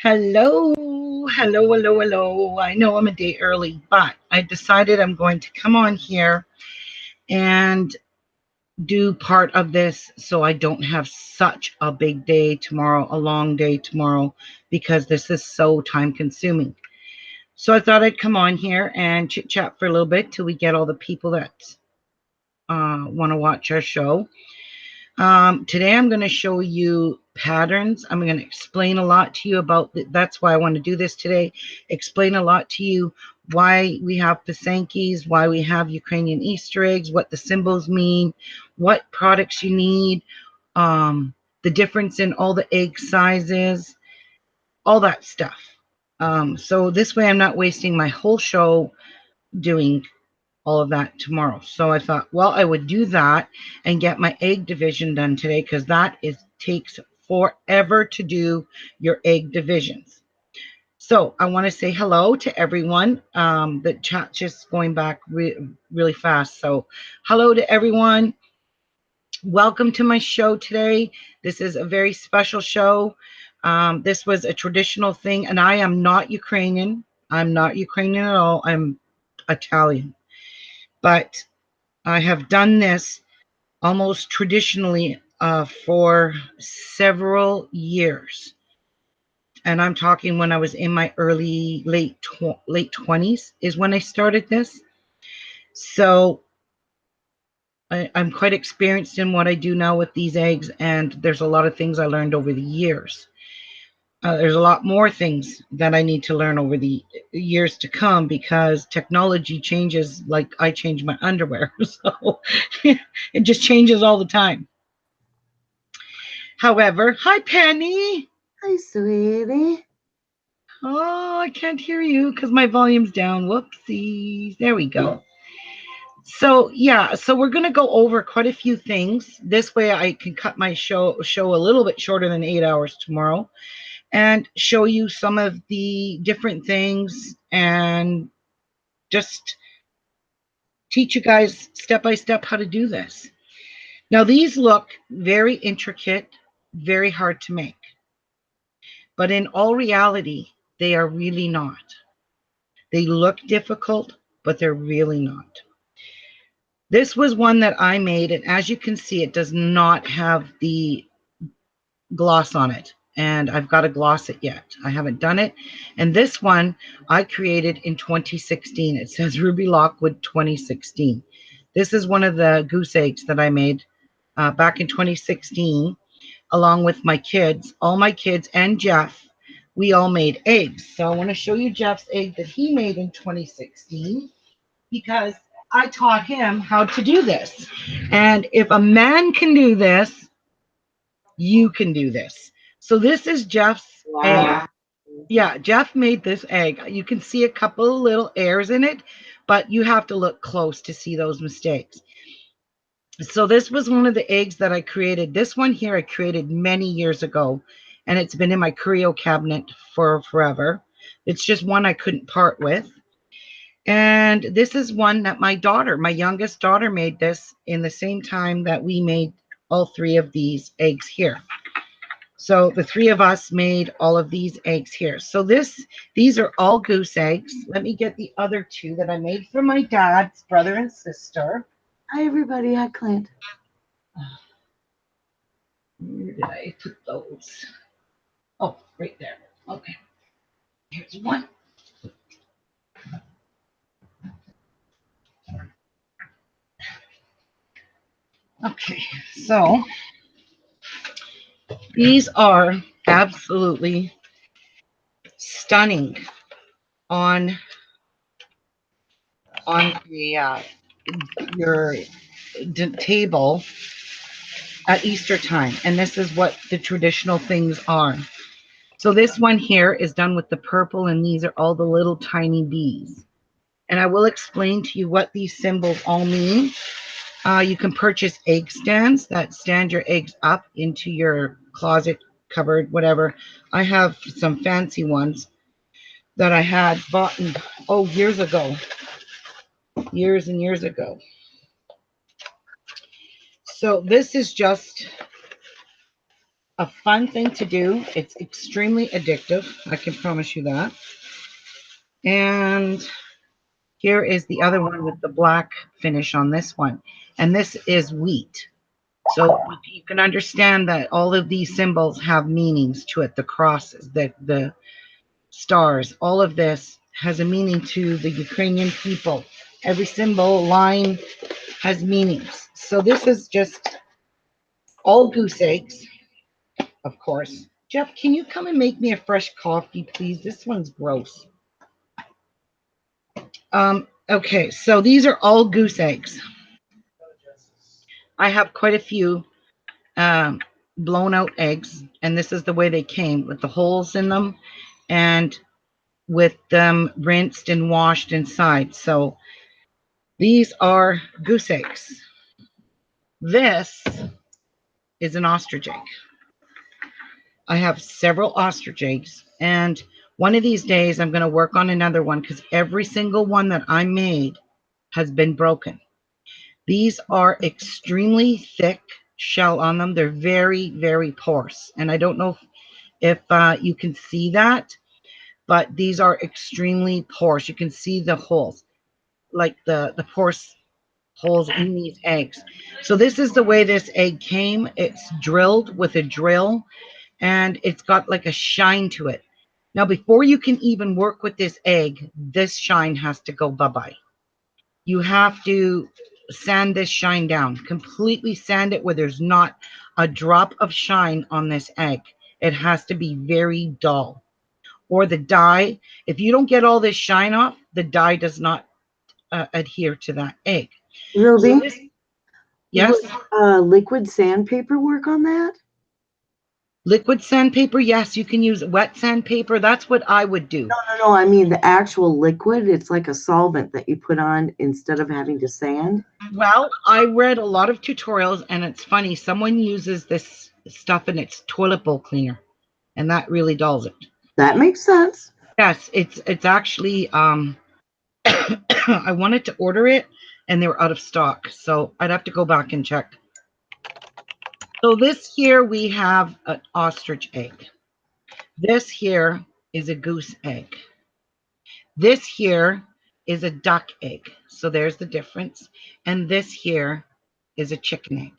Hello, hello, hello, hello. I know I'm a day early, but I decided I'm going to come on here and do part of this so I don't have such a big day tomorrow, a long day tomorrow, because this is so time consuming. So I thought I'd come on here and chit chat for a little bit till we get all the people that want to watch our show. Today I'm going to show you patterns. I'm going to explain a lot to you about that's why I want to do this today. Explain a lot to you why we have Pysankys, why we have Ukrainian Easter eggs, what the symbols mean, what products you need, the difference in all the egg sizes, all that stuff. So this way I'm not wasting my whole show doing all of that tomorrow. So I thought, well, I would do that and get my egg division done today because that takes forever to do your egg divisions. So I want to say hello to everyone. The chat just going back really fast. So hello to everyone. Welcome to my show today. This is a very special show. This was a traditional thing, and I am not Ukrainian. I'm not Ukrainian at all. I'm Italian. But I have done this almost traditionally for several years. And I'm talking when I was in my late 20s is when I started this. So I'm quite experienced in what I do now with these eggs, and there's a lot of things I learned over the years. There's a lot more things that I need to learn over the years to come because technology changes like I change my underwear. So it just changes all the time. However, hi, Penny. Hi, sweetie. Oh, I can't hear you because my volume's down. Whoopsies. There we go. So yeah, so we're gonna go over quite a few things. This way I can cut my show a little bit shorter than 8 hours tomorrow and show you some of the different things and just teach you guys step by step how to do this. Now these look very intricate, very hard to make. But in all reality, they are really not. They look difficult, but they're really not. This was one that I made, and as you can see, it does not have the gloss on it. And I've got to gloss it yet. I haven't done it. And this one I created in 2016. It says Ruby Lockwood 2016. This is one of the goose eggs that I made back in 2016, along with my kids, all my kids, and Jeff. We all made eggs. So I want to show you Jeff's egg that he made in 2016 because I taught him how to do this. And if a man can do this, you can do this. So this is Jeff's egg. Wow. Yeah, Jeff made this egg. You can see a couple of little airs in it, but you have to look close to see those mistakes. So this was one of the eggs that I created. This one here I created many years ago, and it's been in my curio cabinet for forever. It's just one I couldn't part with. And this is one that my youngest daughter, made this in the same time that we made all three of these eggs here. So the three of us made all of these eggs here. So these are all goose eggs. Let me get the other two that I made for my dad's brother and sister. Hi, everybody. Hi, Clint. Where did I put those? Oh, right there. Okay. Here's one. Okay. So these are absolutely stunning on the your table at Easter time, and this is what the traditional things are. So this one here is done with the purple, and these are all the little tiny bees. And I will explain to you what these symbols all mean. You can purchase egg stands that stand your eggs up into your closet, cupboard, whatever. I have some fancy ones that I had bought years ago, years and years ago. So this is just a fun thing to do. It's extremely addictive. I can promise you that. And here is the other one with the black finish on this one. And this is wheat. So you can understand that all of these symbols have meanings to it. The crosses, the stars, all of this has a meaning to the Ukrainian people. Every symbol line has meanings. So this is just all goose eggs, of course. Jeff, can you come and make me a fresh coffee, please? This one's gross. Okay, so these are all goose eggs. I have quite a few um, blown out eggs, and this is the way they came with the holes in them and with them rinsed and washed inside. So these are goose eggs. This is an ostrich egg. I have several ostrich eggs, and one of these days I'm going to work on another one because every single one that I made has been broken. These are extremely thick shell on them. They're very, very porous, and I don't know if you can see that, but these are extremely porous. You can see the holes, like the porous holes in these eggs. So this is the way this egg came. It's drilled with a drill, and it's got like a shine to it. Now, before you can even work with this egg, this shine has to go bye-bye. You have to sand this shine down, completely sand it where there's not a drop of shine on this egg. It has to be very dull. Or the dye, if you don't get all this shine off, the dye does not adhere to that egg. So Ruby, this, yes, would liquid sandpaper work on that? liquid sandpaper, yes, you can use wet sandpaper. That's what I would do. No. I mean the actual liquid. It's like a solvent that you put on instead of having to sand. Well, I read a lot of tutorials, and it's funny. Someone uses this stuff in its toilet bowl cleaner, and that really dulls it. That makes sense. Yes, it's actually I wanted to order it, and they were out of stock, so I'd have to go back and check. So this here we have an ostrich egg. This here is a goose egg. This here is a duck egg. So there's the difference. And this here is a chicken egg.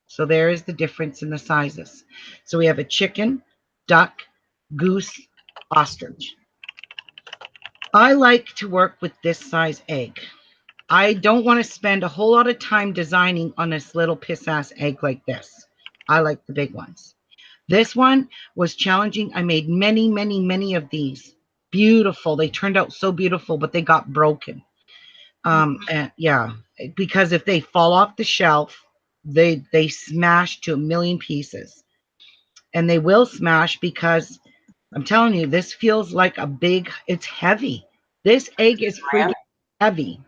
So there is the difference in the sizes. So we have a chicken, duck, goose, ostrich. I like to work with this size egg. I don't want to spend a whole lot of time designing on this little piss-ass egg like this. I like the big ones. This one was challenging. I made many, many, many of these. Beautiful. They turned out so beautiful, but they got broken. And yeah, because if they fall off the shelf, they smash to a million pieces. And they will smash because I'm telling you, this feels like a big, it's heavy. This egg is freaking heavy.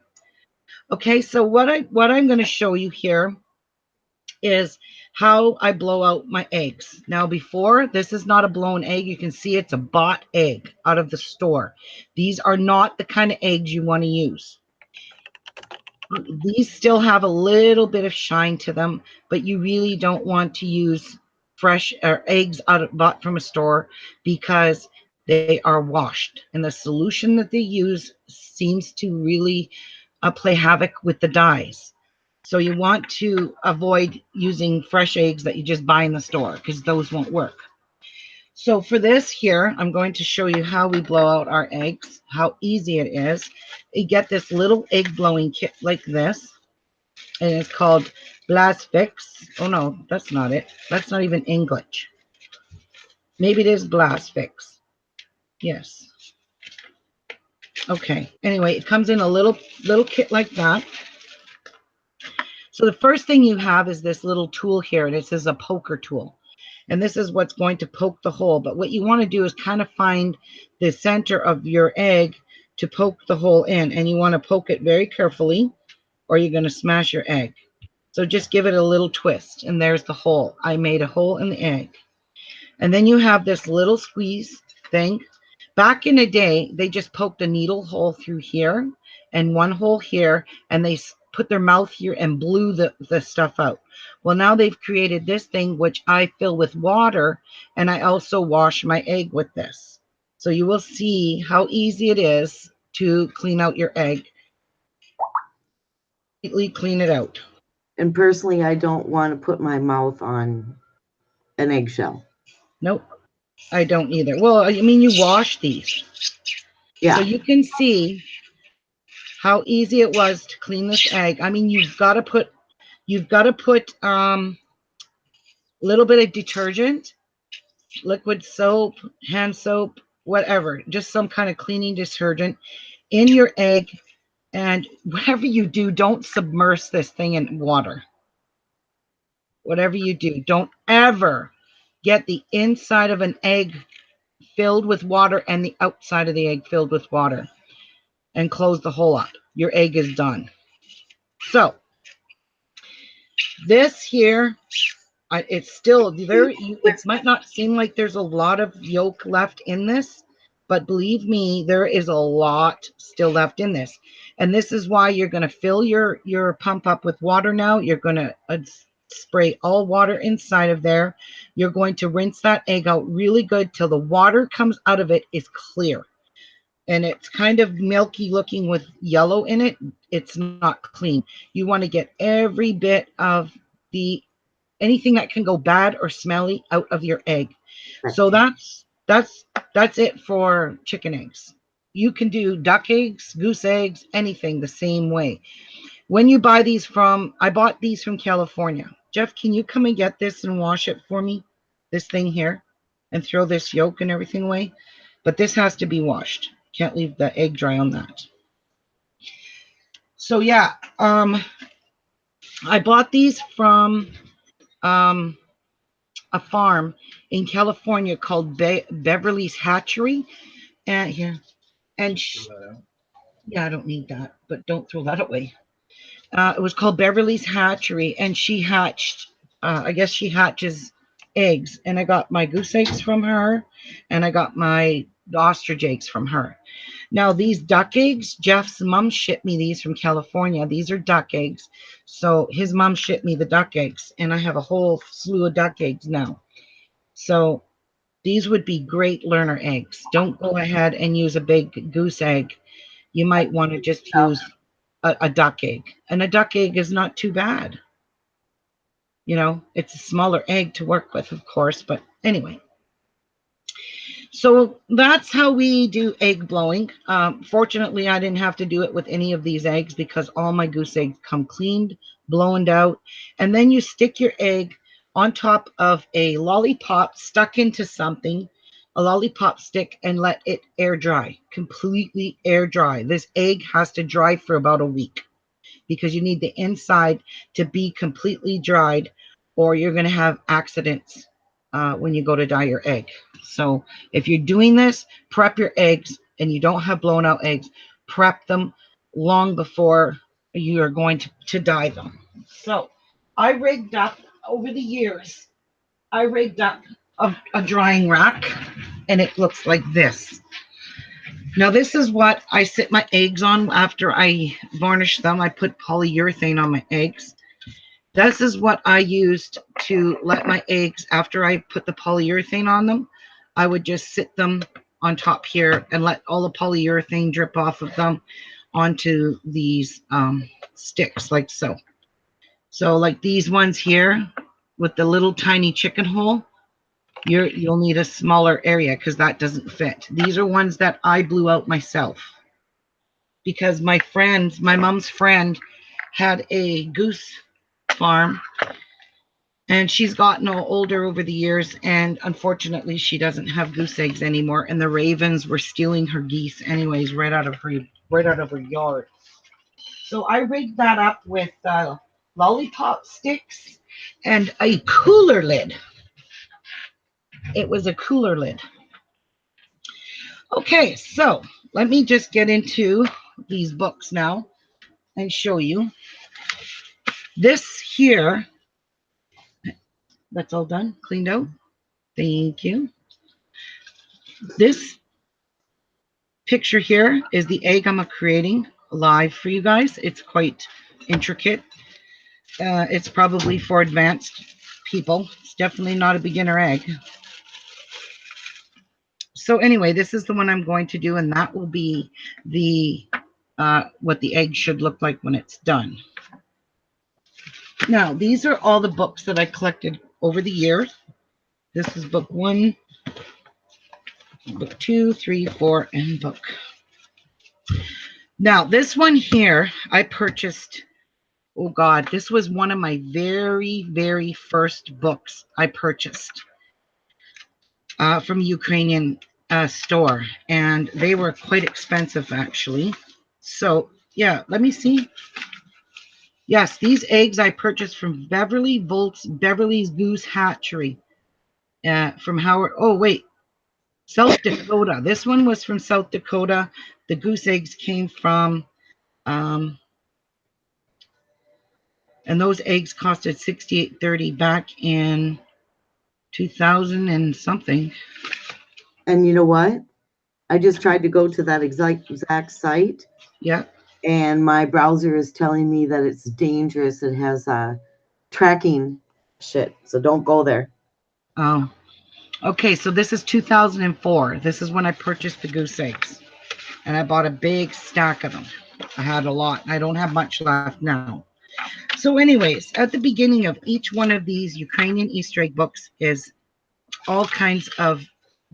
Okay, so what I'm going to show you here is how I blow out my eggs. Now, before, this is not a blown egg. You can see it's a bought egg out of the store. These are not the kind of eggs you want to use. These still have a little bit of shine to them, but you really don't want to use fresh or eggs bought from a store because they are washed. And the solution that they use seems to really play havoc with the dyes. So you want to avoid using fresh eggs that you just buy in the store because those won't work. So for this here, I'm going to show you how we blow out our eggs, how easy it is. You get this little egg blowing kit like this, and it's called Blastfix. Oh no, that's not it. That's not even English. Maybe it is Blastfix. Yes. Okay. Anyway, it comes in a little kit like that. So the first thing you have is this little tool here, and it says a poker tool. And this is what's going to poke the hole. But what you want to do is kind of find the center of your egg to poke the hole in. And you want to poke it very carefully, or you're going to smash your egg. So just give it a little twist, and there's the hole. I made a hole in the egg. And then you have this little squeeze thing. Back in the day, they just poked a needle hole through here and one hole here, and they put their mouth here and blew the stuff out. Well, now they've created this thing, which I fill with water, and I also wash my egg with this. So you will see how easy it is to clean out your egg. Completely clean it out. And personally, I don't want to put my mouth on an eggshell. Nope, I don't either. Well, I mean, you wash these. Yeah. So you can see how easy it was to clean this egg. I mean, you've got to put a little bit of detergent, liquid soap, hand soap, whatever, just some kind of cleaning detergent in your egg. And whatever you do, don't submerge this thing in water. Whatever you do, don't ever get the inside of an egg filled with water and the outside of the egg filled with water, and close the hole up. Your egg is done. So this here, it's still very, it might not seem like there's a lot of yolk left in this, but believe me, there is a lot still left in this. And this is why you're going to fill your pump up with water now. You're going to spray all water inside of there. You're going to rinse that egg out really good till the water comes out of it is clear. And it's kind of milky looking with yellow in it. It's not clean. You want to get every bit of the anything that can go bad or smelly out of your egg. So that's it for chicken eggs. You can do duck eggs, goose eggs, anything the same way. When you buy these from, I bought these from California. Jeff, can you come and get this and wash it for me? This thing here, and throw this yolk and everything away. But this has to be washed. Can't leave the egg dry on that. So yeah, I bought these from a farm in California called Beverly's Hatchery, and here, and yeah, I don't need that, but don't throw that away. It was called Beverly's Hatchery, and she hatched. I guess she hatches eggs, and I got my goose eggs from her, and I got my ostrich eggs from her. Now these duck eggs, Jeff's mom shipped me these from California. These are duck eggs, so his mom shipped me the duck eggs, and I have a whole slew of duck eggs now. So these would be great learner eggs. Don't go ahead and use a big goose egg. You might want to just use a duck egg. And a duck egg is not too bad. You know, it's a smaller egg to work with, of course. But anyway, so that's how we do egg blowing. Fortunately, I didn't have to do it with any of these eggs because all my goose eggs come cleaned, blown out. And then you stick your egg on top of a lollipop stuck into something, a lollipop stick, and let it air dry, completely air dry. This egg has to dry for about a week because you need the inside to be completely dried, or you're going to have accidents when you go to dye your egg. So if you're doing this, prep your eggs, and you don't have blown out eggs, prep them long before you are going to dye them. So I rigged up over the years, I rigged up a drying rack, and it looks like this. Now this is what I sit my eggs on after I varnish them. I put polyurethane on my eggs. This is what I used to let my eggs, after I put the polyurethane on them, I would just sit them on top here and let all the polyurethane drip off of them onto these sticks like so. So like these ones here with the little tiny chicken hole, you'll need a smaller area because that doesn't fit. These are ones that I blew out myself because my mom's friend had a goose farm, and she's gotten older over the years, and unfortunately she doesn't have goose eggs anymore, and the ravens were stealing her geese anyways right out of her yard. So I rigged that up with lollipop sticks and a cooler lid. It was a cooler lid. Okay, so let me just get into these books now and show you. This here, that's all done, cleaned out. Thank you. This picture here is the egg I'm creating live for you guys. It's quite intricate. It's probably for advanced people. It's definitely not a beginner egg. So anyway, this is the one I'm going to do, and that will be the what the egg should look like when it's done. Now, these are all the books that I collected over the years. This is book 1, book 2, 3, 4, and book. Now, this one here I purchased. Oh God, this was one of my very, very first books I purchased from a Ukrainian store, and they were quite expensive actually. So yeah, let me see. Yes, these eggs I purchased from Beverly's Goose Hatchery. From Howard. Oh wait, South Dakota. This one was from South Dakota. The goose eggs came from, um, and those eggs costed $68.30 back in 2000 and something. And you know what? I just tried to go to that exact site, Yeah. and my browser is telling me that it's dangerous. It has tracking shit, so don't go there. Oh. Okay, so this is 2004. This is when I purchased the goose eggs. And I bought a big stack of them. I had a lot. I don't have much left now. So, anyways, at the beginning of each one of these Ukrainian Easter egg books is all kinds of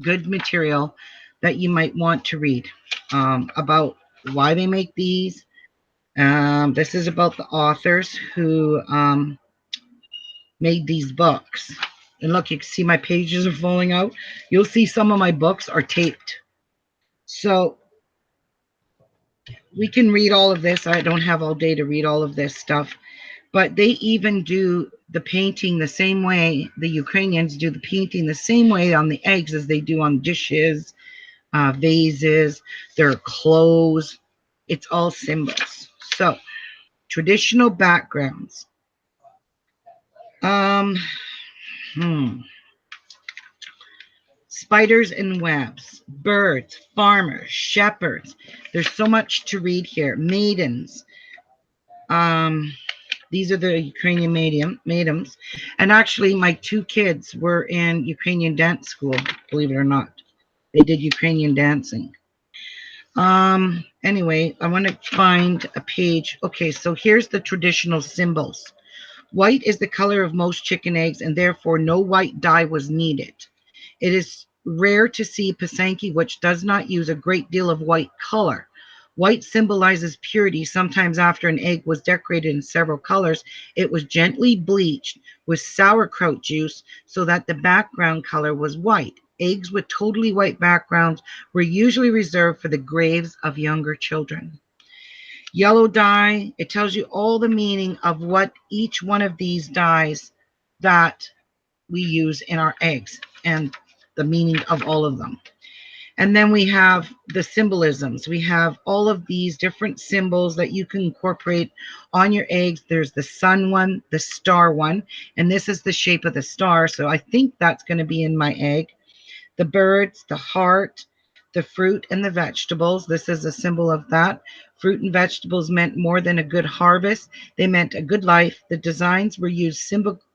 good material that you might want to read about why they make these. This is about the authors who made these books. And look, you can see my pages are falling out. You'll see some of my books are taped. So we can read all of this. I don't have all day to read all of this stuff. But they even do the painting the same way. The Ukrainians do the painting the same way on the eggs as they do on dishes, vases, their clothes. It's all symbols. So, traditional backgrounds. Um, hmm. Spiders and webs, birds, farmers, shepherds. There's so much to read here. Maidens. Um, these are the Ukrainian maidens. And actually, my two kids were in Ukrainian dance school, believe it or not. They did Ukrainian dancing. Anyway, I want to find a page. Okay, so here's the traditional symbols. White is the color of most chicken eggs, and therefore no white dye was needed. It is rare to see Pysanky which does not use a great deal of white color. White symbolizes purity. Sometimes after an egg was decorated in several colors, it was gently bleached with sauerkraut juice so that the background color was white. Eggs with totally white backgrounds were usually reserved for the graves of younger children. Yellow dye, it tells you all the meaning of what each one of these dyes that we use in our eggs and the meaning of all of them. And then we have the symbolisms. We have all of these different symbols that you can incorporate on your eggs. There's the sun one, the star one, and this is the shape of the star. So I think that's going to be in my egg. The birds, the heart, the fruit, and the vegetables. This is a symbol of that. Fruit and vegetables meant more than a good harvest, they meant a good life. The designs were used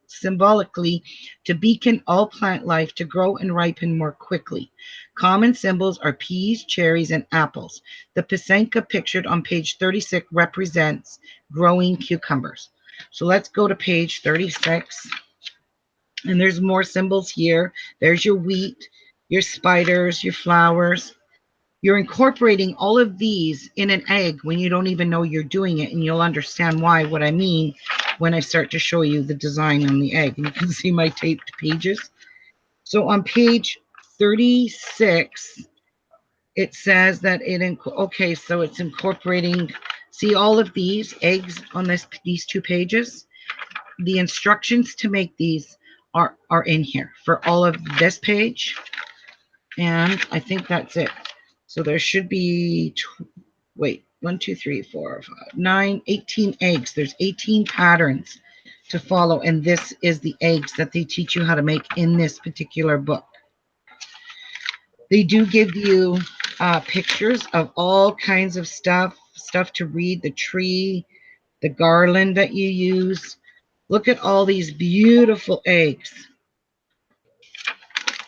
symbolically to beacon all plant life to grow and ripen more quickly. Common symbols are peas, cherries, and apples. The Pysanka pictured on page 36 represents growing cucumbers. So let's go to page 36. And there's more symbols here. There's your wheat, your spiders, your flowers. You're incorporating all of these in an egg when you don't even know you're doing it, and you'll understand why, what I mean, when I start to show you the design on the egg. And you can see my taped pages. So on page 36, it says that okay, so it's incorporating, see all of these eggs on these two pages? The instructions to make these are in here for all of this page, and I think that's it. So there should be, wait, 1, 2, 3, 4, 5, 9, 18 eggs. There's 18 patterns to follow, and this is the eggs that they teach you how to make in this particular book. They do give you pictures of all kinds of stuff to read, the tree, the garland that you use. Look at all these beautiful eggs.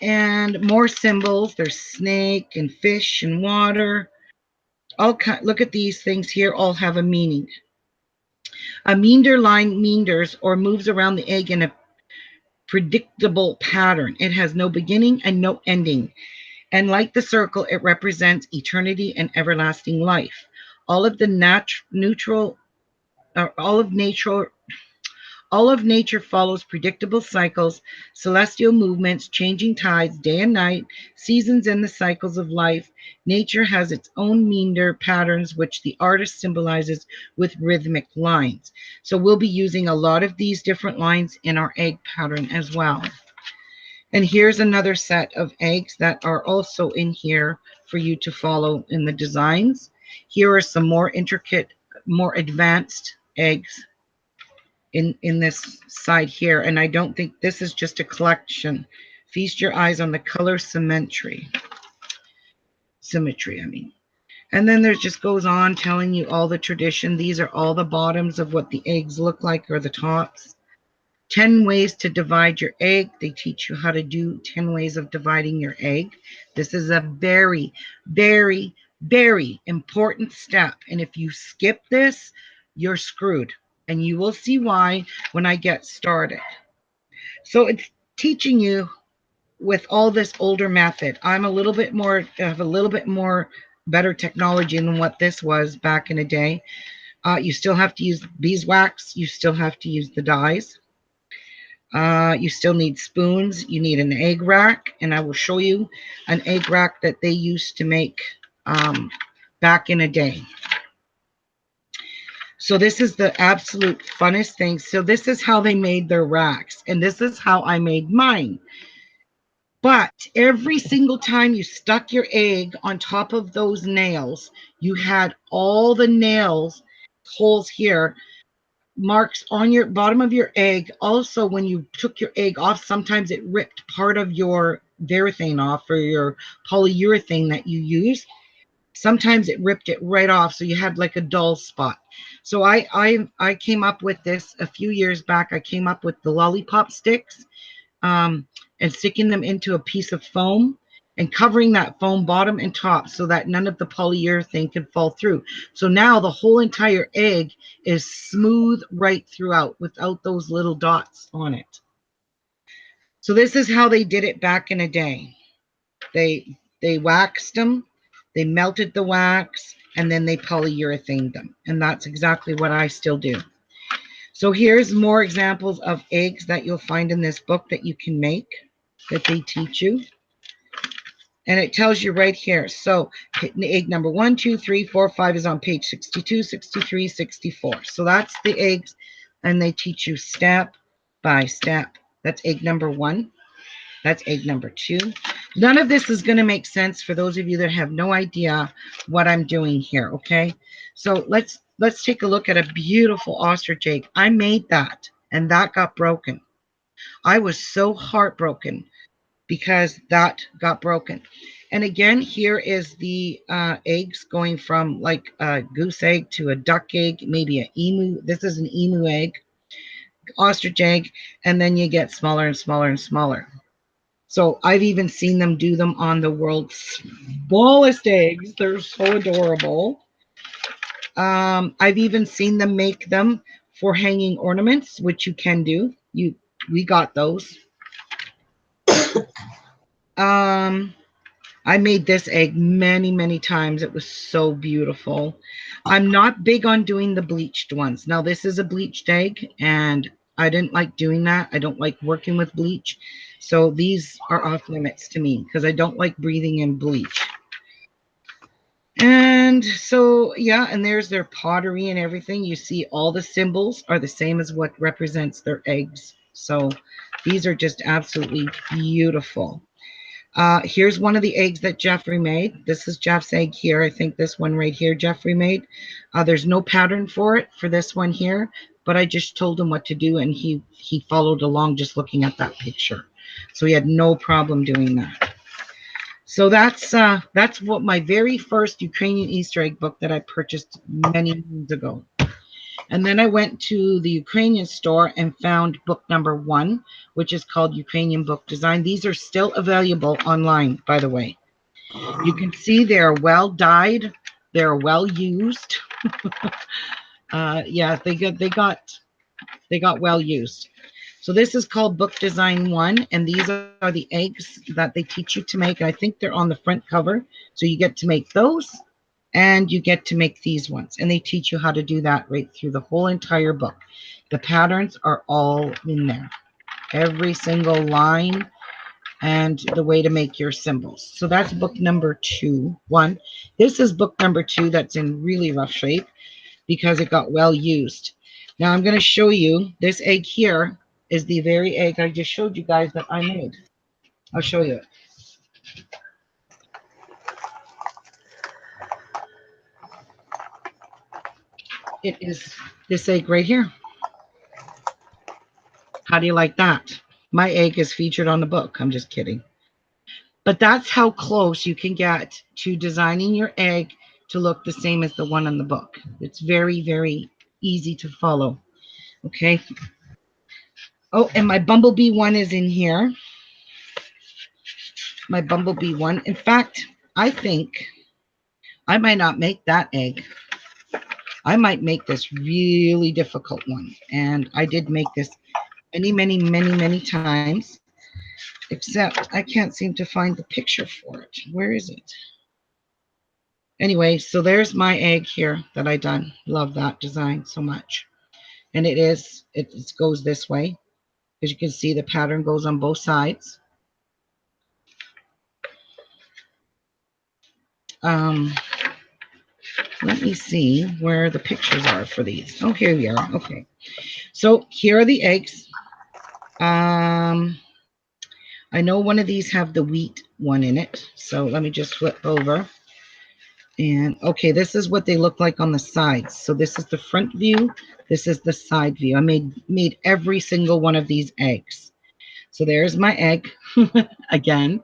And more symbols. There's snake and fish and water. Look at these things here, all have a meaning. A meander line meanders or moves around the egg in a predictable pattern. It has no beginning and no ending. And like the circle, it represents eternity and everlasting life. All of the neutral, all of nature All of nature follows predictable cycles, celestial movements, changing tides, day and night, seasons, and the cycles of life. Nature has its own meander patterns, which the artist symbolizes with rhythmic lines. So we'll be using a lot of these different lines in our egg pattern as well. And here's another set of eggs that are also in here for you to follow in the designs. Here are some more intricate, more advanced eggs in this side here. And I don't think this is just a collection. Feast your eyes on the color symmetry. Symmetry, I mean. And then there just goes on telling you all the tradition. These are all the bottoms of what the eggs look like, or the tops. 10 ways to divide your egg. They teach you how to do 10 ways of dividing your egg. This is a very, very, very important step. And if you skip this, you're screwed. And you will see why when I get started. So it's teaching you with all this older method. I'm a little bit more, have a little bit more better technology than what this was back in the day. You still have to use beeswax. You still have to use the dyes. You still need spoons. You need an egg rack, and I will show you an egg rack that they used to make back in a day. So this is the absolute funnest thing. So this is how they made their racks, and this is how I made mine. But every single time you stuck your egg on top of those nails, you had all the nails, holes here, marks on your bottom of your egg. Also, when you took your egg off, sometimes it ripped part of your urethane off, or your polyurethane that you use. Sometimes it ripped it right off, so you had like a dull spot. So I came up with this a few years back. I came up with the lollipop sticks, and sticking them into a piece of foam and covering that foam bottom and top so that none of the polyurethane can fall through. So now the whole entire egg is smooth right throughout without those little dots on it. So this is how they did it back in a day. They waxed them, they melted the wax, and then they polyurethaned them. And that's exactly what I still do. So here's more examples of eggs that you'll find in this book that you can make, that they teach you. And it tells you right here. So egg number 1, 2, 3, 4, 5 is on page 62, 63, 64. So that's the eggs, and they teach you step by step. That's egg number 1. That's egg number 2. None of this is going to make sense for those of you that have no idea what I'm doing here, okay? So let's take a look at a beautiful ostrich egg. I made that, and that got broken. I was so heartbroken because that got broken. And again, here is the eggs going from like a goose egg to a duck egg, maybe an emu. This is an emu egg, ostrich egg, and then you get smaller and smaller and smaller. So I've even seen them do them on the world's smallest eggs. They're so adorable. I've even seen them make them for hanging ornaments, which you can do. We got those. I made this egg many, many times. It was so beautiful. I'm not big on doing the bleached ones. Now, this is a bleached egg, and I didn't like doing that. I don't like working with bleach. So these are off limits to me because I don't like breathing in bleach. And so, yeah, and there's their pottery and everything. You see all the symbols are the same as what represents their eggs. So these are just absolutely beautiful. Here's one of the eggs that Jeffrey made. This is Jeff's egg here. I think this one right here Jeffrey made. There's no pattern for it for this one here, but I just told him what to do, and he followed along just looking at that picture. So he had no problem doing that. So that's what my very first Ukrainian Easter egg book that I purchased many years ago. And then I went to the Ukrainian store and found book number 1, which is called Ukrainian Book Design. These are still available online, by the way. You can see they're well dyed, they're well used. Yeah, they got well used. So this is called Book Design 1, and these are the eggs that they teach you to make. And I think they're on the front cover. So you get to make those, and you get to make these ones. And they teach you how to do that right through the whole entire book. The patterns are all in there. Every single line and the way to make your symbols. So that's book number 1. This is book number 2 that's in really rough shape because it got well used. Now I'm going to show you this egg here is the very egg I just showed you guys that I made. I'll show you it. It is this egg right here. How do you like that? My egg is featured on the book. I'm just kidding. But that's how close you can get to designing your egg to look the same as the one on the book. It's very, very easy to follow. Okay. Oh, and my bumblebee one is in here. My bumblebee one. In fact, I think I might not make that egg. I might make this really difficult one. And I did make this many, many, many, many times. Except I can't seem to find the picture for it. Where is it? Anyway, so there's my egg here that I done. Love that design so much. And it goes this way. As you can see, the pattern goes on both sides. Um, let me see where the pictures are for these. Oh, here we are. Okay. So here are the eggs. I know one of these have the wheat one in it. So let me just flip over. And okay, this is what they look like on the sides. So this is the front view. This is the side view. I made every single one of these eggs. So there's my egg again.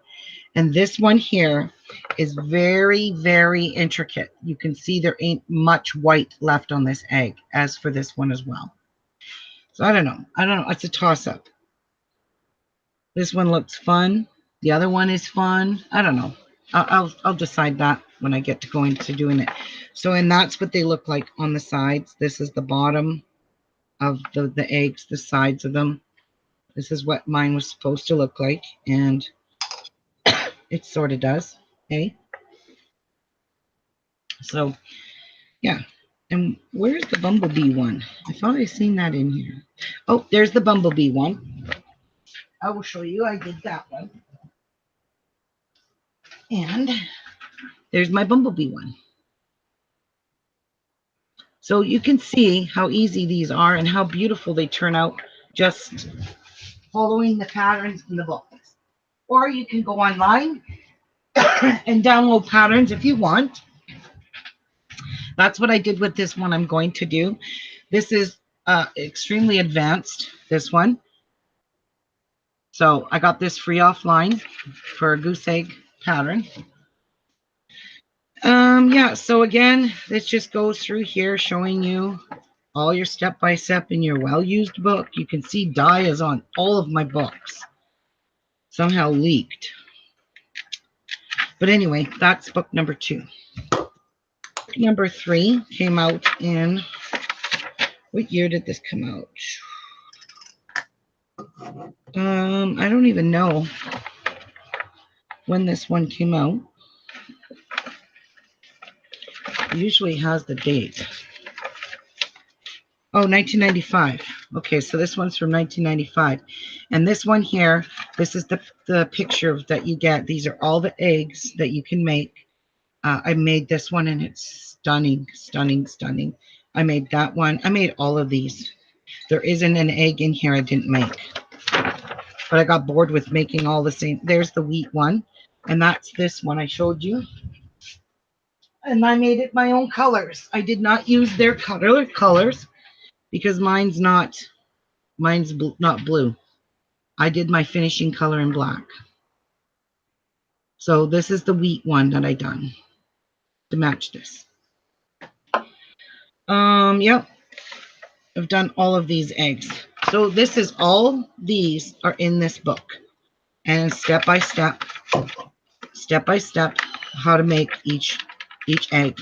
And this one here is very, very intricate. You can see there ain't much white left on this egg, as for this one as well. So I don't know. It's a toss-up. This one looks fun. The other one is fun. I don't know. I'll decide that when I get to going to doing it. So, and that's what they look like on the sides. This is the bottom of the eggs, the sides of them. This is what mine was supposed to look like, and it sort of does. Okay. So, yeah. And where's the bumblebee one? I thought I seen that in here. Oh, there's the bumblebee one. I will show you. I did that one. And there's my bumblebee one. So you can see how easy these are and how beautiful they turn out just following the patterns in the books. Or you can go online and download patterns if you want. That's what I did with this one I'm going to do. This is extremely advanced, this one. So I got this free offline for a goose egg pattern. Yeah, so again, this just goes through here showing you all your step-by-step in your well-used book. You can see dye is on all of my books. Somehow leaked. But anyway, that's book number 2. Number 3 came out in, what year did this come out? I don't even know when this one came out. It usually has the date. Oh, 1995. Okay, so this one's from 1995. And this one here, this is the picture that you get. These are all the eggs that you can make. I made this one, and it's stunning, stunning, stunning. I made that one. I made all of these. There isn't an egg in here I didn't make. But I got bored with making all the same. There's the wheat one. And that's this one I showed you. And I made it my own colors. I did not use their colors because mine's not blue. I did my finishing color in black. So this is the wheat one that I done to match this. Yep. I've done all of these eggs. So this is all these are in this book. And step by step, how to make each egg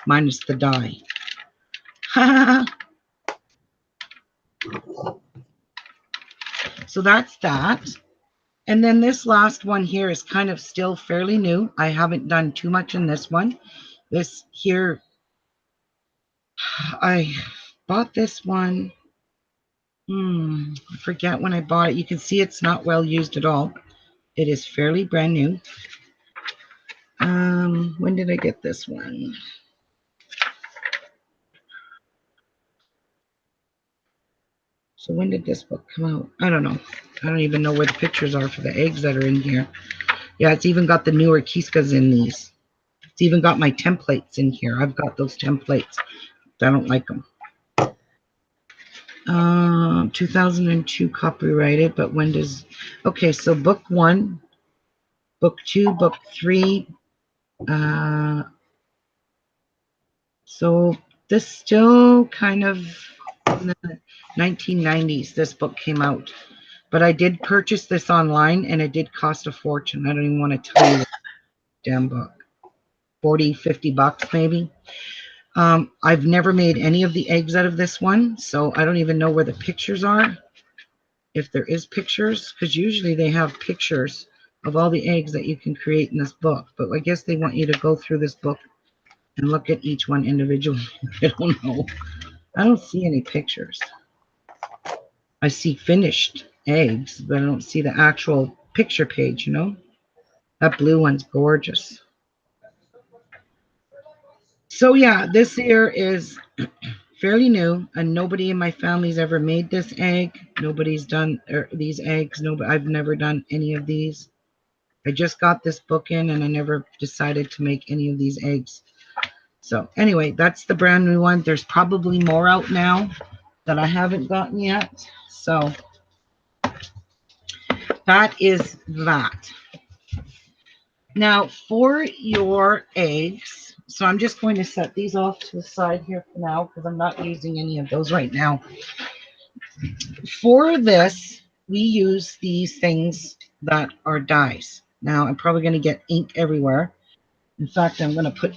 minus the dye. So that's that. And then this last one here is kind of still fairly new. I haven't done too much in this one. This here, I bought this one. I forget when I bought it. You can see it's not well used at all. It is fairly brand new. When did I get this one? So when did this book come out? I don't know. I don't even know where the pictures are for the eggs that are in here. Yeah, it's even got the newer Kiskas in these. It's even got my templates in here. I've got those templates. I don't like them. 2002 copyrighted, but when does... Okay, so book 1, book 2, book 3. So this still kind of in the 1990s, this book came out. But I did purchase this online, and it did cost a fortune. I don't even want to tell you the damn book. 40, 50 bucks maybe. I've never made any of the eggs out of this one, so I don't even know where the pictures are. If there is pictures, because usually they have pictures of all the eggs that you can create in this book. But I guess they want you to go through this book and look at each one individually. I don't know. I don't see any pictures. I see finished eggs, but I don't see the actual picture page, you know? That blue one's gorgeous. So yeah, this here is fairly new, and nobody in my family's ever made this egg. Nobody's done these eggs. I've never done any of these. I just got this book in, and I never decided to make any of these eggs. So anyway, that's the brand new one. There's probably more out now that I haven't gotten yet. So that is that. Now for your eggs, so I'm just going to set these off to the side here for now because I'm not using any of those right now. For this, we use these things that are dyes. Now I'm probably going to get ink everywhere. In fact, I'm going to put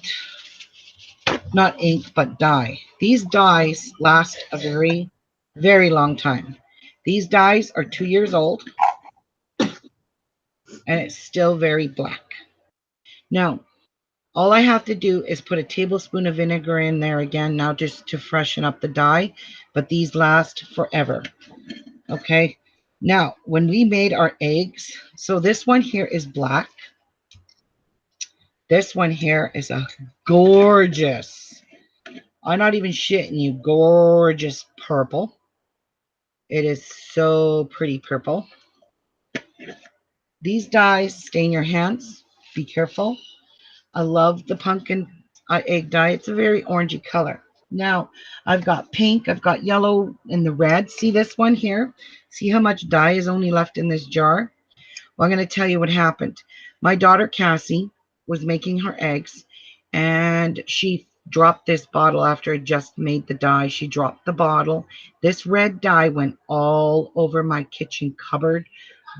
not ink, but dye. These dyes last a very, very long time. These dyes are 2 years old, and it's still very black. Now, all I have to do is put a tablespoon of vinegar in there again, now just to freshen up the dye, but these last forever. Okay, now when we made our eggs, so this one here is black. This one here is a gorgeous, I'm not even shitting you, gorgeous purple. It is so pretty purple. These dyes stain your hands. Be careful. I love the pumpkin egg dye. It's a very orangey color. Now, I've got pink, I've got yellow, and the red. See this one here? See how much dye is only left in this jar? Well, I'm going to tell you what happened. My daughter, Cassie, was making her eggs, and she dropped this bottle after I just made the dye. She dropped the bottle. This red dye went all over my kitchen cupboard,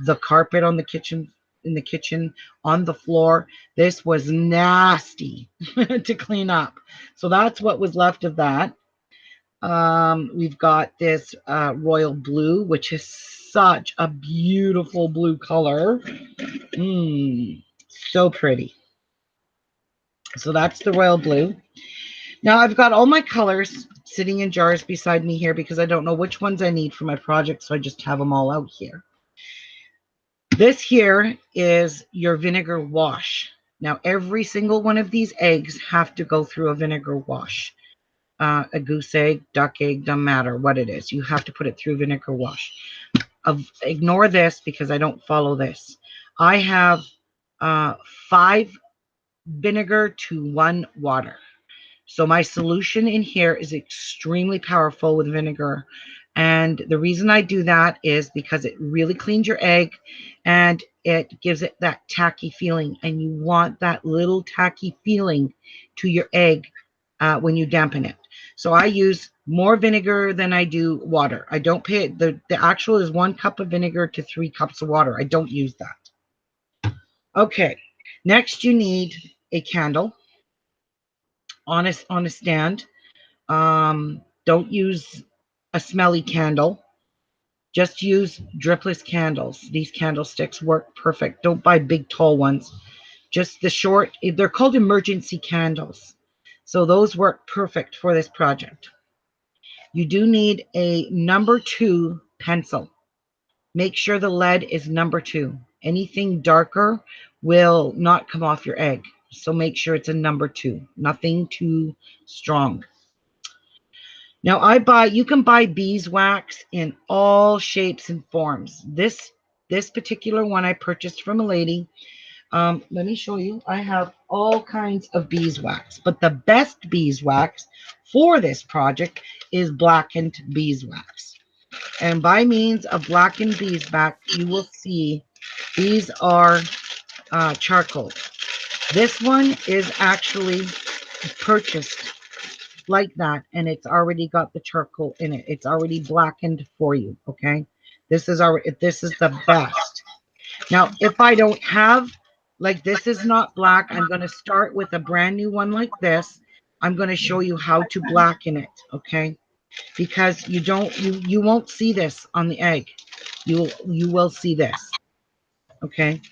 the carpet on the kitchen, in the kitchen, on the floor. This was nasty to clean up. So that's what was left of that. We've got this royal blue, which is such a beautiful blue color. So pretty. So that's the royal blue. Now I've got all my colors sitting in jars beside me here because I don't know which ones I need for my project, so I just have them all out here. This here is your vinegar wash. Now every single one of these eggs have to go through a vinegar wash. A goose egg, duck egg, doesn't matter what it is. You have to put it through vinegar wash. Ignore this because I don't follow this. I have 5 vinegar to 1 water. So my solution in here is extremely powerful with vinegar. And the reason I do that is because it really cleans your egg and it gives it that tacky feeling. And you want that little tacky feeling to your egg when you dampen it. So I use more vinegar than I do water. I don't pay it. The actual is 1 cup of vinegar to 3 cups of water. I don't use that. Okay. Next, you need a candle on a stand. Don't use a smelly candle. Just use dripless candles. These candlesticks work perfect. Don't buy big tall ones. Just the short, they're called emergency candles. So those work perfect for this project. You do need a number 2 pencil. Make sure the lead is number 2. Anything darker will not come off your egg. So make sure it's a number 2, nothing too strong. Now you can buy beeswax in all shapes and forms. This particular one I purchased from a lady. Let me show you. I have all kinds of beeswax, but the best beeswax for this project is blackened beeswax. And by means of blackened beeswax, you will see these are charcoal. This one is actually purchased like that, and it's already got the charcoal in it. It's already blackened for you. Okay, this is the best. Now, if I don't have, like, this is not black, I'm going to start with a brand new one like this. I'm going to show you how to blacken it. Okay, because you won't see this on the egg. You will see this. Okay.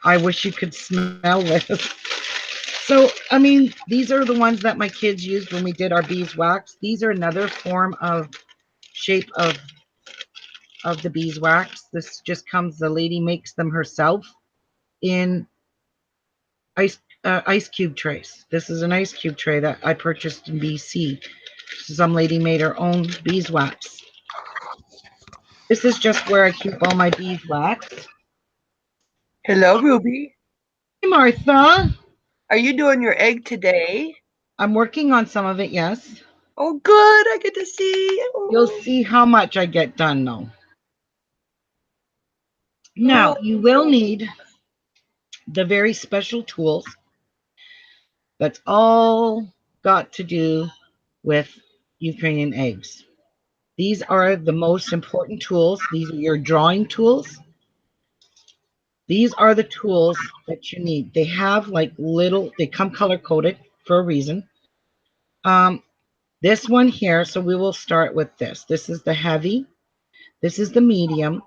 I wish you could smell this. So, I mean, these are the ones that my kids used when we did our beeswax. These are another form of shape of the beeswax. This just comes, the lady makes them herself in ice cube trays. This is an ice cube tray that I purchased in BC. Some lady made her own beeswax. This is just where I keep all my beeswax. Hello, Ruby. Hey, Martha. Are you doing your egg today? I'm working on some of it, yes. Oh, good. I get to see. You'll Oh, see how much I get done, though. Now, oh. you will need the very special tools. That's all got to do with Ukrainian eggs. These are the most important tools. These are your drawing tools. These are the tools that you need. They have like they come color coded for a reason. Um, this one here, so we will start with this. This is the heavy, this is the medium,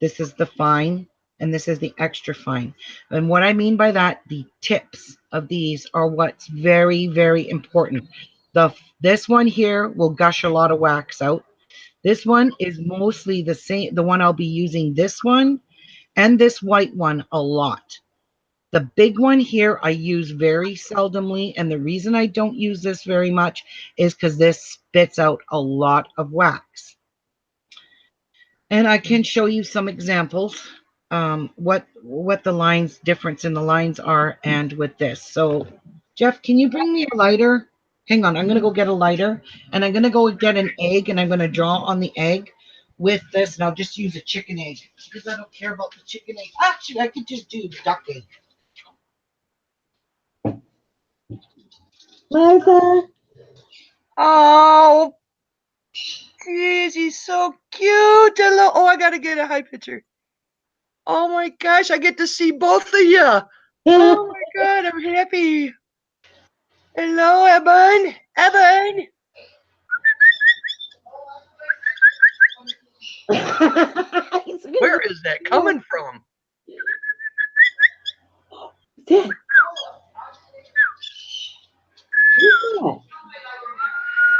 this is the fine, and this is the extra fine. And what I mean by that, the tips of these are what's very, very important. This one here will gush a lot of wax out. This one is mostly the same, the one I'll be using, this one and this white one a lot. The big one here I use very seldomly, and the reason I don't use this very much is because this spits out a lot of wax. And I can show you some examples, what the lines, difference in the lines are, and with this. So, Jeff, can you bring me a lighter? Hang on, I'm going to go get a lighter, and I'm going to go get an egg, and I'm going to draw on the egg with this, and I'll just use a chicken egg because I don't care about the chicken egg. Actually, I could just do duck egg. Martha. Oh, geez, he's so cute. Hello. Oh, I got to get a high picture. Oh, my gosh. I get to see both of you. Oh, my God. I'm happy. Hello, Evan. Evan. Where is that coming from? Dad.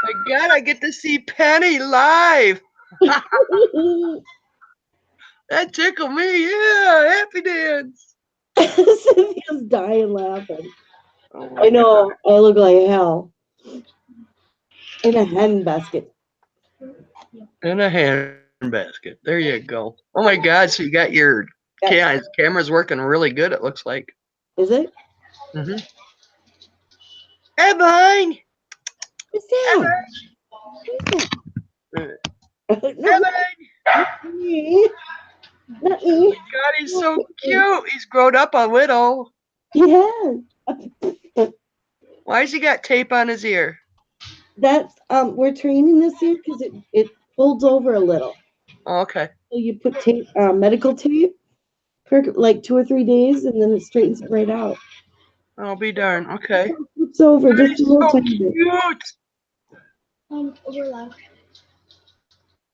My God, I get to see Penny live. That tickled me. Yeah, happy dance. Cynthia's dying laughing. Oh I know. I look like hell. In a hen basket. In a handbasket. There you go. Oh my God! So you got your camera's working really good. It looks like. Is it? Mm-hmm. Evan. What's that? Evan. Not me. Not Oh me. my God, he's so cute. He's grown up a little. Yeah. Why's he got tape on his ear? That's we're training this here because it folds over a little. Oh, okay. So you put tape, medical tape for like 2 or 3 days, and then it straightens it right out. I'll be darned. Okay. It's over just He's a little so tiny bit. cute. Over loud.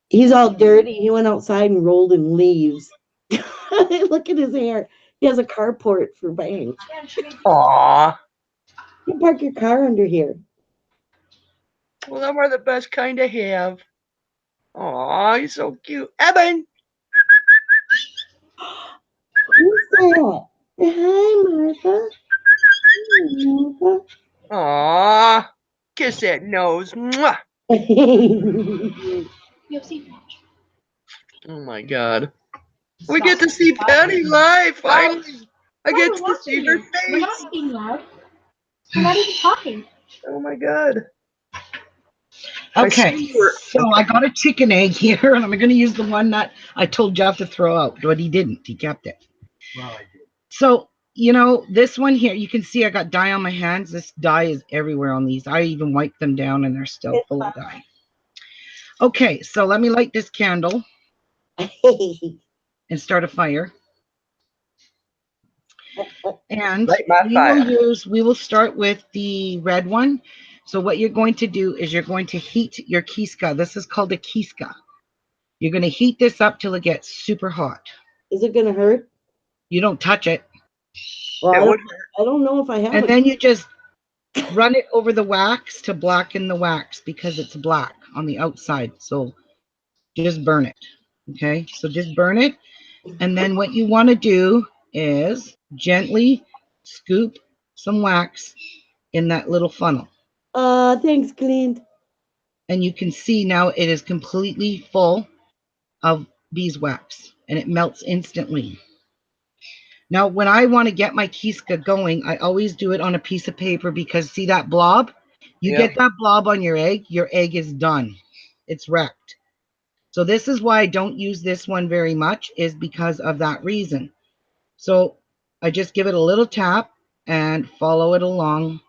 He's all dirty. He went outside and rolled in leaves. Look at his hair. He has a carport for bangs. Aw. You can park your car under here. Well, them are the best kind to have. Aw, he's so cute. Evan. Who's that? Hi, Martha. Hi, Martha. Aw. Kiss that nose. Mwah. You'll see Patch. Oh my God. We get to see Patty live finally. I get to see her We're face. not being loud. We're not even talking. Oh my God. Okay, I see you were- so I got a chicken egg here, and I'm going to use the one that I told Jeff to throw out, but he didn't. He kept it. Well, I did. So, you know, this one here, you can see I got dye on my hands. This dye is everywhere on these. I even wiped them down, and they're still full of dye. Okay, so let me light this candle and start a fire. And Light my fire. we will start with the red one. So what you're going to do is you're going to heat your kiska. This is called a kiska. You're going to heat this up till it gets super hot. Is it gonna hurt? You don't touch it. Well, It I would don't know if I have And it. then you just run it over the wax to blacken the wax because it's black on the outside. So just burn it. Okay, so just burn it. And then what you want to do is gently scoop some wax in that little funnel. Thanks, Clint. And you can see now it is completely full of beeswax and it melts instantly. Now, when I want to get my kiska going, I always do it on a piece of paper because see that blob? You Yeah. get that blob on your egg is done. It's wrecked. So this is why I don't use this one very much, is because of that reason. So I just give it a little tap and follow it along.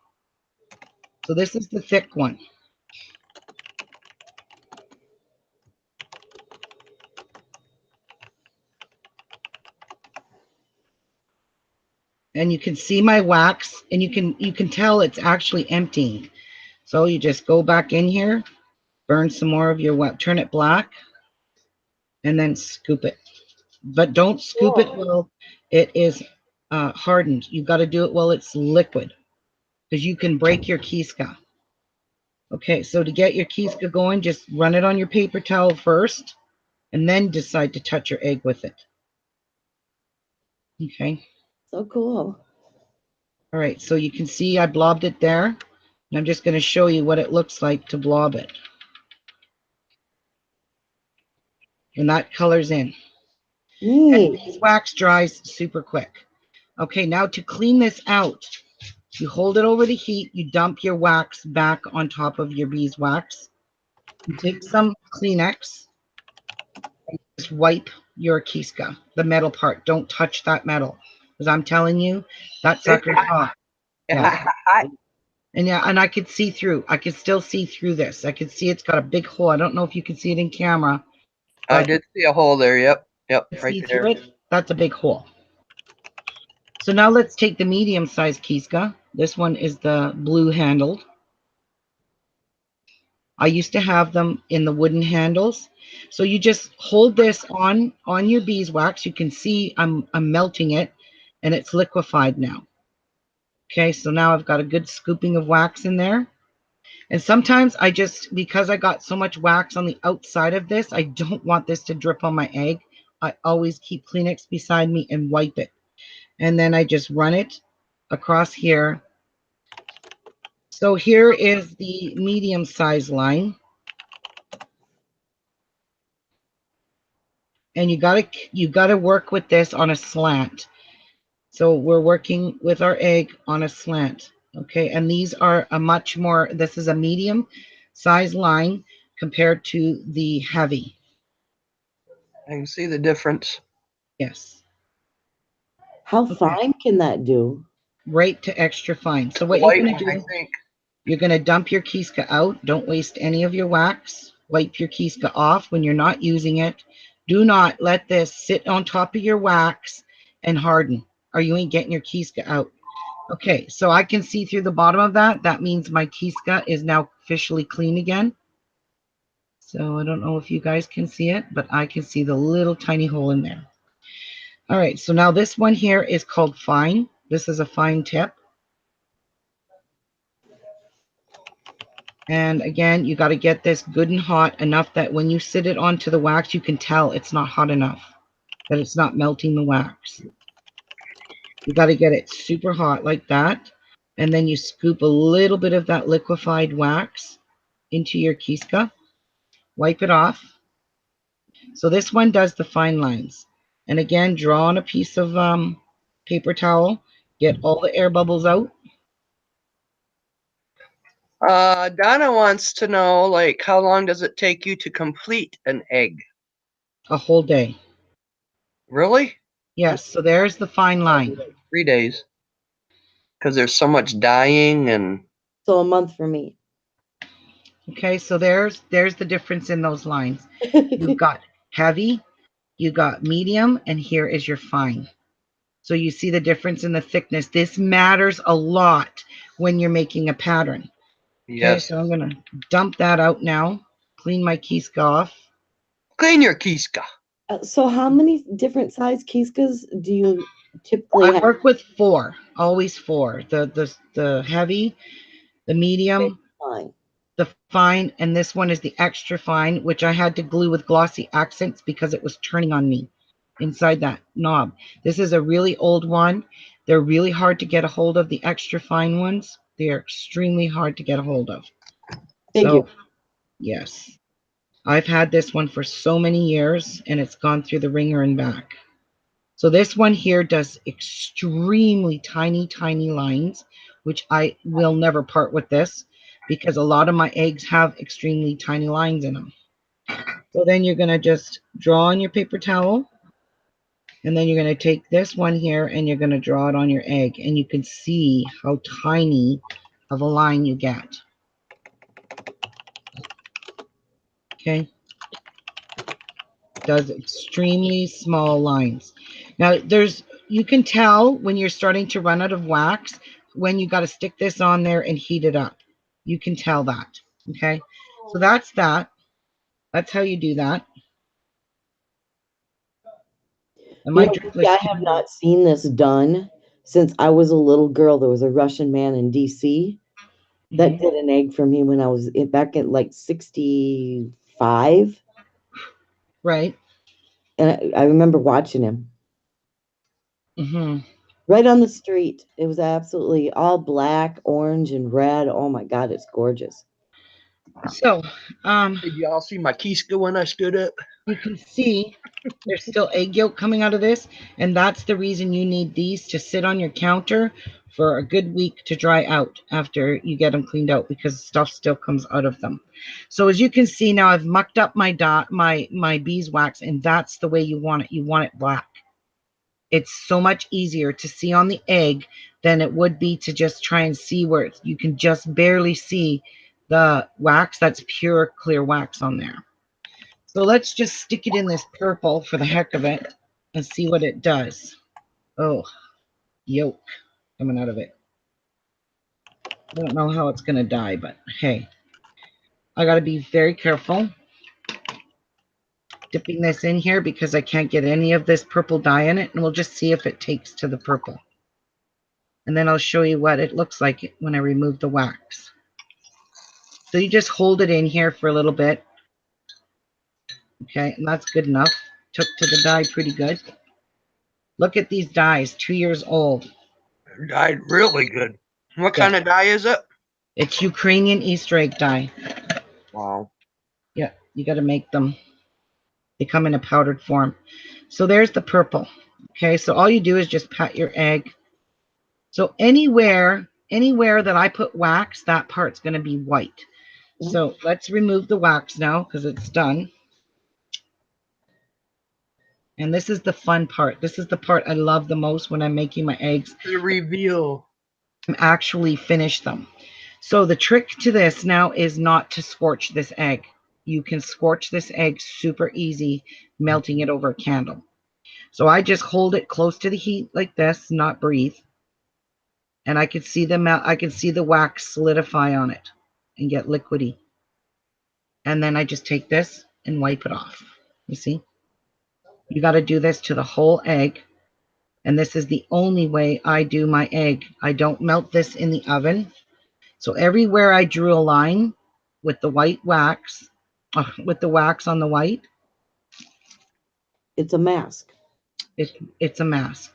So this is the thick one. And you can see my wax, and you can tell it's actually emptying. So you just go back in here, burn some more of your wax, turn it black, and then scoop it. But don't scoop it while it is hardened. You got to do it while it's liquid because you can break your kiska. Okay, so to get your kiska going, just run it on your paper towel first and then decide to touch your egg with it. Okay. So cool. All right, so you can see I blobbed it there. And I'm just going to show you what it looks like to blob it. And that colors in. And Neat. beeswax dries super quick. Okay, now to clean this out, you hold it over the heat, you dump your wax back on top of your beeswax. You take some Kleenex and just wipe your kiska, the metal part. Don't touch that metal. Because I'm telling you, that sucker's hot. Yeah. And yeah, and I could see through. I could still see through this. I could see it's got a big hole. I don't know if you can see it in camera. I did see a hole there. Yep. Yep. Right See there. through it? That's a big hole. So now let's take the medium-sized kiska. This one is the blue handled. I used to have them in the wooden handles. So you just hold this on your beeswax. You can see I'm melting it and it's liquefied now. Okay, so now I've got a good scooping of wax in there. And sometimes I just, because I got so much wax on the outside of this, I don't want this to drip on my egg. I always keep Kleenex beside me and wipe it. And then I just run it across here. So here is the medium size line. And you gotta work with this on a slant. So we're working with our egg on a slant. Okay, and these are a much more, this is a medium size line compared to the heavy. I can see the difference. Yes. How Okay. fine can that do? Right to extra fine. So what White you're one, gonna I do, think. You're going to dump your Kiska out. Don't waste any of your wax. Wipe your Kiska off when you're not using it. Do not let this sit on top of your wax and harden, or you ain't getting your Kiska out. Okay, so I can see through the bottom of that. That means my Kiska is now officially clean again. So I don't know if you guys can see it, but I can see the little tiny hole in there. All right, so now this one here is called fine. This is a fine tip. And again, you got to get this good and hot enough that when you sit it onto the wax, you can tell it's not hot enough, that it's not melting the wax. You got to get it super hot like that. And then you scoop a little bit of that liquefied wax into your Kiska. Wipe it off. So this one does the fine lines. And again, draw on a piece of paper towel. Get all the air bubbles out. Donna wants to know, like, how long does it take you to complete an egg? A whole day. Really? Yes, so there's the fine line. 3 days. Because there's so much dyeing and... So a month for me. Okay, so there's the difference in those lines. You've got heavy, you got medium, and here is your fine. So you see the difference in the thickness. This matters a lot when you're making a pattern. Okay, Yes. so I'm going to dump that out now. Clean my Kiska off. Clean your Kiska. So how many different size Kiskas do you typically I have? work with 4, always 4. The heavy, the medium, Fine. the fine, and this one is the extra fine, which I had to glue with glossy accents because it was turning on me inside that knob. This is a really old one. They're really hard to get a hold of. The extra fine ones, they are extremely hard to get a hold of. Thank you. Yes, I've had this one for so many years, and it's gone through the ringer and back. So this one here does extremely tiny, tiny lines, which I will never part with this because a lot of my eggs have extremely tiny lines in them. So then you're going to just draw on your paper towel, and then you're going to take this one here and you're going to draw it on your egg, and you can see how tiny of a line you get. Okay. Does extremely small lines. Now you can tell when you're starting to run out of wax when you got to stick this on there and heat it up. You can tell that. Okay. So that's that. That's how you do that. And my I have not seen this done since I was a little girl. There was a Russian man in DC that did an egg for me when I was back at like 65. Right. And I remember watching him. Mm-hmm. Right on the street. It was absolutely all black, orange, and red. Oh my God, it's gorgeous. So, did y'all see my Kiska when I stood up? You can see there's still egg yolk coming out of this, and that's the reason you need these to sit on your counter for a good week to dry out after you get them cleaned out, because stuff still comes out of them. So as you can see now, I've mucked up my beeswax, and that's the way you want it. You want it black. It's so much easier to see on the egg than it would be to just try and see where you can just barely see the wax. That's pure clear wax on there. So let's just stick it in this purple for the heck of it and see what it does. Oh, yolk coming out of it. I don't know how it's going to die, but hey, I got to be very careful dipping this in here because I can't get any of this purple dye in it, and we'll just see if it takes to the purple. And then I'll show you what it looks like when I remove the wax. So you just hold it in here for a little bit. Okay, and that's good enough. Took to the dye pretty good. Look at these dyes, 2 years old. They're dyed really good. What kind of dye is it? It's Ukrainian Easter egg dye. Wow. Yeah, you got to make them. They come in a powdered form. So there's the purple. Okay, so all you do is just pat your egg. So anywhere that I put wax, that part's going to be white. So let's remove the wax now because it's done. And this is the fun part. This is the part I love the most when I'm making my eggs. The reveal. Actually finish them. So the trick to this now is not to scorch this egg. You can scorch this egg super easy, melting it over a candle. So I just hold it close to the heat like this, not breathe. And I can see the wax solidify on it and get liquidy. And then I just take this and wipe it off. You see? You got to do this to the whole egg. And this is the only way I do my egg. I don't melt this in the oven. So everywhere I drew a line with the white wax, with the wax on the white, It's a mask. it's a mask.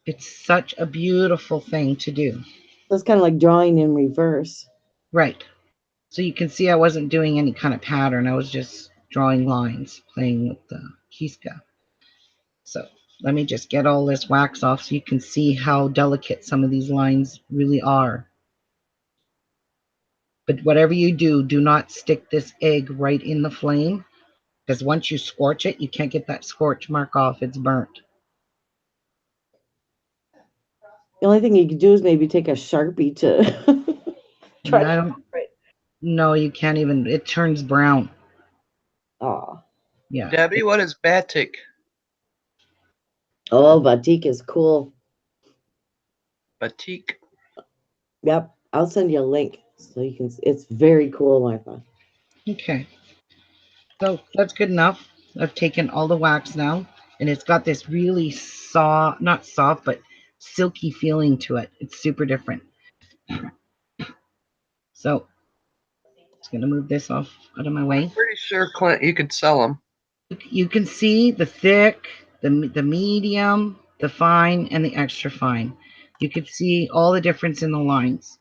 It's such a beautiful thing to do. That's kind of like drawing in reverse. Right. So you can see I wasn't doing any kind of pattern. I was just drawing lines, playing with the Kiska. So let me just get all this wax off so you can see how delicate some of these lines really are. But whatever you do, do not stick this egg right in the flame, because once you scorch it, you can't get that scorch mark off. It's burnt. The only thing you could do is maybe take a Sharpie to try I to. don't. No, you can't even. It turns brown. Oh, Yeah. Debbie, what is batik? oh, batik is cool. Batik. Yep, I'll send you a link so you can. It's very cool, Martha. Okay. So that's good enough. I've taken all the wax now, and it's got this really soft, not soft, but silky feeling to it. It's super different. So just gonna move this off out of my way. Pretty sure, Clint, you could sell them. You can see the thick, the medium, the fine, and the extra fine. You can see all the difference in the lines.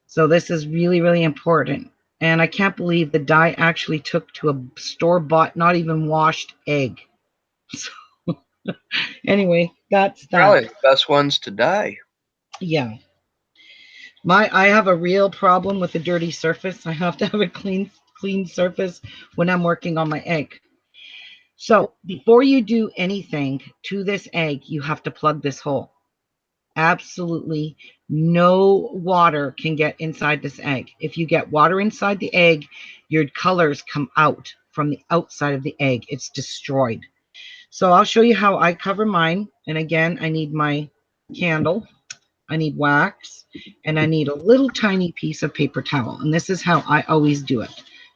So this is really, really important. And I can't believe the dye actually took to a store-bought, not even washed egg. So anyway, that's that. Probably the best ones to dye. Yeah. I have a real problem with a dirty surface. I have to have a clean surface when I'm working on my egg. So before you do anything to this egg, you have to plug this hole. Absolutely no water can get inside this egg. If you get water inside the egg, your colors come out from the outside of the egg. It's destroyed. So I'll show you how I cover mine. And again, I need my candle, I need wax, and I need a little tiny piece of paper towel. And this is how I always do it.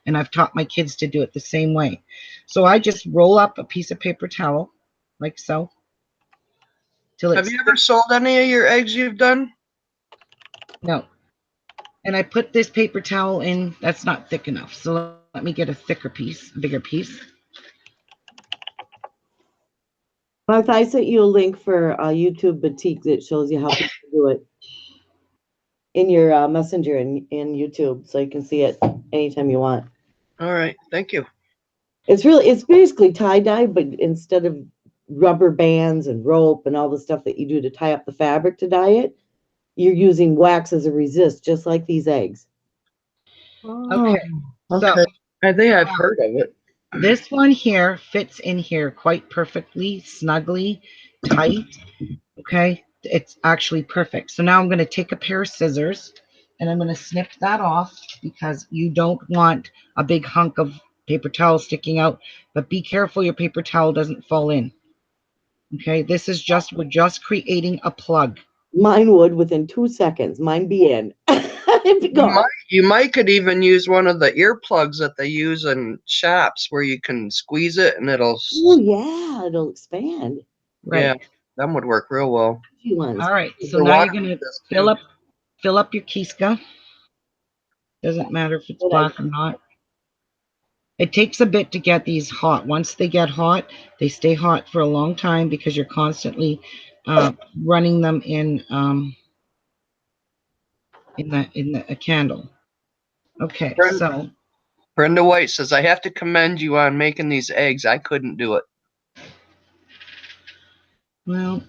And I've taught my kids to do it the same way. So I just roll up a piece of paper towel like so. Have you ever sold any of your eggs you've done? No. And I put this paper towel in. That's not thick enough. So let me get a thicker piece, a bigger piece. Martha, I sent you a link for YouTube Batik that shows you how people do it in your messenger in YouTube, so you can see it anytime you want. All right, thank you. It's basically tie-dye, but instead of rubber bands and rope and all the stuff that you do to tie up the fabric to dye it, you're using wax as a resist, just like these eggs. Okay. Okay. So I think I've heard of it. this one here fits in here quite perfectly, snugly, tight. Okay. It's actually perfect. So now I'm going to take a pair of scissors and I'm going to snip that off because you don't want a big hunk of paper towel sticking out, but be careful your paper towel doesn't fall in. Okay. This is we're just creating a plug. Mine would within 2 seconds. Mine be in. You might could even use one of the earplugs that they use in shops where you can squeeze it and it'll. Oh yeah, it'll expand. Right. Yeah, that would work real well. All right. So now you're going to fill up your Kiska. Doesn't matter if it's black or not. It takes a bit to get these hot. Once they get hot, they stay hot for a long time because you're constantly running them in a candle. Okay, so Brenda White says, I have to commend you on making these eggs. I couldn't do it. Well,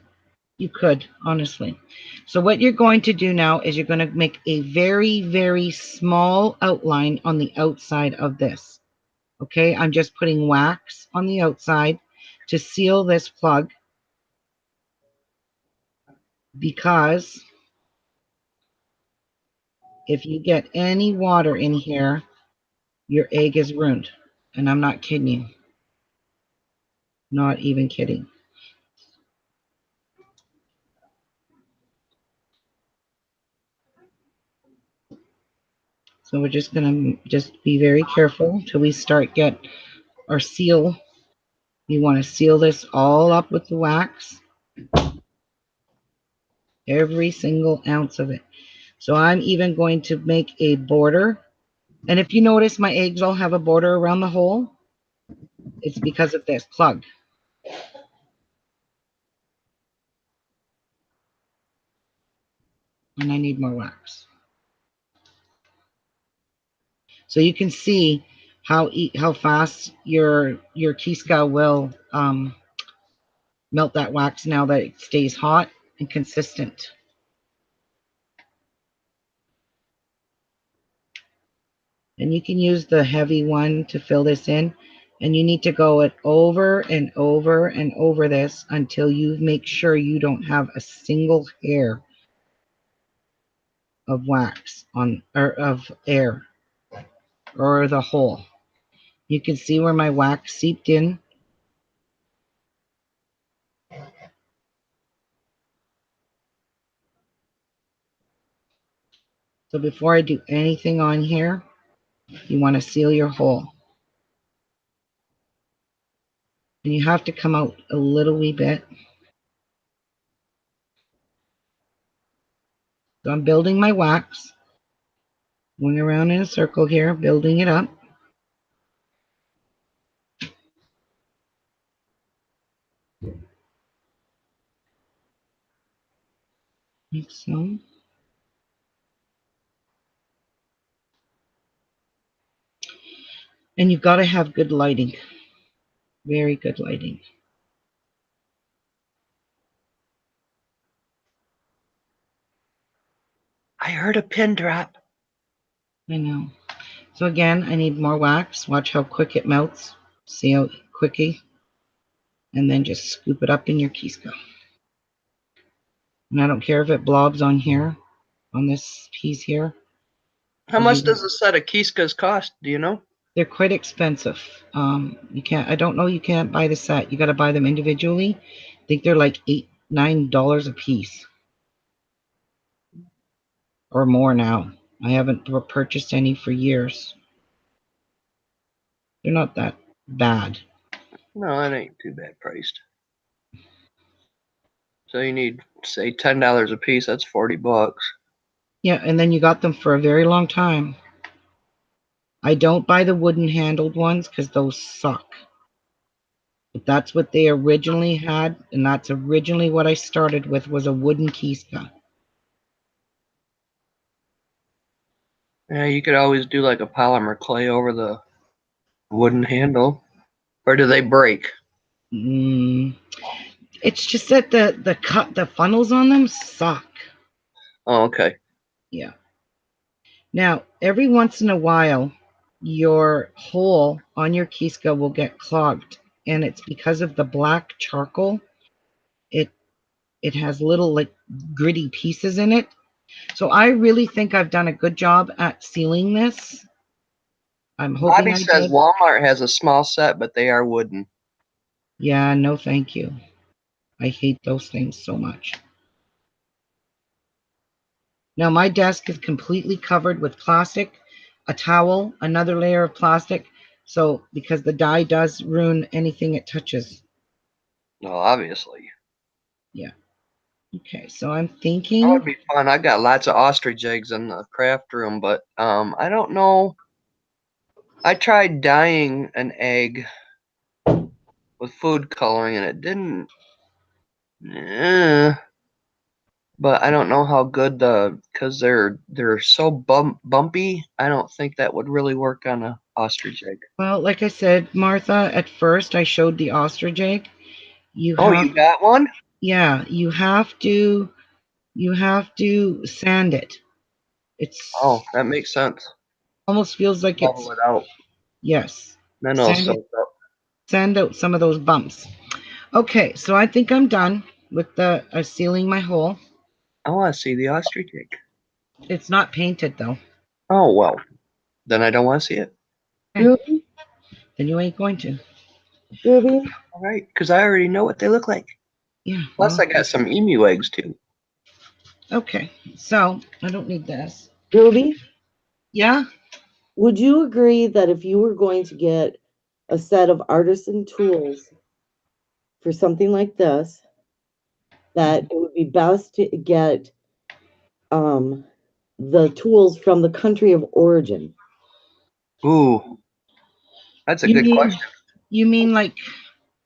you could, honestly. So what you're going to do now is you're going to make a very, very small outline on the outside of this. Okay, I'm just putting wax on the outside to seal this plug because If you get any water in here, your egg is ruined. And I'm not kidding you. Not even kidding. So we're just gonna just be very careful till we start get our seal. You want to seal this all up with the wax. Every single ounce of it. So I'm even going to make a border. And if you notice my eggs all have a border around the hole, it's because of this plug. And I need more wax. So you can see how fast your Kiska will melt that wax now that it stays hot and consistent. And you can use the heavy one to fill this in. And you need to go it over and over and over this until you make sure you don't have a single hair of wax on or of air or the hole. You can see where my wax seeped in. So before I do anything on here, you want to seal your hole. And you have to come out a little wee bit. So I'm building my wax, going around in a circle here, building it up. Like so. And you've got to have good lighting. Very good lighting. I heard a pin drop. I know. So again, I need more wax. Watch how quick it melts. See how quickly. And then just scoop it up in your Kiska. And I don't care if it blobs on here, on this piece here. How much does a set of Kiskas cost? Do you know? They're quite expensive. You can't. I don't know. You can't buy the set. You got to buy them individually. I think they're like $8-9 a piece, or more now. I haven't purchased any for years. They're not that bad. No, that ain't too bad priced. So you need, say, $10 a piece. That's $40. Yeah, and then you got them for a very long time. I don't buy the wooden handled ones because those suck. But that's what they originally had, and that's originally what I started with, was a wooden Kiska. Yeah, you could always do like a polymer clay over the wooden handle. Or do they break? It's just that the funnels on them suck. Oh, okay. Yeah. Now, every once in a while, your hole on your Kiska will get clogged, and it's because of the black charcoal. It has little like gritty pieces in it. So I really think I've done a good job at sealing this. I'm hoping Bobby I says did. Walmart has a small set, but they are wooden. Yeah, no thank you. I hate those things so much. Now my desk is completely covered with plastic, a towel, another layer of plastic. So because the dye does ruin anything it touches. Well, obviously. Yeah. Okay, so I'm That thinking. would be fun. I got lots of ostrich eggs in the craft room, but I don't know. I tried dyeing an egg with food coloring, and it didn't. But I don't know how good because they're so bumpy. I don't think that would really work on a ostrich egg. Well, like I said, Martha, at first I showed the ostrich egg. You Oh, have, you got one? yeah, you have to sand it. It's Oh, that makes sense. almost feels like it's, Level it out. yes. Then it'll Sand it, soak up. sand out some of those bumps. Okay, so I think I'm done with the sealing my hole. I want to see the ostrich egg. It's not painted though. Oh, well. Then I don't want to see it. Ruby, Then you ain't going to. Ruby, All right, because I already know what they look like. Yeah. Plus, Well, I got some emu eggs, too. okay. So I don't need this. Ruby, Yeah. would you agree that if you were going to get a set of artisan tools for something like this, that it would be best to get the tools from the country of origin? Ooh, that's a You good mean question. you mean like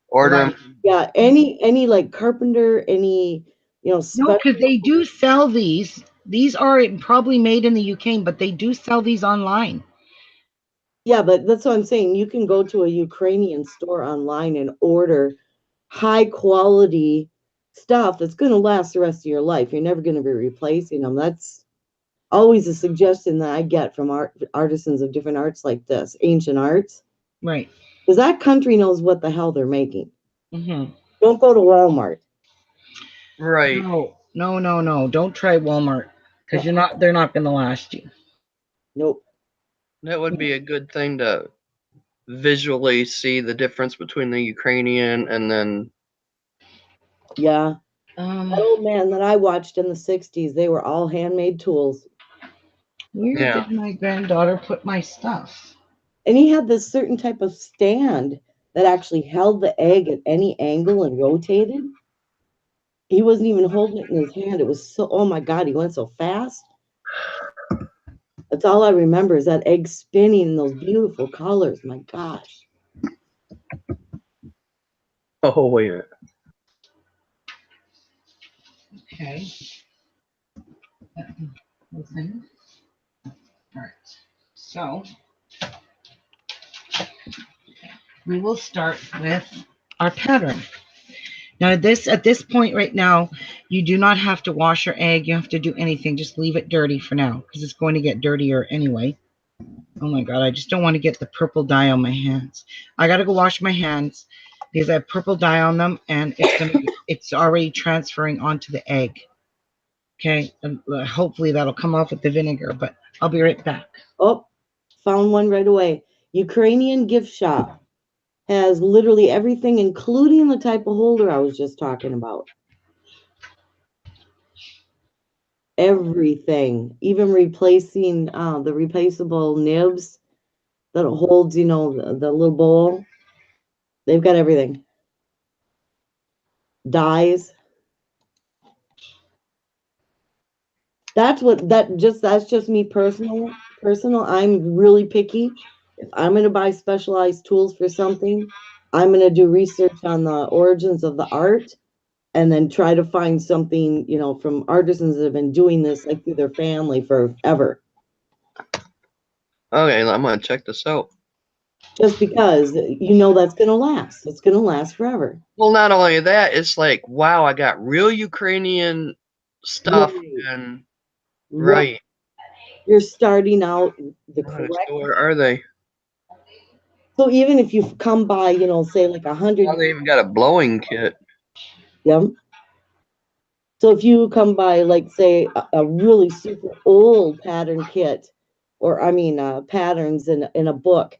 Order like them. Yeah, any like carpenter, any no, special. because they do sell these. These are probably made in the UK, but they do sell these online. Yeah, but that's what I'm saying. You can go to a Ukrainian store online and order high quality stuff that's going to last the rest of your life. You're never going to be replacing them. That's always a suggestion that I get from artisans of different arts like this, ancient arts, Right. because that country knows what the hell they're making. Mm-hmm. Don't go to Walmart. Right. No. Don't try Walmart because they're not going to last you. Nope. That would be a good thing to visually see the difference between the Ukrainian and then. Yeah. That old man that I watched in the 60s, they were all handmade tools. Where Yeah. did my granddaughter put my stuff? And he had this certain type of stand that actually held the egg at any angle and rotated. He wasn't even holding it in his hand. It was so, oh my God, he went so fast. That's all I remember is that egg spinning in those beautiful colors. My gosh. Oh, wait a minute. Okay. Nothing. All right. So we will start with our pattern. Now, at this point right now, you do not have to wash your egg. You have to do anything. Just leave it dirty for now because it's going to get dirtier anyway. Oh my God, I just don't want to get the purple dye on my hands. I got to go wash my hands because I have purple dye on them and it's already transferring onto the egg. Okay, and hopefully that'll come off with the vinegar, but I'll be right back. Oh, found one right away. Ukrainian gift shop has literally everything, including the type of holder I was just talking about. Everything, even replacing the replaceable nibs that holds, the little bowl. They've got everything. Dyes. That's just me personal. I'm really picky. If I'm going to buy specialized tools for something, I'm going to do research on the origins of the art and then try to find something, from artisans that have been doing this like through their family forever. Okay, I'm going to check this out. Just because that's going to last. It's going to last forever. Well, not only that, it's like, wow, I got real Ukrainian stuff. Right. And Right. You're starting out the correct. Where are they? So even if you come by, say like 100. Now they even got a blowing kit. Yep. So if you come by, like, say, a really super old pattern kit, or patterns in a book,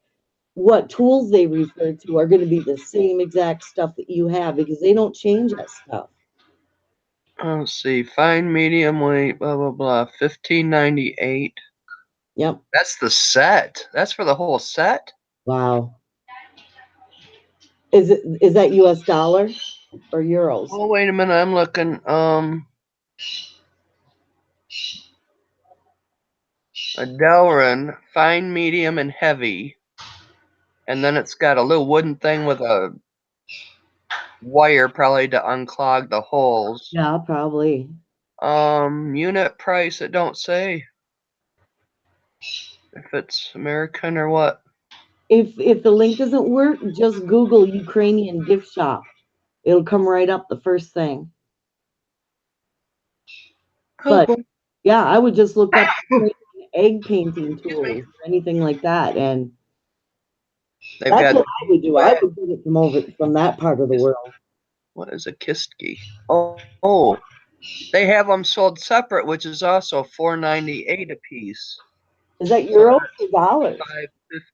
what tools they refer to are going to be the same exact stuff that you have because they don't change that stuff. Let's see, fine, medium weight, blah blah blah, $15.98. Yep. That's the set. That's for the whole set. Wow. Is that US dollar or euros? Oh, wait a minute, I'm looking. A Delrin, fine, medium, and heavy. And then it's got a little wooden thing with a wire probably to unclog the holes. Yeah, probably. Unit price, it don't say if it's American or what. If the link doesn't work, just Google Ukrainian gift shop. It'll come right up the first thing. But yeah, I would just look up egg painting tools or anything like that, and They've that's got. what I would do. I would get it from that part of the world. What is a kistki? Oh, They have them sold separate, which is also $4.98 a piece. Is that euros or dollars?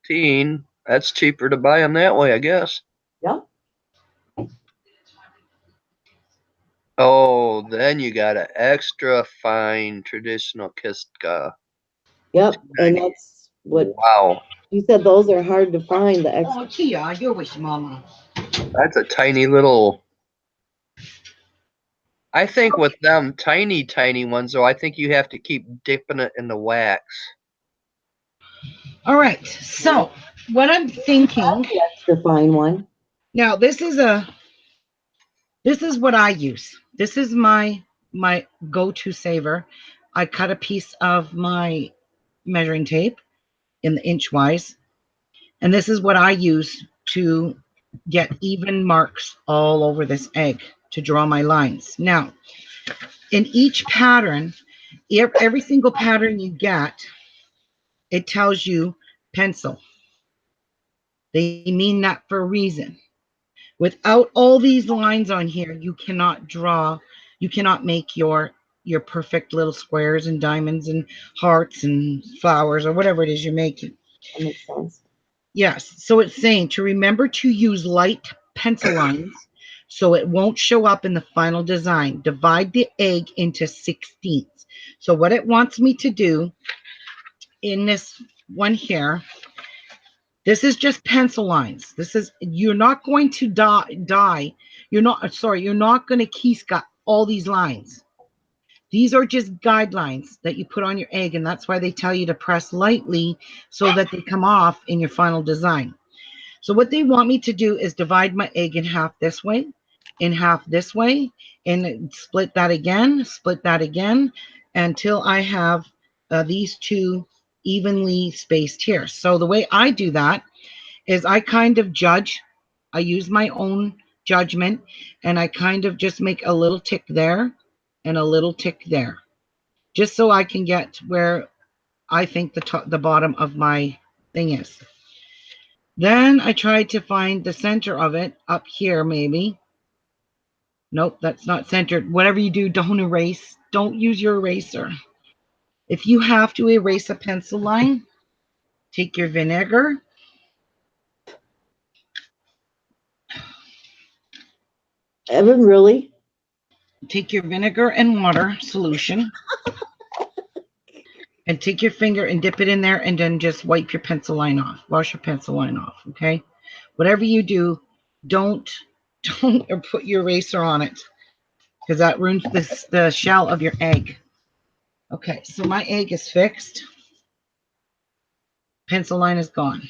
$5.15. That's cheaper to buy them that way, I guess. Yep. Oh, then you got an extra fine traditional Kistka. Yep. And that's what Wow, you said. Those are hard to find. The extra. Oh, Tia, you're with Mama. that's a tiny little. I think with them tiny ones, though, I think you have to keep dipping it in the wax. All right. So what I'm thinking The extra fine one. now, this is what I use. This is my go-to saver. I cut a piece of my measuring tape in the inch wise, and this is what I use to get even marks all over this egg to draw my lines. Now, in each pattern, every single pattern you get, it tells you pencil. They mean that for a reason. Without all these lines on here, you cannot draw, you cannot make your perfect little squares and diamonds and hearts and flowers or whatever it is you're making. That makes sense. Yes. So it's saying to remember to use light pencil lines so it won't show up in the final design. Divide the egg into 16ths. So what it wants me to do in this one here, this is just pencil lines. This is, you're not going to you're not going to Kiska all these lines. These are just guidelines that you put on your egg, and that's why they tell you to press lightly so that they come off in your final design. So what they want me to do is divide my egg in half this way, in half this way, and split that again, until I have these two evenly spaced here. So the way I do that is I kind of judge. I use my own judgment, and I kind of just make a little tick there and a little tick there, just so I can get where I think the bottom of my thing is. Then I tried to find the center of it up here, maybe. Nope, that's not centered. Whatever you do, don't erase. Don't use your eraser. If you have to erase a pencil line, take your vinegar. Evan, really? Take your vinegar and water solution and take your finger and dip it in there and then just wipe your pencil line off. Wash your pencil line off, okay? Whatever you do, don't put your eraser on it because that ruins the shell of your egg. Okay, so my egg is fixed. Pencil line is gone.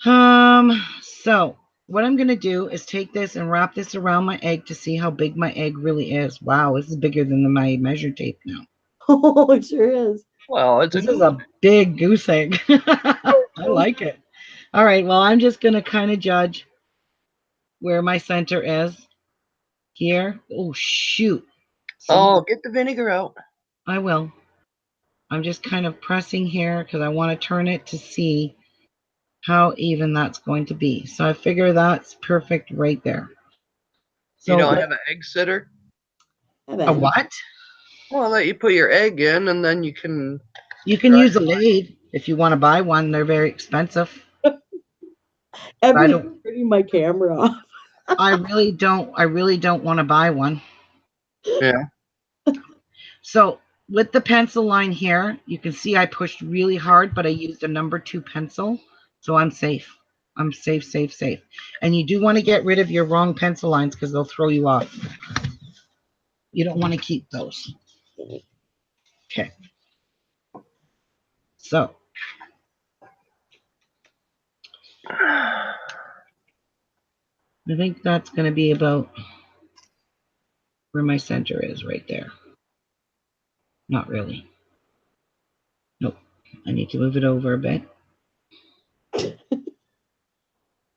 So what I'm gonna do is take this and wrap this around my egg to see how big my egg really is. Wow, this is bigger than my measure tape now. Oh, it sure is. Well, This is a big goose egg. I like it. All right, well, I'm just gonna kind of judge where my center is here. Oh shoot. See, oh, get the vinegar out. I will. I'm just kind of pressing here because I want to turn it to see how even that's going to be. So I figure that's perfect right there. So You don't have an egg sitter? a what? Well, let you put your egg in, and then you can. You can use a lathe if you want to buy one. They're very expensive. Evan's turning my camera off. I really don't want to buy one. Yeah. So with the pencil line here, you can see I pushed really hard, but I used a number 2 pencil. So I'm safe. I'm safe. And you do want to get rid of your wrong pencil lines because they'll throw you off. You don't want to keep those. Okay. So I think that's going to be about where my center is right there. Not really. Nope. I need to move it over a bit.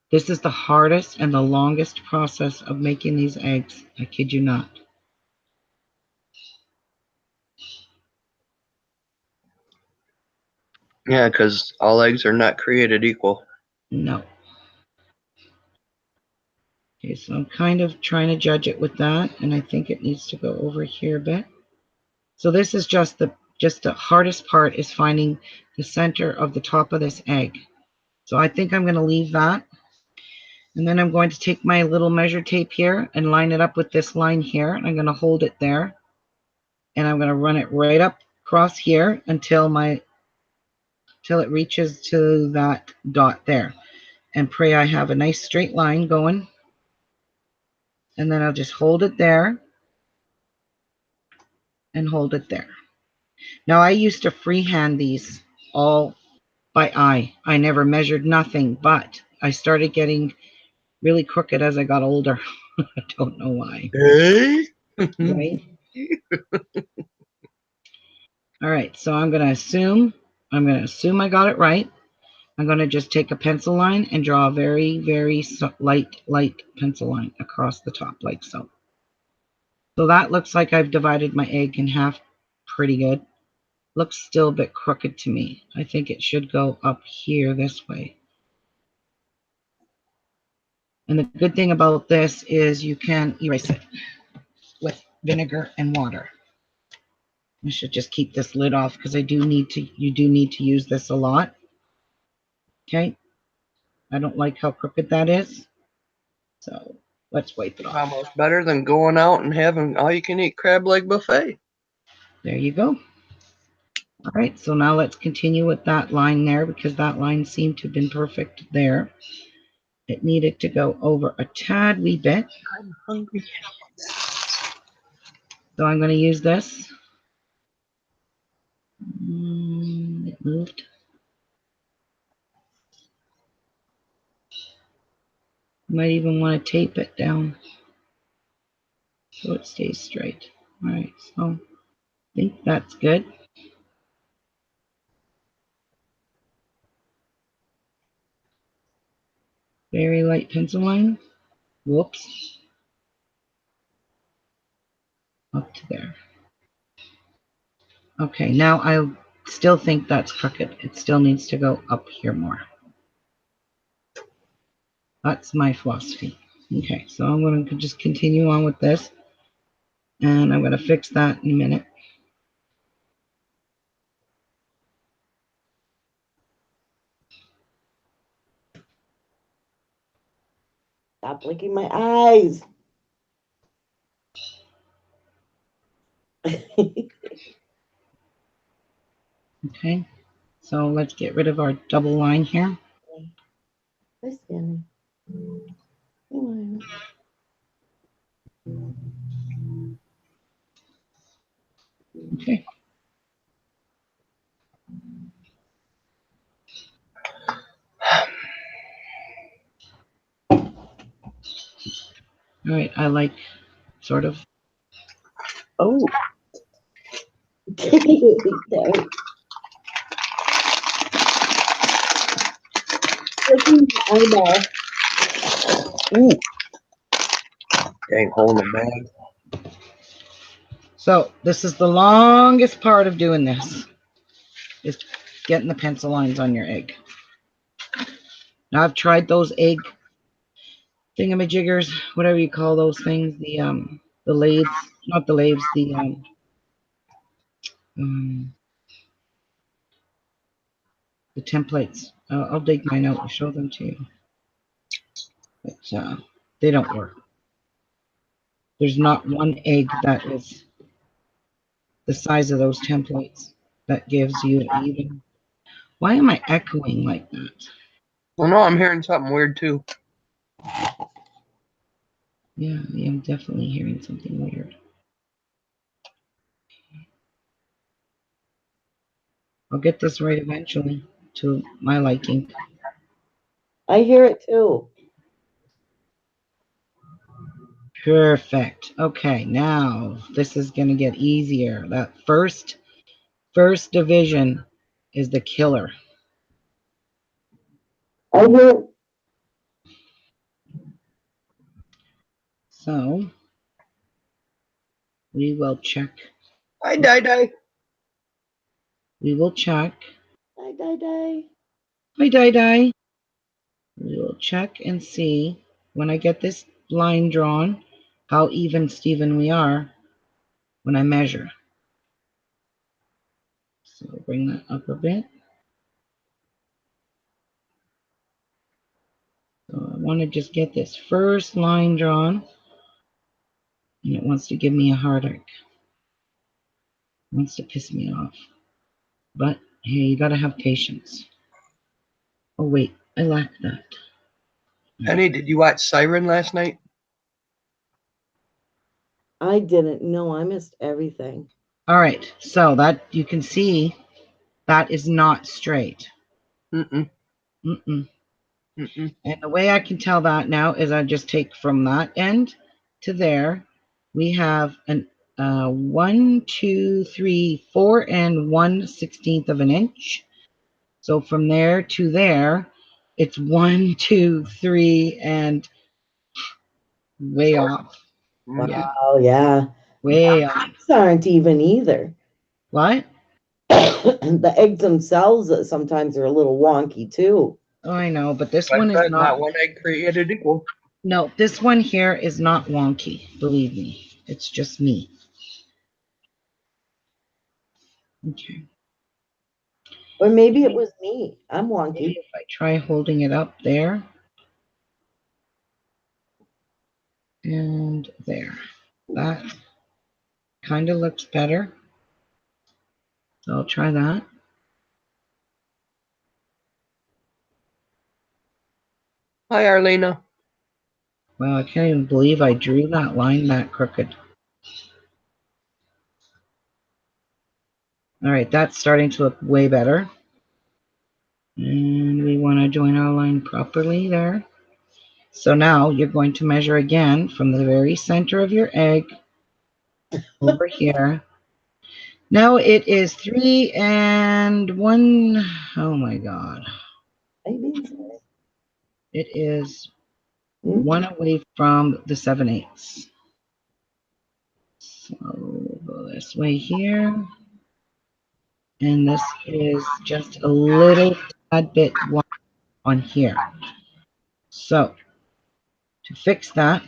This is the hardest and the longest process of making these eggs. I kid you not. Yeah, because all eggs are not created equal. No. Okay, so I'm kind of trying to judge it with that, and I think it needs to go over here a bit. So this is just the hardest part is finding the center of the top of this egg. So I think I'm going to leave that. And then I'm going to take my little measure tape here and line it up with this line here. I'm going to hold it there. And I'm going to run it right up across here until it reaches to that dot there. And pray I have a nice straight line going. And then I'll just hold it there and hold it there. Now I used to freehand these all by eye. I never measured nothing, but I started getting really crooked as I got older. I don't know why. Hey. Right? All right, so I'm going to assume I got it right. I'm going to just take a pencil line and draw a very, very light pencil line across the top like so. So that looks like I've divided my egg in half pretty good. Looks still a bit crooked to me. I think it should go up here this way. And the good thing about this is you can erase it with vinegar and water. I should just keep this lid off because you do need to use this a lot. Okay. I don't like how crooked that is. So let's wipe it off. Almost better than going out and having all you can eat crab leg buffet. There you go. All right, so now let's continue with that line there because that line seemed to have been perfect there. It needed to go over a tad wee bit. I'm hungry. So I'm going to use this. It moved. Might even want to tape it down so it stays straight. All right, so I think that's good. Very light pencil line. Whoops. Up to there. Okay, now I still think that's crooked. It still needs to go up here more. That's my philosophy. Okay, so I'm going to just continue on with this. And I'm going to fix that in a minute. Stop blinking my eyes. Okay, so let's get rid of our double line here. Hi, Stanley. Okay. All right, I like sort of. Oh. Eyeball. Ooh. Dang hole in the bag. So this is the longest part of doing this, is getting the pencil lines on your egg. Now I've tried those egg thingamajiggers, whatever you call those things, the lathes, not the lathes, the templates. I'll dig mine out and show them to you. But they don't work. There's not one egg that is the size of those templates that gives you even. Why am I echoing like that? Well, no, I'm hearing something weird too. Yeah, I'm definitely hearing something weird. I'll get this right eventually to my liking. I hear it too. Perfect. Okay, now this is going to get easier. That first division is the killer. I hear it. So we will check. Hi, Die. We will check. Die, die, die. Hi, Die. We will check and see when I get this line drawn, how even Steven we are when I measure. So bring that up a bit. So I want to just get this first line drawn, and it wants to give me a heartache. It wants to piss me off. But hey, you gotta have patience. Oh wait, I lack that. Honey, did you watch Siren last night? I didn't know. I missed everything. All right, so that you can see that is not straight. Mm-mm. Mm-mm. Mm-mm. And the way I can tell that now is I just take from that end to there. We have an 1, 2, 3, 4, and 1/16 of an inch. So from there to there, it's 1, 2, 3, and way off. Mm-hmm. Yeah, Oh, yeah. way off. Eggs aren't even either. What? The eggs themselves sometimes are a little wonky too. Oh, I know, but this But one is not one egg created equal. No, this one here is not wonky. Believe me, it's just me. Okay. Or maybe it was me. I'm wonky. Maybe if I try holding it up there and there, that kind of looks better. So I'll try that. Hi, Arlena. Well, I can't even believe I drew that line that crooked. All right, that's starting to look way better. And we want to join our line properly there. So now you're going to measure again from the very center of your egg over here. Now it is 3 and 1. Oh my God. It is 1 away from the 7/8. So we'll go this way here. And this is just a little tad bit wide on here. So to fix that,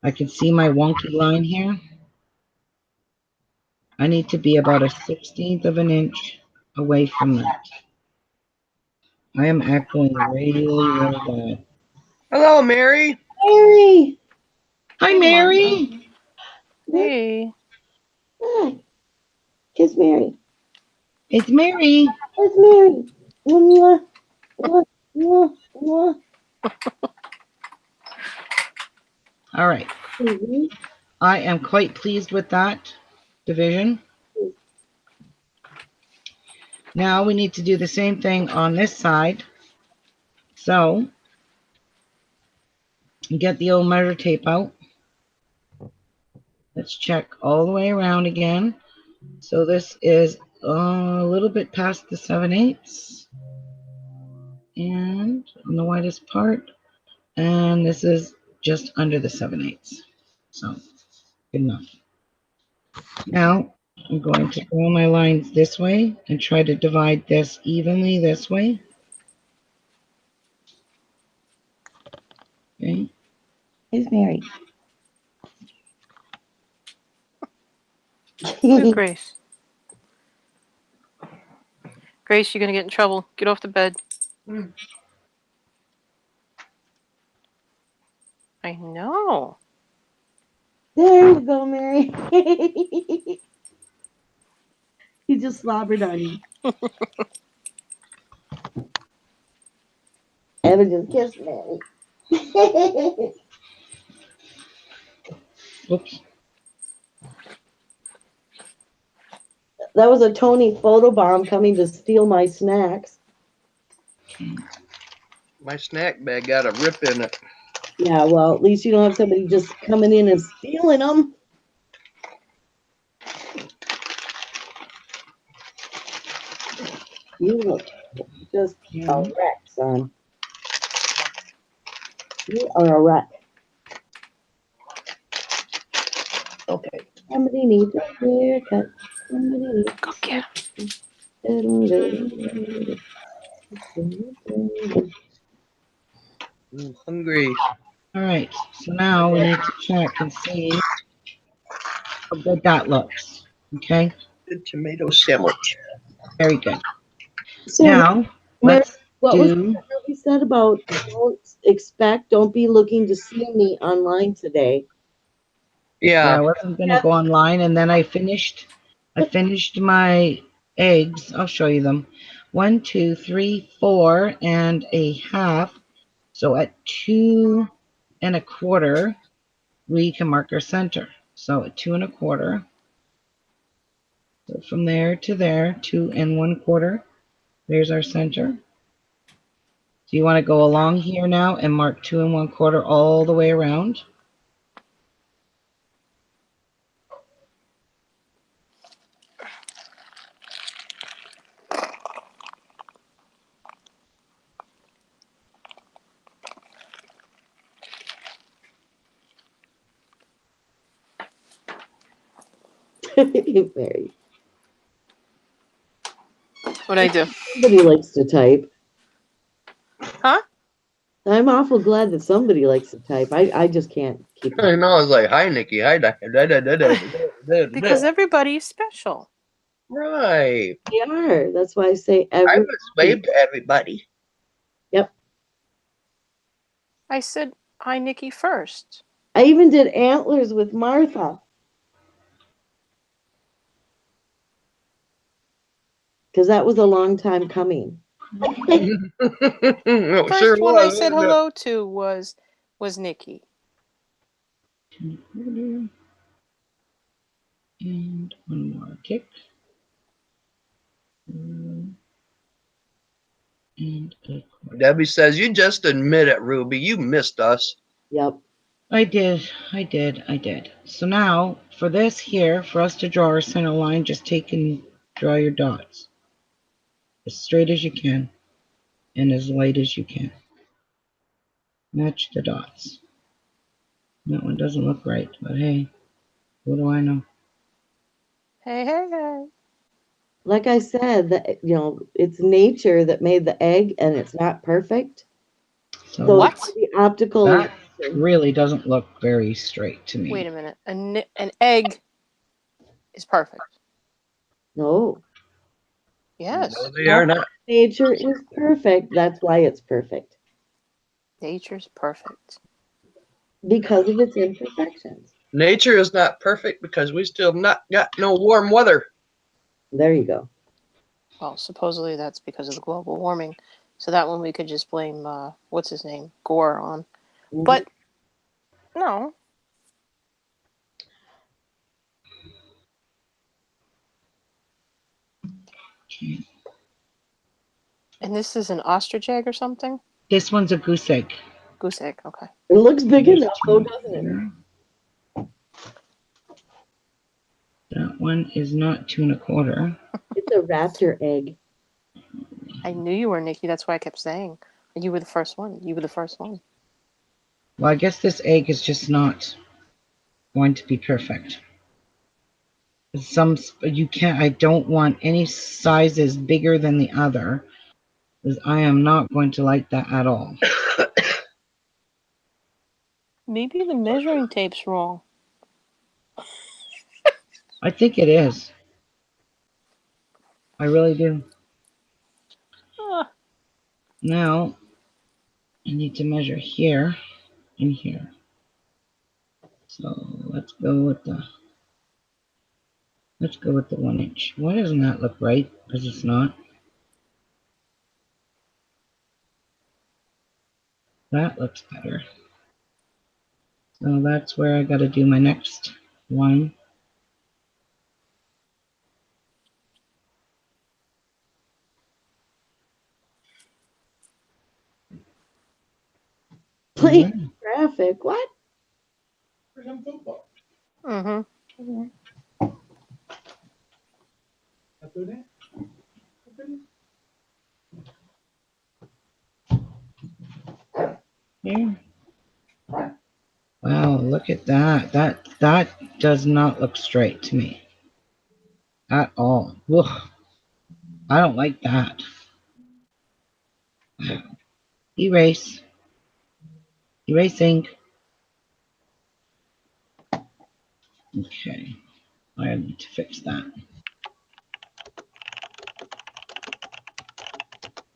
I can see my wonky line here. I need to be about 1/16 of an inch away from that. I am echoing really, really bad. Hello, Mary. Mary! Hi, Hey, Mary. Hey. Hi. Kiss Mary. It's Mary. Kiss Mary. Mwah, mwah, mwah, mwah. All right. Mhm. I am quite pleased with that division. Now we need to do the same thing on this side. So get the old measure tape out. Let's check all the way around again. So this is a little bit past the 7/8 and on the widest part. And this is just under the 7/8. So good enough. Now I'm going to draw my lines this way and try to divide this evenly this way. Okay. Kiss Mary. Where's Grace? Grace, you're gonna get in trouble. Get off the bed. Mm. I know. There you go, Mary. He just slobbered on you. Evan just kissed Mary. Oops. That was a Tony photobomb coming to steal my snacks. My snack bag got a rip in it. Yeah, well, at least you don't have somebody just coming in and stealing them. You look just a wreck, son. You are a wreck. Okay. Somebody needs a haircut. Somebody needs Go get him. Hungry. All right, so now we need to check and see how good that looks. Okay, Good tomato sandwich. very good. So, Now Mary, let's what was do. what we said about don't be looking to see me online today. Yeah, I Yeah. wasn't gonna go online, and then I finished. I finished my eggs. I'll show you them. 1, 2, 3, 4.5. So at 2.25, we can mark our center. So at 2.25. So from there to there, 2.25. There's our center. So you want to go along here now and mark 2.25 all the way around. Mary, What'd I do? somebody likes to type. Huh? I'm awful glad that somebody likes to type. I just can't keep up. I know. I was like, hi, Nikki. Hi, Because everybody is special. right. They are. That's why I say I every. was wave to everybody. Yep. I said hi, Nikki, first. I even did antlers with Martha because that was a long time coming. It First sure one I was, said wasn't it? hello to was Nikki. And one more kick. And a quarter. Debbie says, you just admit it, Ruby. You missed us. Yep. I did. So now for this here, for us to draw our center line, just take and draw your dots as straight as you can and as light as you can. Match the dots. That one doesn't look right, but hey, what do I know? Hey, hey, hey. Like I said, that it's nature that made the egg, and it's not perfect. So So What? the optical that illusion. really doesn't look very straight to Wait me. a minute. An egg is perfect. No, Yes. No, they are not. nature is perfect. That's why it's perfect Nature's perfect. because of its imperfections. Nature is not perfect because we still not got no warm weather. There you go. Well, supposedly that's because of the global warming. So that one we could just blame, what's his name? Gore on. Mhm. But no. Okay. And this is an ostrich egg or something? This one's a goose egg. Goose egg, okay. It looks big There's enough, though, two doesn't it? here. That one is not 2.25. It's a raptor egg. I knew you were, Nikki. That's why I kept saying. You were the first one. You were the first one. Well, I guess this egg is just not going to be perfect. Some you can't. I don't want any sizes bigger than the other, because I am not going to like that at all. Maybe the measuring tape's wrong. I think it is. I really do. Now I need to measure here and here. So let's go with the 1 inch. Why doesn't that look right? Because it's not. That looks better. So that's where I got to do my next one. Please, traffic. What? Mm-hmm. Here. Wow, look at that. That does not look straight to me at all. Ugh, I don't like that. Erase. Erasing. Okay, I need to fix that.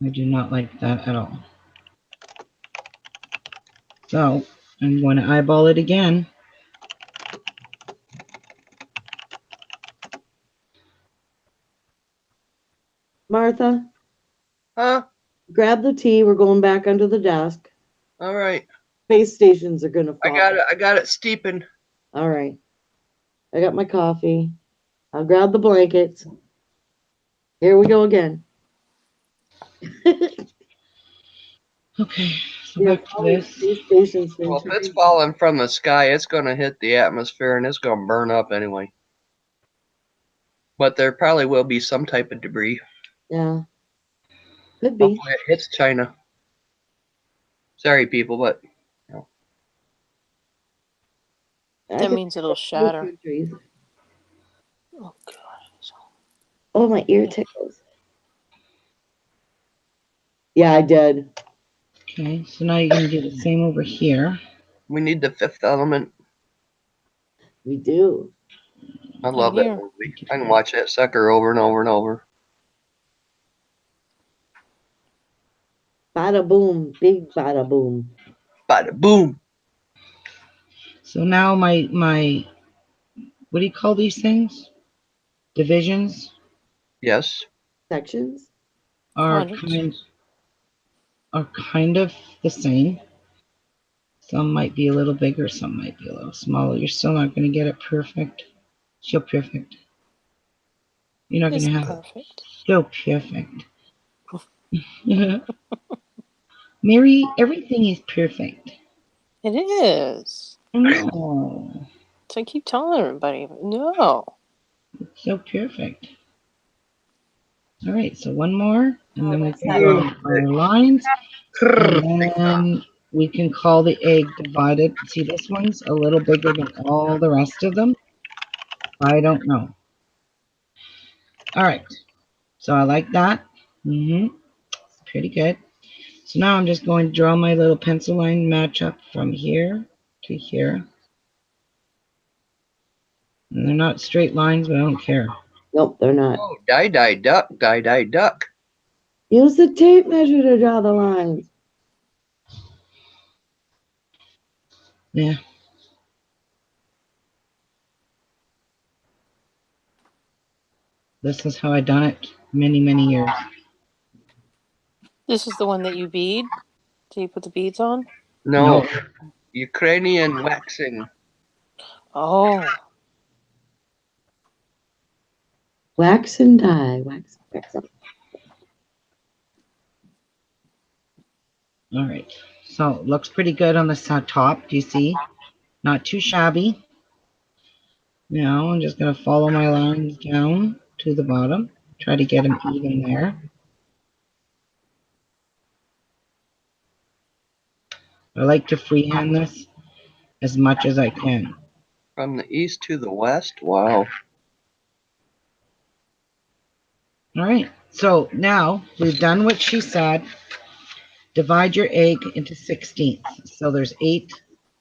I do not like that at all. So I'm going to eyeball it again. Martha, Huh? grab the tea. We're going back under the desk. All right. Space stations are gonna I fall. got it. I got it steeping. All right. I got my coffee. I'll grab the blankets. Here we go again. Okay, so Yeah, back to this. space stations been Well, if it's trying- falling from the sky, it's going to hit the atmosphere and it's going to burn up anyway. But there probably will be some type of debris. Yeah. Could be. Hopefully it hits China. Sorry, people, but I That could means it'll other shatter. countries. Oh god. Oh, my ear tickles. Yeah, I did. Okay, so now you're going to do the same over here. we need the Fifth Element. We do. I love that here. movie. I can watch that sucker over and over and over. Bada boom. Big bada boom. Bada boom. So now my what do you call these things? Divisions Yes. Sections? are Quadrants. kind of the same. Some might be a little bigger, some might be a little smaller. You're still not going to get it perfect. Still perfect. You're not going It's to have perfect. it still perfect. Mary, everything is perfect. It is. No, So I keep telling everybody, no. it's so perfect. All right, so one more, and then we can Perfect. draw our lines, and then we can call the egg divided. See, this one's a little bigger than all the rest of them. I don't know. All right, so I like that. It's pretty good. So now I'm just going to draw my little pencil line match up from here to here. And they're not straight lines, but I don't care. Nope, they're not. Oh, die, duck, die, duck. Use the tape measure to draw the lines. Yeah. This is how I done it many, many years. This is the one that you bead? Do you put the beads on? No. No. Ukrainian waxing. Oh. Wax and dye. Wax. All right. So it looks pretty good on the top. Do you see? Not too shabby. Now I'm just going to follow my lines down to the bottom. Try to get them even there. I like to freehand this as much as I can. From the east to the west? Wow. All right. So now we've done what she said. Divide your egg into 16ths. So there's 8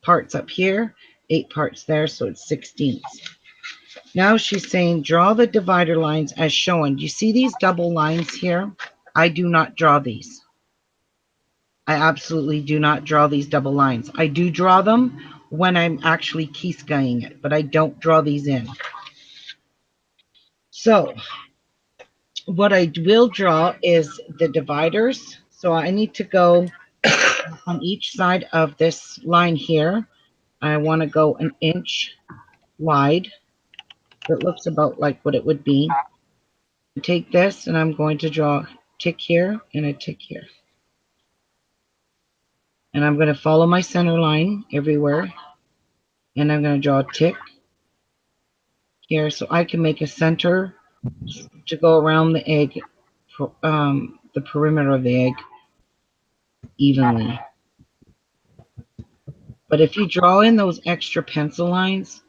parts up here, 8 parts there, so it's 16ths. Now she's saying draw the divider lines as shown. Do you see these double lines here? I do not draw these. I absolutely do not draw these double lines. I do draw them when I'm actually key-skying it, but I don't draw these in. So what I will draw is the dividers. So I need to go on each side of this line here. I want to go an inch wide. It looks about like what it would be. Take this and I'm going to draw a tick here and a tick here. And I'm going to follow my center line everywhere. And I'm going to draw a tick here so I can make a center to go around the egg, the perimeter of the egg evenly. But if you draw in those extra pencil lines,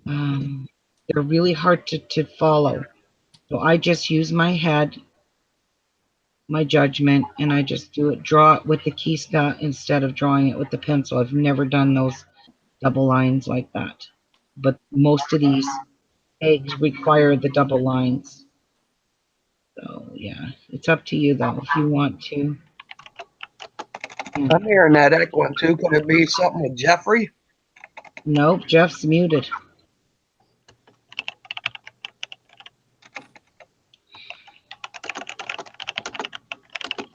they're really hard to follow. So I just use my head, my judgment, and I just draw it with the Keyska instead of drawing it with the pencil. I've never done those double lines like that. but most of these eggs require the double lines. So yeah, it's up to you though if you want to. I'm hearing that echoing too. Could it be something with Jeffrey? Nope, Jeff's muted.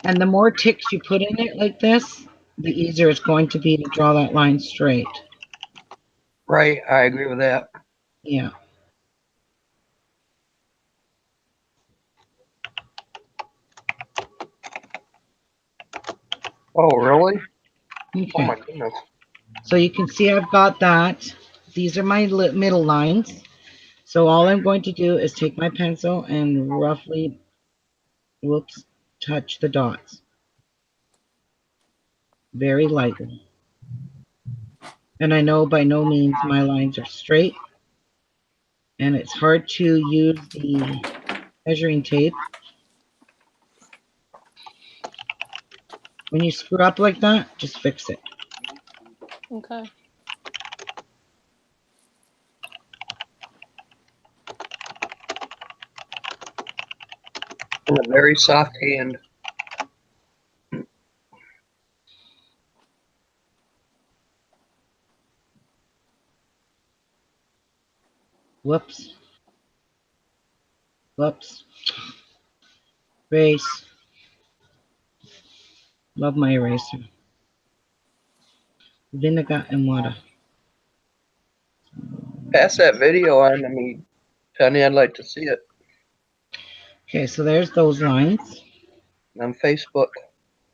And the more ticks you put in it like this, the easier it's going to be to draw that line straight. Right, I agree with that. Yeah. Oh, really? Okay. Oh my goodness. So you can see I've got that. These are my middle lines. So all I'm going to do is take my pencil and roughly, whoops, touch the dots. Very lightly. And I know by no means my lines are straight. And it's hard to use the measuring tape. When you screw up like that, just fix it. Okay. In a very soft hand. Whoops. Whoops. Erase. Love my eraser. Vinegar and water. Pass that video on to me, Penny. I'd like to see it Okay, so there's those lines. on Facebook.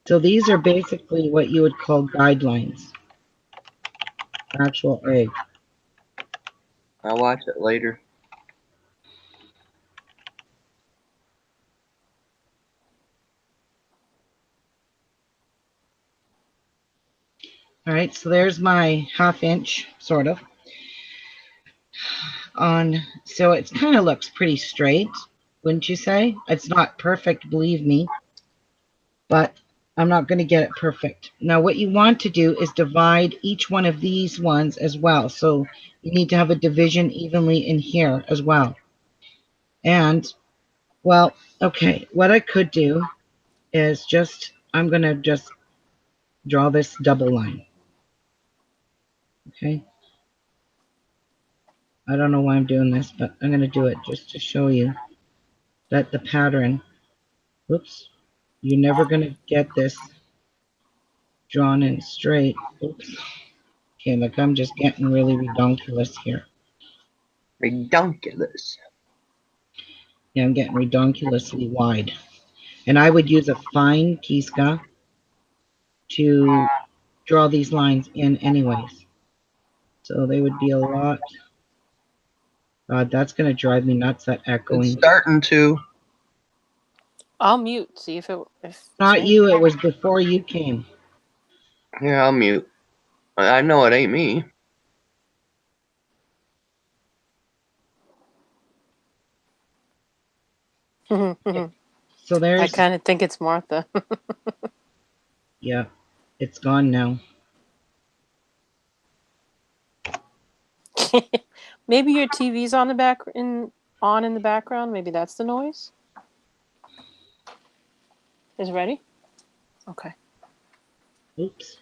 So these are basically what you would call guidelines. Actual egg. I'll watch it later. All right, so there's my 1/2 inch, sort of. So it kind of looks pretty straight, wouldn't you say? It's not perfect, believe me, but I'm not going to get it perfect. Now, what you want to do is divide each one of these ones as well. So you need to have a division evenly in here as well. And, well, okay, what I could do is I'm going to just draw this double line. Okay. I don't know why I'm doing this, but I'm going to do it just to show you that the pattern, whoops, you're never going to get this drawn in straight. Oops. Okay, look, I'm just getting really redonkulous here. Redonkulous. Yeah, I'm getting redonkulously wide. And I would use a fine Kiska to draw these lines in anyways. So they would be a lot. God, that's going to drive me nuts, that It's echoing. starting to. I'll mute. See if Not you, it was before you came. Yeah, I'll mute. I know it ain't me. So there's. I kind of think it's Martha. Yeah, it's gone now. Maybe your TV's on the on in the background. Maybe that's the noise. Is it ready? Okay. Oops.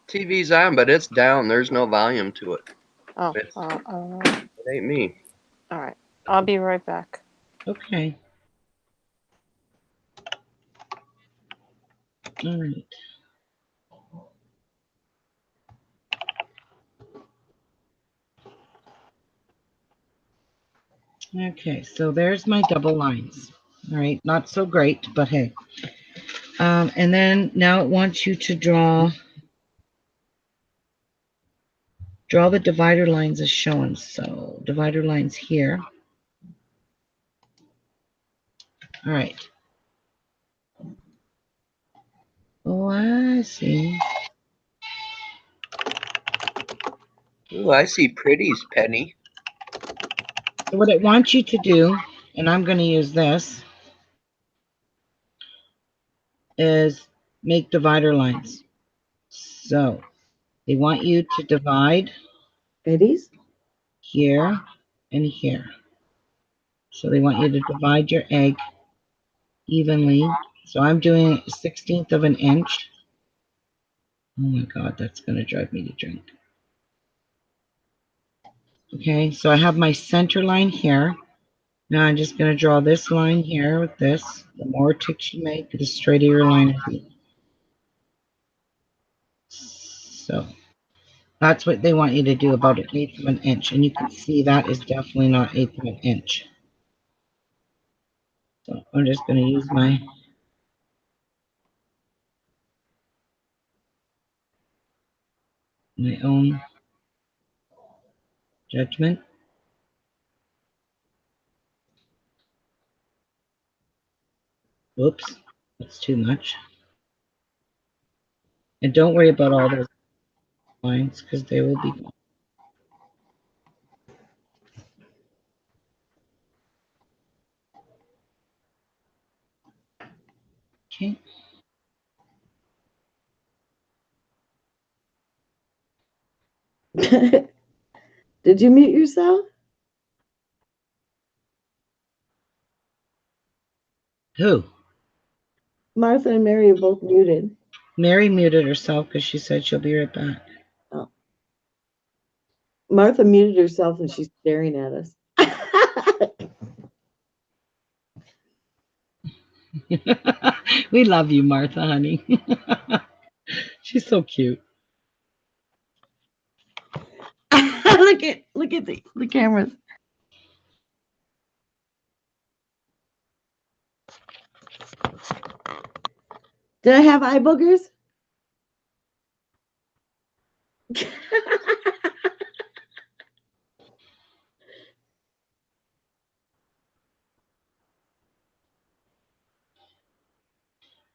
TV's on, but it's down. There's no volume to it. Oh, It ain't me. all right. I'll be right back. Okay. All right. Okay, so there's my double lines. All right, not so great, but hey. And then now it wants you to draw the divider lines as shown. So divider lines here. All right. Oh, I see. Ooh, I see pretties, Penny. So what it wants you to do, and I'm going to use this, is make divider lines. So they want you to divide Eddies? here, and here. So they want you to divide your egg evenly. So I'm doing 1/16 of an inch. Oh my God, that's going to drive me to drink. Okay, so I have my center line here. Now I'm just going to draw this line here with this. The more ticks you make, the straighter your line will be. So that's what they want you to do, about 1/8 of an inch. And you can see that is definitely not 1/8 of an inch. So I'm just going to use my own judgment. Whoops, that's too much. And don't worry about all those lines because they will be gone. Okay. Did you mute yourself? Who? Martha and Mary are both muted. Mary muted herself because she said she'll be right back. Oh. Martha muted herself and she's staring at us. We love you, Martha, honey. She's so cute. look at the cameras. Did I have eye boogers?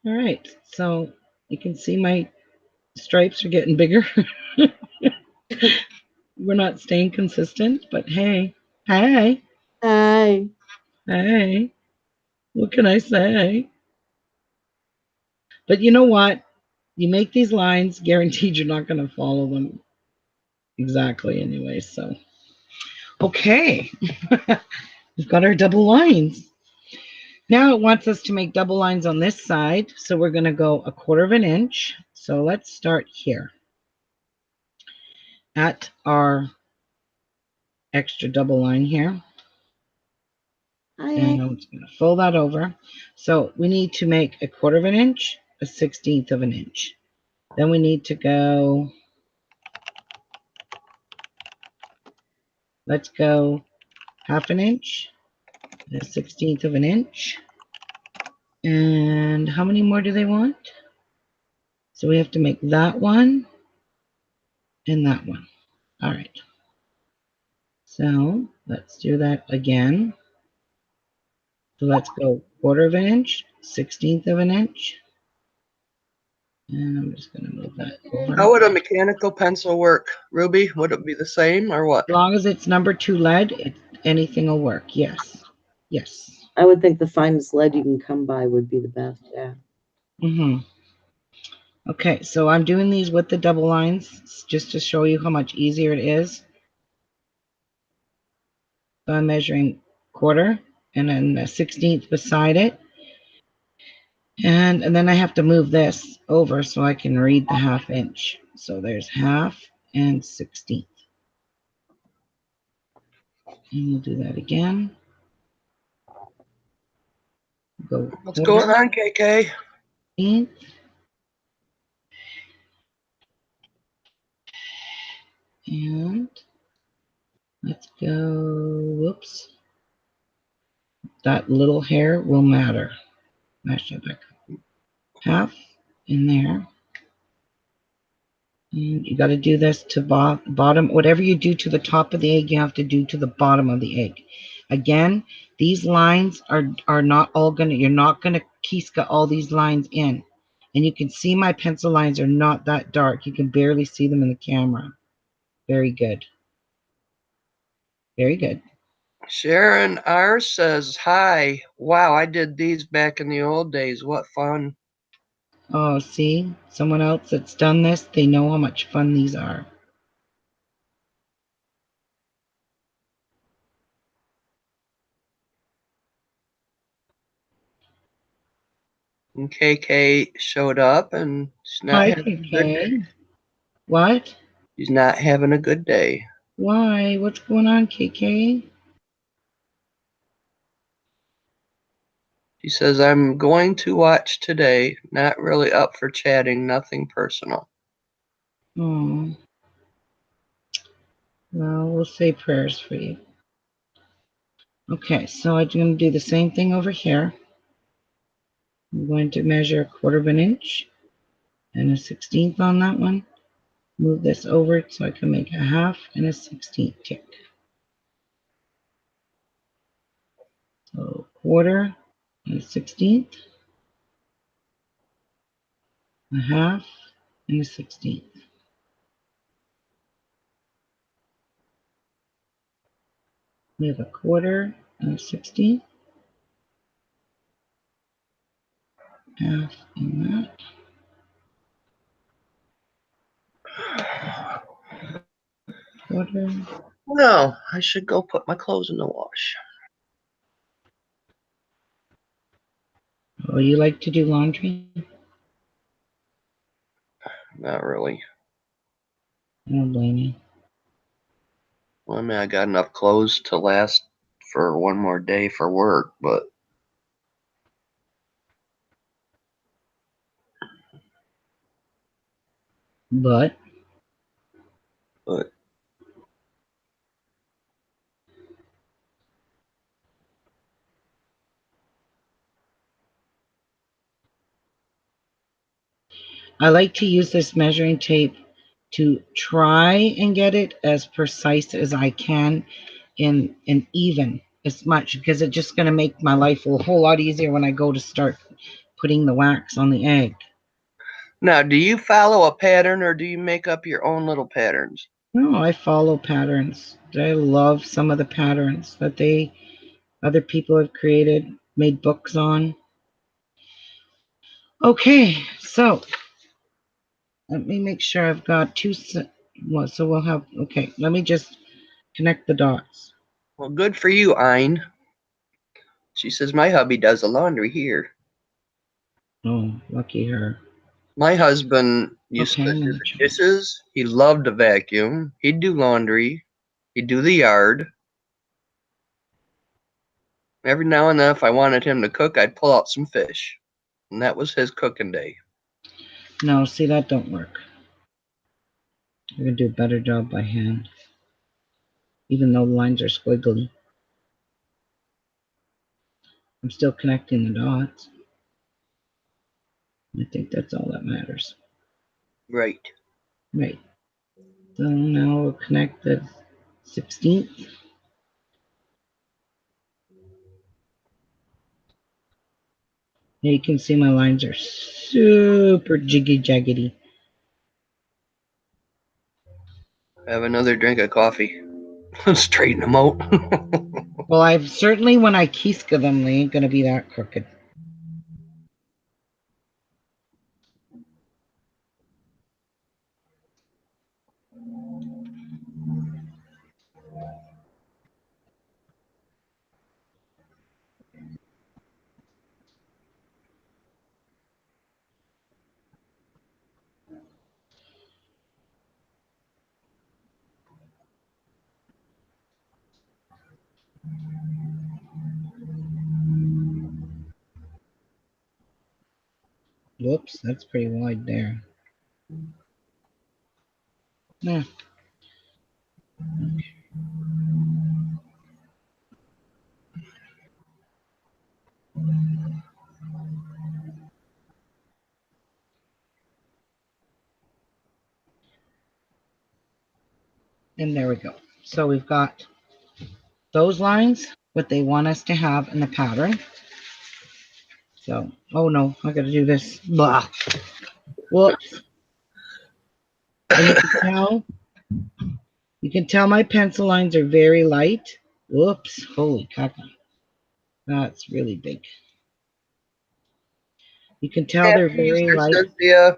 All right, so you can see my stripes are getting bigger. We're not staying consistent, but hey, Hi. hey, what can I say? But you know what? You make these lines, guaranteed you're not going to follow them exactly anyway. So, okay, we've got our double lines. Now it wants us to make double lines on this side. So we're going to go 1/4 of an inch. So let's start here at our extra double line here. And I'm just going to fold that over. So we need to make 1/4 of an inch, 1/16 of an inch. Then we need to go, let's go 1/2 an inch, 1/16 of an inch. And how many more do they want? So we have to make that one and that one. All right. So let's do that again. So let's go 1/4 of an inch, 1/16 of an inch. And I'm just going to move that over. How would a mechanical pencil work, Ruby? Would it be the same or what? As long as it's number 2 lead, anything will work. Yes. Yes. I would think the finest lead you can come by would be the best. Yeah. Okay, so I'm doing these with the double lines just to show you how much easier it is. So I'm measuring 1/4 and then 1/16 beside it. And then I have to move this over so I can read the 1/2 inch. So there's 1/2 and 1/16. And we'll do that again. Go What's going on, KK? And let's go, whoops. That little hair will matter. Mash that back up. 1/2 in there. And you got to do this to bottom. Whatever you do to the top of the egg, you have to do to the bottom of the egg. Again, these lines are not all going to, you're not going to Kiska all these lines in. And you can see my pencil lines are not that dark. You can barely see them in the camera. Very good. Very good. Sharon R says, hi. Wow, I did these back in the old days. What fun. Oh, see? Someone else that's done this, they know how much fun these are. And KK showed up, and she's not Hi, having a good day. KK. What? She's not having a good day. Why? What's going on, KK? She says, I'm going to watch today. Not really up for chatting, nothing personal. Oh. Well, we'll say prayers for you. Okay, so I'm going to do the same thing over here. I'm going to measure 1/4 of an inch and a 1/16 on that one. Move this over so I can make a 1/2 and a 1/16 tick. So 1/4 and a 1/16, a 1/2 and a 1/16. We have a 1/4 and a 1/16, 1/2 and that. Quarter. No, I should go put my clothes in the wash. Oh, you like to do laundry? Not really. I don't blame you. Well, I mean, I got enough clothes to last for one more day for work, but But I like to use this measuring tape to try and get it as precise as I can in even as much, because it's just going to make my life a whole lot easier when I go to start putting the wax on the egg. now, do you follow a pattern or do you make up your own little patterns? No, I follow patterns. I love some of the patterns that other people have created, made books on. Okay, so let me make sure I've got two. Well, so we'll have. Okay, let me just connect the dots. Well, good for you, Ein. She says, my hubby does the laundry here. Oh, lucky her. My husband used Okay, to I'm do gonna the try. dishes. He loved to vacuum. He'd do laundry. He'd do the yard. Every now and then, if I wanted him to cook, I'd pull out some fish. And that was his cooking day. No, see, that don't work. I'm gonna do a better job by hand, even though the lines are squiggly. I'm still connecting the dots. I think that's all that matters. Right. Right. So now we'll connect the 16th. Now you can see my lines are super jiggy jaggedy. Have another drink of coffee. Straighten them out. Well, I've certainly, when I Kiska them, they ain't gonna be that crooked. Whoops, that's pretty wide there. Yeah. And there we go. So we've got those lines, what they want us to have in the pattern. So, oh no, I gotta do this. Blah. Whoops. And you can tell my pencil lines are very light. Whoops, holy caca. That's really big. You can tell they're Happy very Easter, light Cynthia.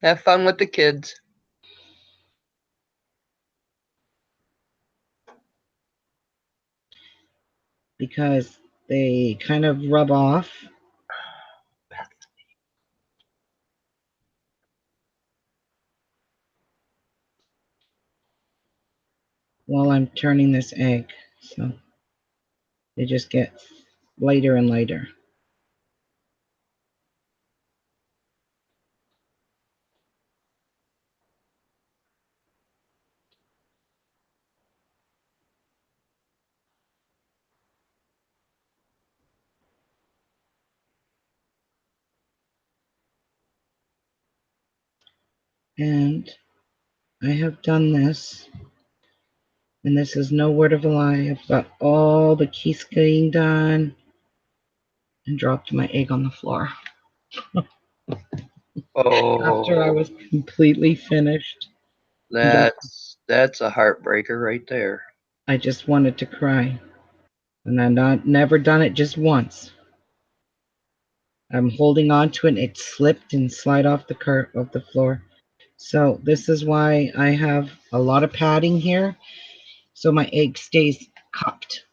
Have fun with the kids. because they kind of rub off while I'm turning this egg. So they just get lighter and lighter. And I have done this, and this is no word of a lie. I've got all the key skiing done and dropped my egg on the floor after I Oh, was completely finished. that's a heartbreaker right there. I just wanted to cry, and I've never done it just once. I'm holding on to it. It slipped and slid off the floor. So this is why I have a lot of padding here, so my egg stays cupped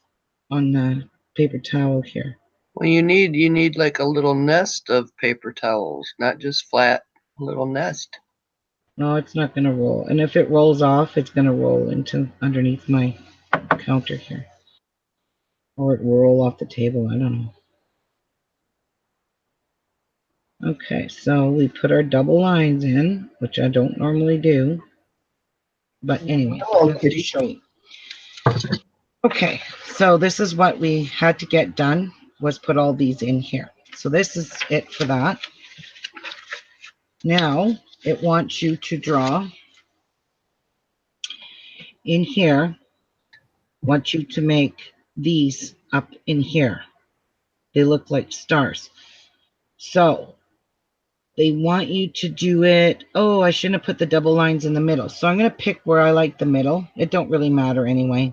on the paper towel here. Well, you need like a little nest of paper towels, not just flat, a little nest. No, it's not going to roll. And if it rolls off, it's going to roll into underneath my counter here. Or it will roll off the table. I don't know. Okay, so we put our double lines in, which I don't normally do. But anyway, Hello, just to kitty. show you. Okay, so this is what we had to get done, was put all these in here. So this is it for that. Now, it wants you to draw in here, wants you to make these up in here. They look like stars. So they want you to do it. Oh, I shouldn't have put the double lines in the middle. So I'm going to pick where I like the middle. It don't really matter anyway.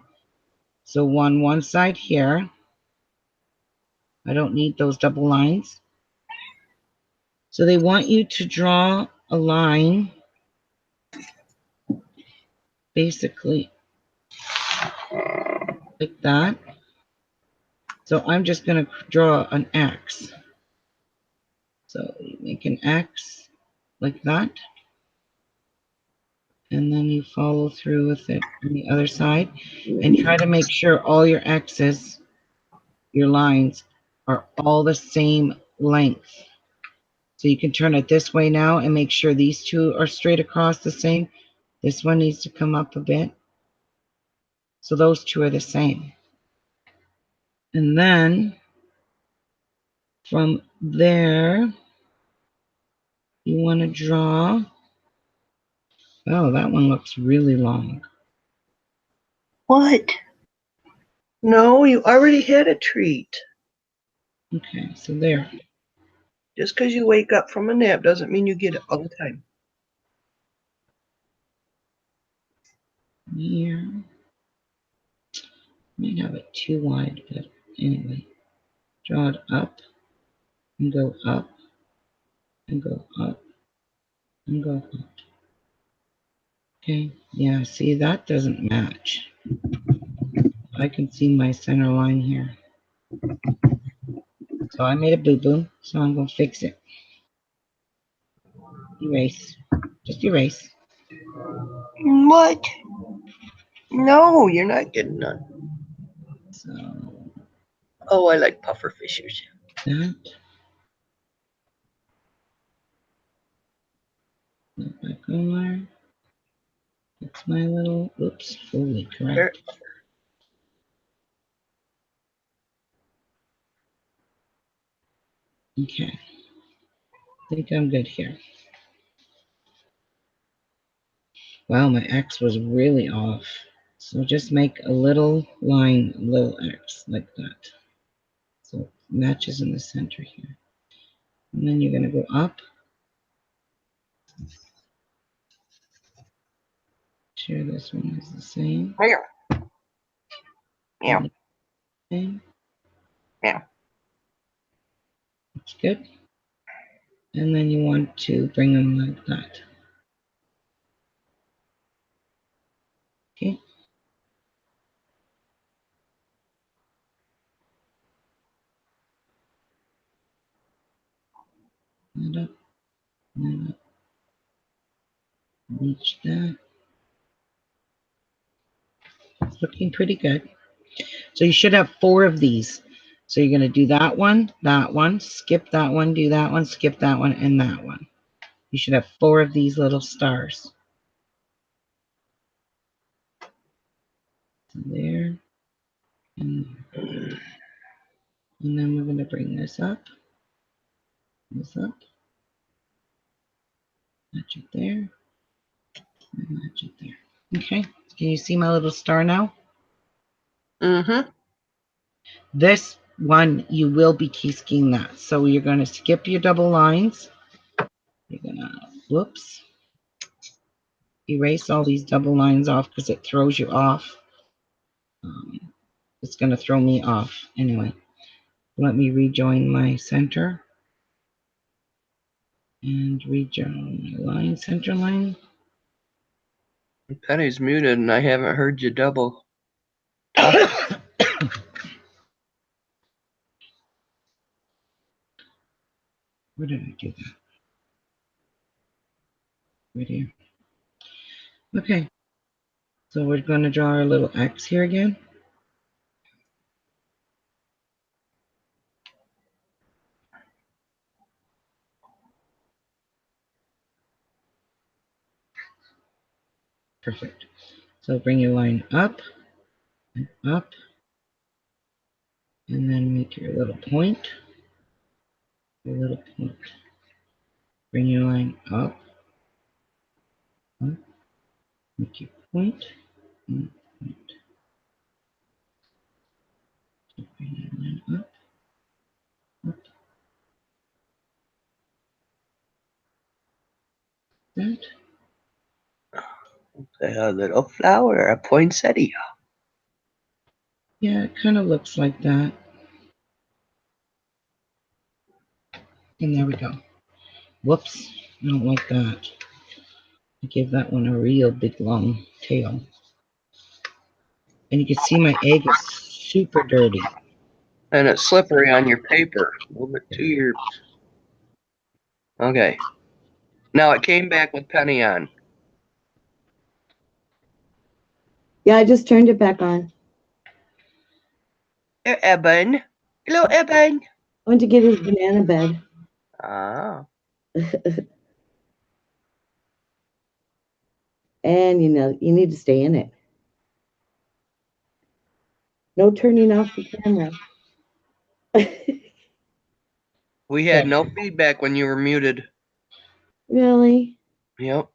So one side here. I don't need those double lines. So they want you to draw a line basically like that. So I'm just going to draw an X. So you make an X like that. And then you follow through with it on the other side. And try to make sure all your X's, your lines, are all the same length. So you can turn it this way now and make sure these two are straight across the same. This one needs to come up a bit. So those two are the same. And then from there, you want to draw. Oh, that one looks really long. What? No, you already had a treat. Okay, so there. Just because you wake up from a nap doesn't mean you get it all the time. Here. Might have it too wide, but anyway. Draw it up and go up and go up and go up. Okay, yeah, see, that doesn't match. I can see my center line here. So I made a boo-boo, so I'm going to fix it. Erase. Just erase. What? No, you're not getting none. So Oh, I like puffer fishes. that. Go back over. It's my little, oops, fully correct. Okay. I think I'm good here. Wow, my X was really off. So just make a little line, a little X like that. So it matches in the center here. And then you're going to go up. Sure, this one is the same. Here. Meow. Same. Meow. That's good. And then you want to bring them like that. Okay. That up, that up. Reach that. It's looking pretty good. So you should have 4 of these. So you're going to do that one, skip that one, do that one, skip that one, and that one. You should have 4 of these little stars. There. And then we're going to bring this up. This up. Match it there. And match it there. Okay. Can you see my little star now? Mm-hmm. This one, you will be key-skiing that. So you're going to skip your double lines. You're going to, whoops, erase all these double lines off because it throws you off. It's going to throw me off. Anyway, let me rejoin my center. And rejoin my line, center line. Penny's muted, and I haven't heard you double. Where did I do that? Right here. Okay. So we're going to draw our little X here again. Perfect. So bring your line up and up. And then make your little point. Your little point. Bring your line up. Up. Make your point. And point. So bring your line up. Up. That. A little flower, a poinsettia. Yeah, it kind of looks like that. And there we go. Whoops. I don't like that. I gave that one a real big long tail. And you can see my egg is super dirty. And it's slippery on your paper. Move it to your... Okay. Now it came back with Penny on. Yeah, I just turned it back on. Hey, Eben. Hello, Eben. I went to get his banana bed. Ah. And you know, you need to stay in it. No turning off the camera. We had no feedback when you were muted. Really? Yep.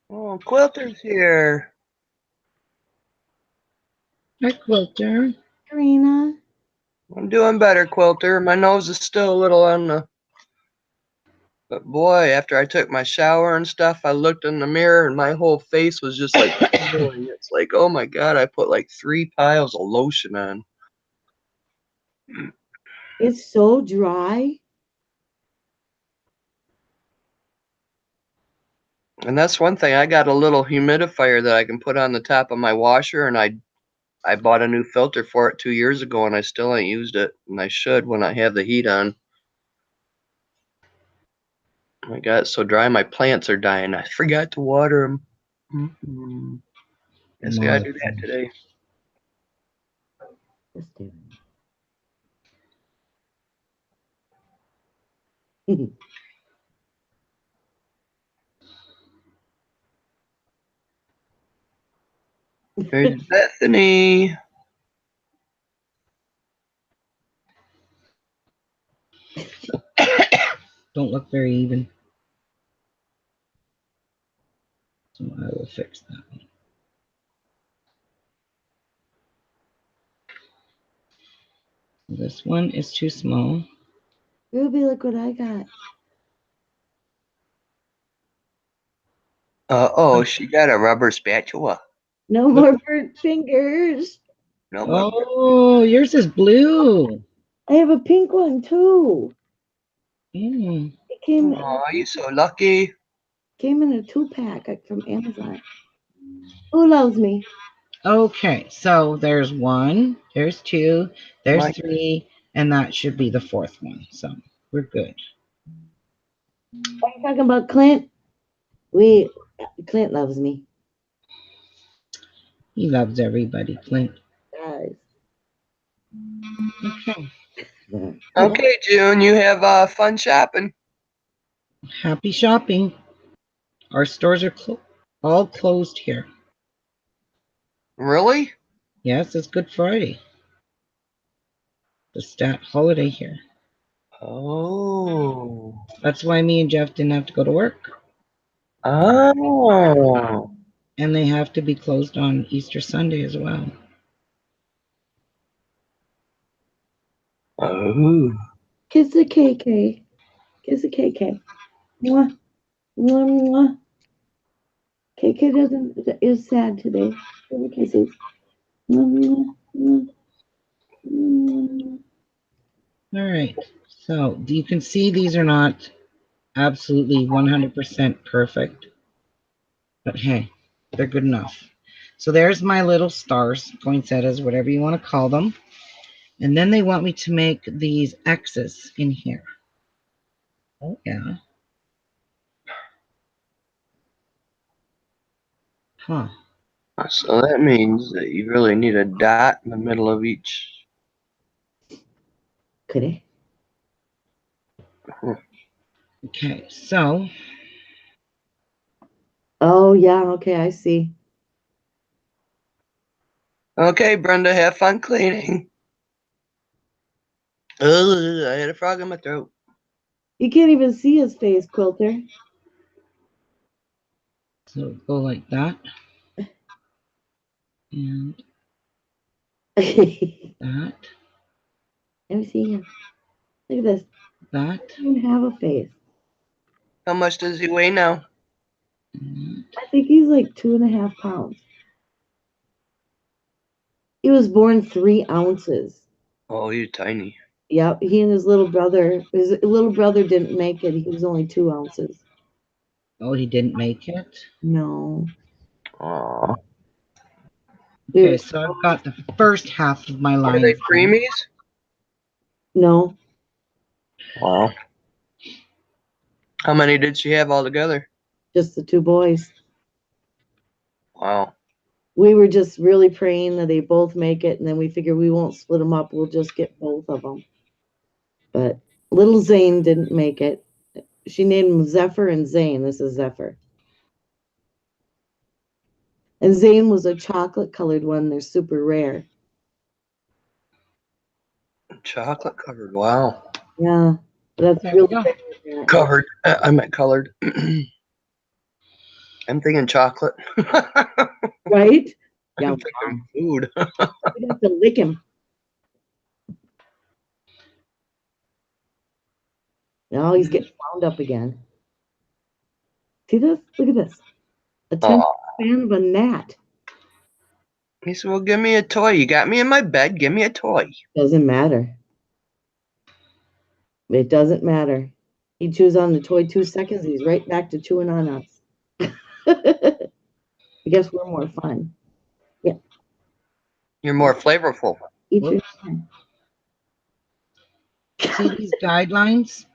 Oh, Quilter's here. Hi, Quilter. Karina? I'm doing better, Quilter. My nose is still a little on the... But boy, after I took my shower and stuff, I looked in the mirror and my whole face was just like tingling. It's like, oh my God, I put like 3 piles of lotion on. It's so dry. And that's one thing. I got a little humidifier that I can put on the top of my washer, and I bought a new filter for it 2 years ago, and I still ain't used it, and I should when I have the heat on. I got it so dry, my plants are dying. I forgot to water them. Guess I gotta do that today. There's Bethany. Don't look very even. So I will fix that one. This one is too small. Ruby, look what I got. Oh, she got a rubber spatula. No more burnt fingers. No more. Oh, yours is blue. I have a pink one too. Mm. It came Oh, you so lucky. in a 2-pack from Amazon. Who loves me? Okay, so there's 1, there's 2, there's Mike. 3, and that should be the 4th one. So we're good. Are you talking about Clint? Clint loves me. He loves everybody, Clint. Guys. Okay. Okay, June, you have fun shopping. Happy shopping. Our stores are all closed here. Really? Yes, it's Good Friday. The stat holiday here. Oh. That's why me and Jeff didn't have to go to work. Oh. And they have to be closed on Easter Sunday as well. Oh. Kiss the KK. Kiss the KK. Mwah. Mwah, mwah. KK is sad today. Give her kisses. Mwah, mwah, mwah. All right. So you can see these are not absolutely 100% perfect. But hey, they're good enough. So there's my little stars, poinsettias, whatever you want to call them. And then they want me to make these X's in here. Oh, yeah. Huh. So that means that you really need a dot in the middle of each. Could it? Okay, so. Oh, yeah. Okay, I see. Okay, Brenda, have fun cleaning. Ugh, I had a frog in my throat. You can't even see his face, Quilter. So go like that. And Let that. me see him. Look at this. That. He doesn't have a face. How much does he weigh now? And I think he's like 2.5 pounds. He was born 3 ounces. Oh, you're tiny. Yep, he and his little brother didn't make it. He was only 2 ounces. oh, he didn't make it. No. Aw. Okay, so I've got the first half of my Are line. they preemies? No. Wow. How many did she have altogether? Just the 2 boys. Wow. We were just really praying that they both make it, and then we figured we won't split them up. We'll just get both of them. But little Zane didn't make it. She named him Zephyr and Zane. This is Zephyr. And Zane was a chocolate colored one. They're super rare. Chocolate covered. Wow. Yeah. That's There we really go. rare. Covered. I meant colored. I'm thinking chocolate. Right? Yeah. I'm thinking food. We'd have to lick him. Now he's getting wound up again. See this? Look at this. Attention span of a gnat. He said, well, give me a toy. You got me in my bed. Give me a toy. Doesn't matter. It doesn't matter. He chews on the toy 2 seconds. He's right back to chewing on us. I guess we're more fun. Yeah. You're more flavorful. Eat your Whoops. See these guidelines?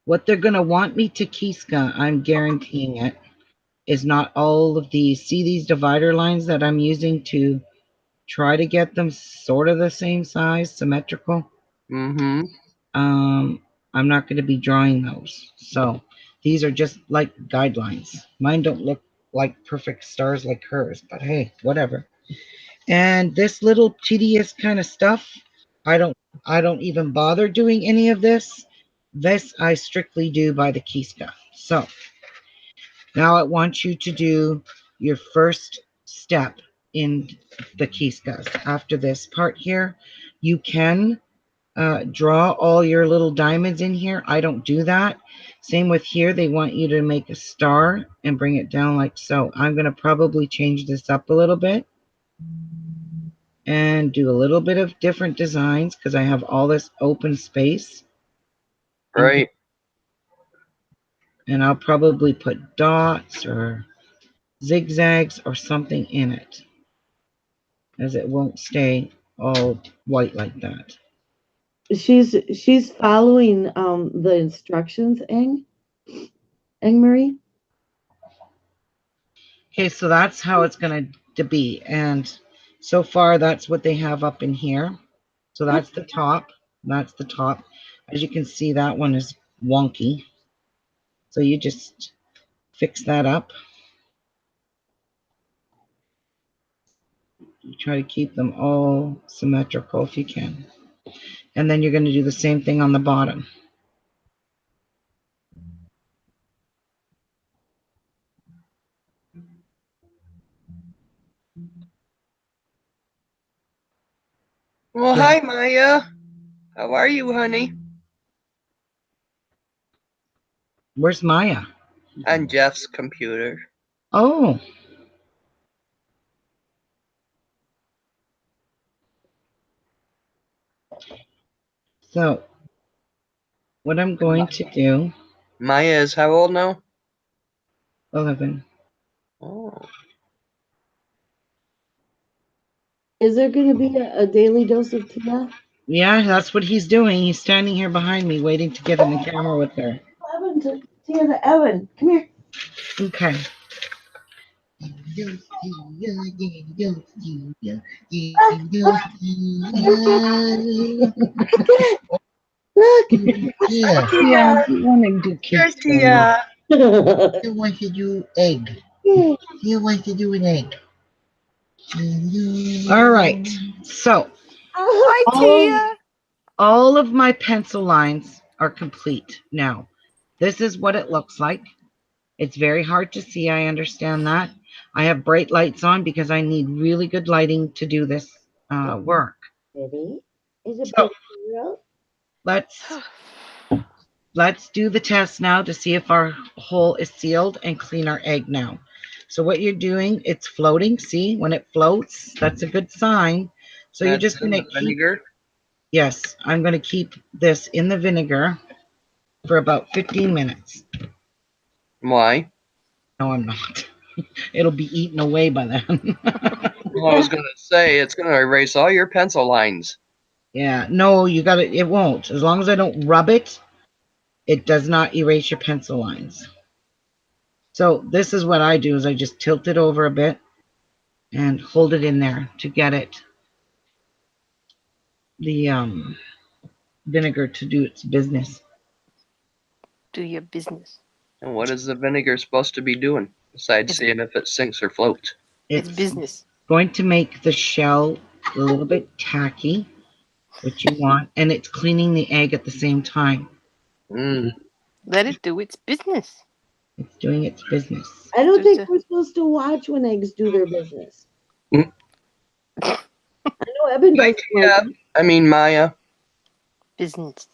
What they're going to want me to Kiska, I'm guaranteeing it, is not all of these. See these divider lines that I'm using to try to get them sort of the same size, symmetrical? Mm-hmm. I'm not going to be drawing those. So these are just like guidelines. Mine don't look like perfect stars like hers, but hey, whatever. And this little tedious kind of stuff, I don't even bother doing any of this. This I strictly do by the Kiska. So now it wants you to do your first step in the Kiskas. After this part here, you can draw all your little diamonds in here. I don't do that. Same with here. They want you to make a star and bring it down like so. I'm going to probably change this up a little bit and do a little bit of different designs because I have all this open space. Right. And I'll probably put dots or zigzags or something in it, as it won't stay all white like that. She's following the instructions, Marie. Okay, so that's how it's going to be. And so far, that's what they have up in here. So that's the top. That's the top. As you can see, that one is wonky. So you just fix that up. You try to keep them all symmetrical if you can. And then you're going to do the same thing on the bottom. Well, Yeah. hi, Maya. How are you, honey? Where's Maya? On Jeff's computer. Oh. So what I'm going to do, Maya is how old now? 11. Oh. Is there going to be a daily dose of Tia? Yeah, that's what he's doing. He's standing here behind me waiting to get in the camera with her. Tia to Evan. Come here. Okay. Look. Yeah, yeah, you want to do Here's cake for me. Tia. You want to do egg. You want to do an egg. All right. So Hi, Tia. all of my pencil lines are complete now. This is what it looks like. It's very hard to see. I understand that. I have bright lights on because I need really good lighting to do this work. Pretty. Is it So pretty girl? let's do the test now to see if our hole is sealed and clean our egg now. So what you're doing, it's floating. See, when it floats, that's a good sign. So you're just going to keep, vinegar. yes, I'm going to keep this in the vinegar for about 15 minutes. Why? No, I'm not. It'll be eaten away by then. Well, I was gonna say it's gonna erase all your pencil lines. Yeah, no, you got it. It won't. As long as I don't rub it, it does not erase your pencil lines. So this is what I do is I just tilt it over a bit and hold it in there to get it the vinegar to do its business. Do your business. And what is the vinegar supposed to be doing besides seeing if it sinks or floats? It's business. Going to make the shell a little bit tacky, which you want, and it's cleaning the egg at the same time. Let it do its business. It's doing its business. I don't think we're supposed to watch when eggs do their business. Mm. I know Evan doesn't like it. I mean Maya. Business.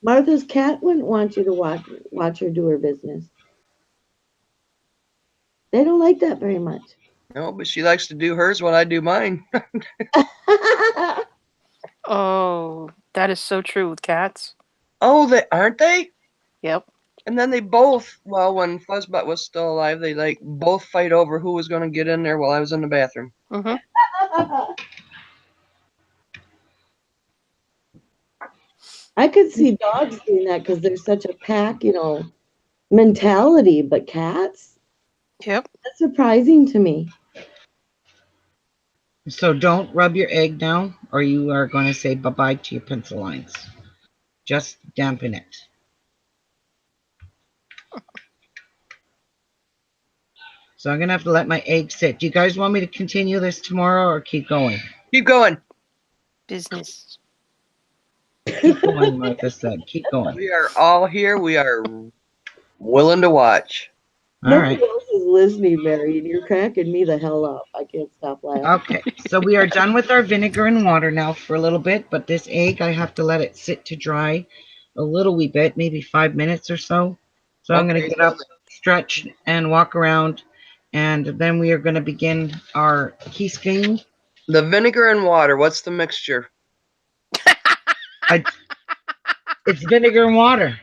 Martha's cat wouldn't want you to watch her do her business. They don't like that very much. No, but she likes to do hers while I do mine. Oh, that is so true with cats. Oh, aren't they? Yep. And then they both, well, when Fuzzbutt was still alive, they like both fight over who was going to get in there while I was in the bathroom. Mm-hmm. I could see dogs doing that because they're such a pack, mentality. But cats, Yep. that's surprising to me. So don't rub your egg now, or you are going to say bye-bye to your pencil lines. Just dampen it. So I'm going to have to let my egg sit. Do you guys want me to continue this tomorrow or keep going? Keep going. Business. Keep going, Martha said. Keep going. We are all here. We are willing to watch. All right. Nobody else is listening, Mary, and you're cracking me the hell up. I can't stop laughing. Okay, so we are done with our vinegar and water now for a little bit, but this egg, I have to let it sit to dry a little wee bit, maybe 5 minutes or so. So I'm going to get up, stretch, and walk around, and then we are going to begin our key scheme. The vinegar and water, what's the mixture? It's vinegar and water.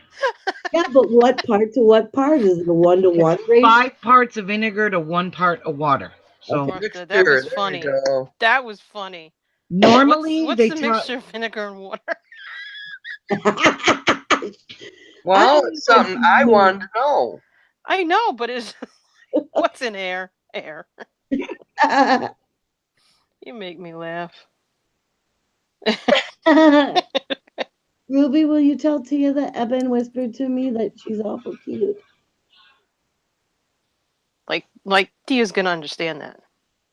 Yeah, but what part to what part? Is it a 1-to-1 ratio? 5 parts of vinegar to 1 part of water. So Martha, that was funny. That was funny. Normally what's they the mixture of vinegar and water? Well, it's something I wanted to know. I know, but is what's in air? Air. You make me laugh. Ruby, will you tell Tia that Eben whispered to me that she's awful cute? Like Tia's gonna understand that.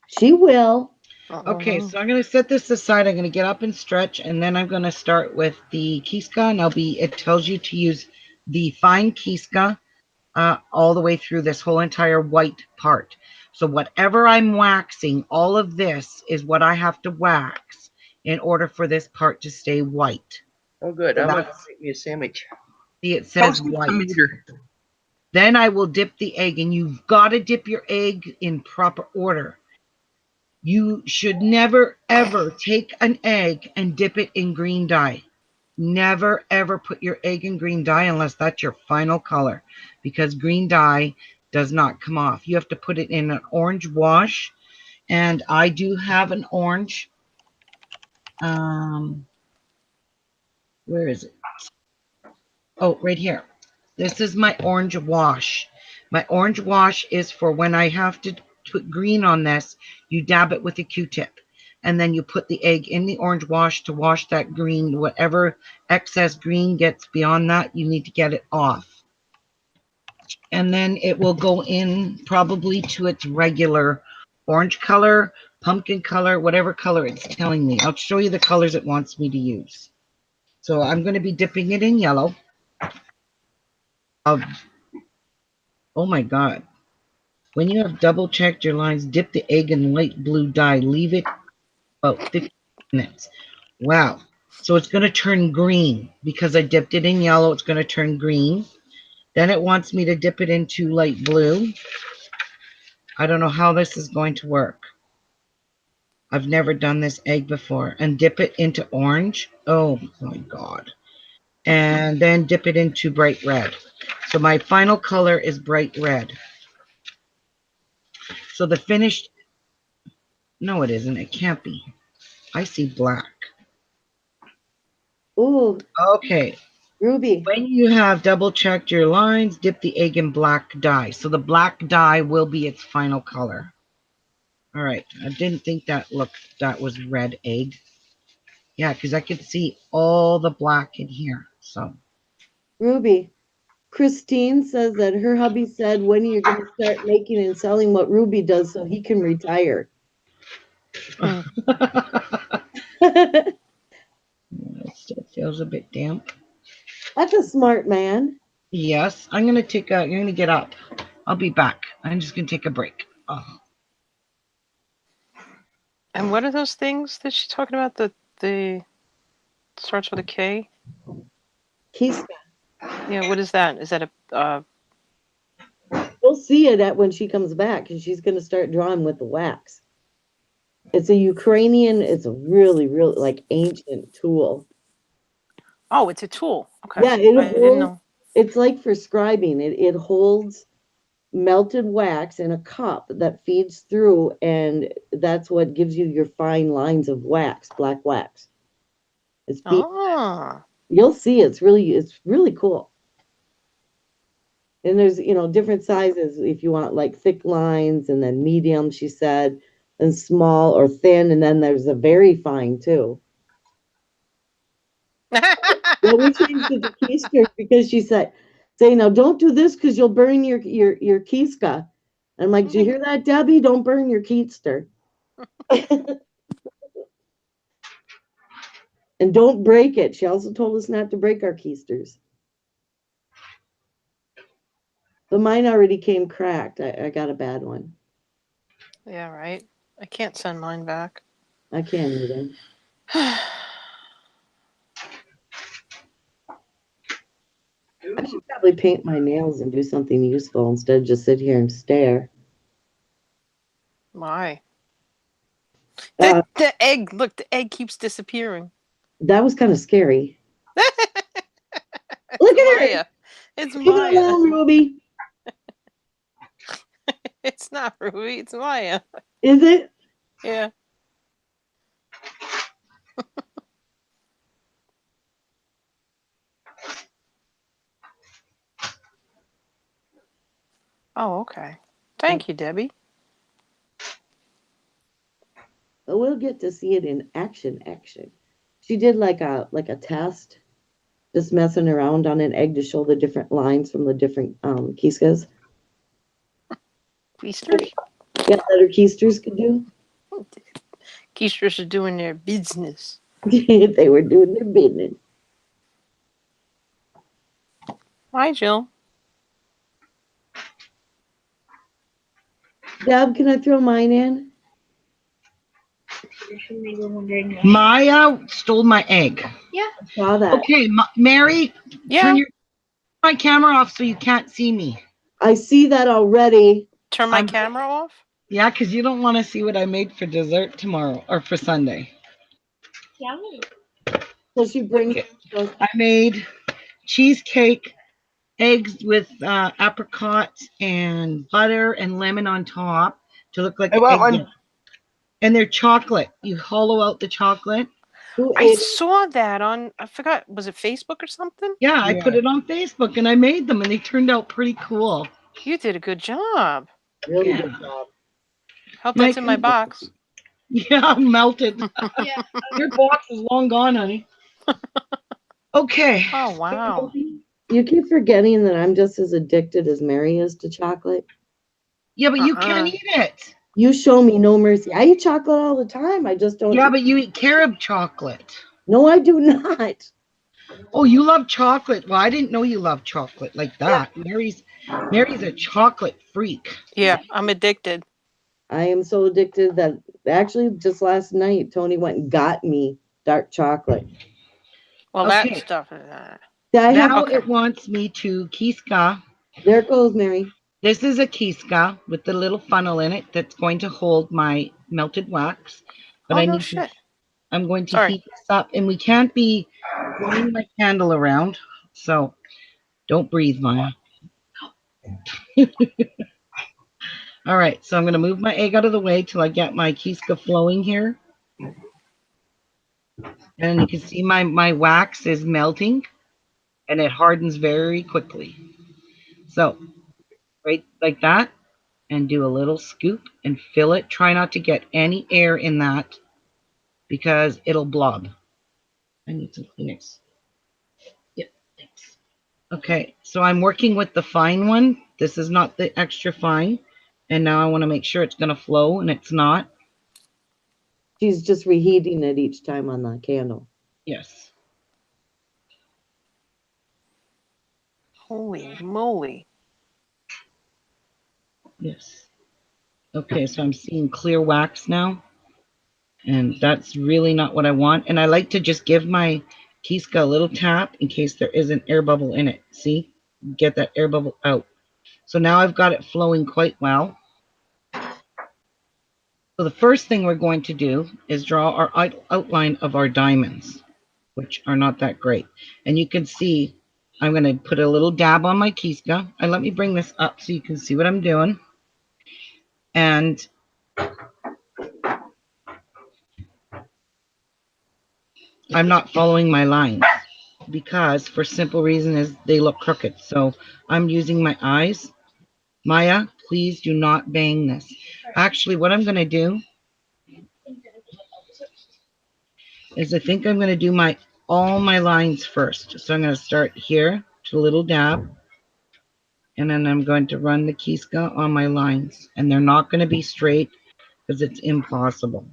She will. Okay, so I'm going to set this aside. I'm going to get up and stretch, and then I'm going to start with the Kiska, and it tells you to use the fine Kiska all the way through this whole entire white part. So whatever I'm waxing, all of this is what I have to wax in order for this part to stay white. Oh, good. So I'm going to make me a sandwich. See, it says Toasted white. tomato. Then I will dip the egg, and you've got to dip your egg in proper order. You should never, ever take an egg and dip it in green dye. Never, ever put your egg in green dye unless that's your final color, because green dye does not come off. You have to put it in an orange wash, and I do have an orange. Where is it? Oh, right here. This is my orange wash. My orange wash is for when I have to put green on this. You dab it with a Q-tip, and then you put the egg in the orange wash to wash that green. Whatever excess green gets beyond that, you need to get it off. And then it will go in probably to its regular orange color, pumpkin color, whatever color it's telling me. I'll show you the colors it wants me to use. So I'm going to be dipping it in yellow. Oh my God. When you have double checked your lines, dip the egg in light blue dye. Leave it about 15 minutes. Wow. So it's going to turn green because I dipped it in yellow. It's going to turn green. Then it wants me to dip it into light blue. I don't know how this is going to work. I've never done this egg before. And dip it into orange. Oh my God. And then dip it into bright red. So my final color is bright red. So the finished, no, it isn't. It can't be. I see black. Ooh, Okay. Ruby. When you have double checked your lines, dip the egg in black dye. So the black dye will be its final color. All right. I didn't think that was red egg. Yeah, because I could see all the black in here. So Ruby. Christine says that her hubby said, when are you going to start making and selling what Ruby does so he can retire? Hmm. it still feels a bit damp. That's a smart man. Yes, I'm gonna get up. I'll be back. I'm just gonna take a break. Oh. And what are those things that she's talking about? The starts with a K. He's Yeah, what is that? Is that a? We'll see it when she comes back because she's going to start drawing with the wax. It's a Ukrainian. It's a really, really like ancient tool. Oh, it's a tool. Okay. Yeah, it I didn't holds. know. It's like for scribing. It holds melted wax in a cup that feeds through, and that's what gives you your fine lines of wax, black wax. It's Ah. You'll see. It's really cool. And there's different sizes if you want like thick lines, and then medium, she said, and small or thin, and then there's a very fine too. Well, we changed it to keister because she said, "Say now, don't do this because you'll burn your keiska." I'm like, "Do you hear that, Debbie? Don't burn your keister, and don't break it." She also told us not to break our keisters. But mine already came cracked. I got a bad one. Yeah, right. I can't send mine back. I can't either. I should probably paint my nails and do something useful instead of just sit here and stare. Why? Uh, The egg. Look, the egg keeps disappearing. that was kind of scary. It's Look at Maya. her. It's Leave it Maya. alone, Ruby. It's not Ruby. It's Maya. Is it? Yeah. Oh, okay. Thank you, Debbie. But we'll get to see it in action. She did like a test, just messing around on an egg to show the different lines from the different Kiskas. Keisters? Yeah, that her keisters could do. Keisters are doing their business. They were doing their business. Hi, Jill. Deb, can I throw mine in? Maya stole my egg. Yeah. I saw that. Okay, Mary, Yeah. turn my camera off so you can't see me. I see that already. Turn my camera off? Yeah, because you don't want to see what I made for dessert tomorrow or for Sunday. Yummy. So she brings. Okay. I made cheesecake, eggs with apricots and butter and lemon on top to look like I want egg one. yolk. And they're chocolate. You hollow out the chocolate. Who I ate it? saw that on, I forgot, was it Facebook or something? Yeah, I put it on Facebook and I made them and they turned out pretty cool. You did a good job. Really Yeah. good job. Hope that's in my box. Yeah, melted. Yeah. Your box is long gone, honey. Okay. Oh, wow. You keep forgetting that I'm just as addicted as Mary is to chocolate. Yeah, but you can't eat it. You show me no mercy. I eat chocolate all the time. I just don't. Yeah, but you eat carob chocolate. No, I do not. Oh, you love chocolate. Well, I didn't know you loved chocolate like that. Mary's a chocolate freak. Yeah, I'm addicted. I am so addicted that actually just last night Tony went and got me dark chocolate. Well, Okay. that stuff. Now it wants me to Kiska. There it goes, Mary. This is a Kiska with the little funnel in it that's going to hold my melted wax. But I'm going to heat this up, and we can't be blowing my candle around, so don't breathe, Maya. All right, so I'm going to move my egg out of the way till I get my Kiska flowing here. And you can see my wax is melting, and it hardens very quickly. So, right like that, and do a little scoop and fill it. Try not to get any air in that because it'll blob. I need some Kleenex. Yep, thanks. Okay, so I'm working with the fine one. This is not the extra fine. And now I want to make sure it's going to flow, and it's not. She's just reheating it each time on the candle. Yes. Holy moly. Yes. Okay, so I'm seeing clear wax now. And that's really not what I want. And I like to just give my Kiska a little tap in case there is an air bubble in it. See? Get that air bubble out. So now I've got it flowing quite well. So the first thing we're going to do is draw our outline of our diamonds, which are not that great. And you can see I'm going to put a little dab on my Kiska. And let me bring this up so you can see what I'm doing. And I'm not following my lines because for simple reason is they look crooked. So I'm using my eyes. Maya, please do not bang this. Actually, what I'm going to do is I think I'm going to do all my lines first. So I'm going to start here to a little dab. And then I'm going to run the Kiska on my lines. And they're not going to be straight because it's impossible.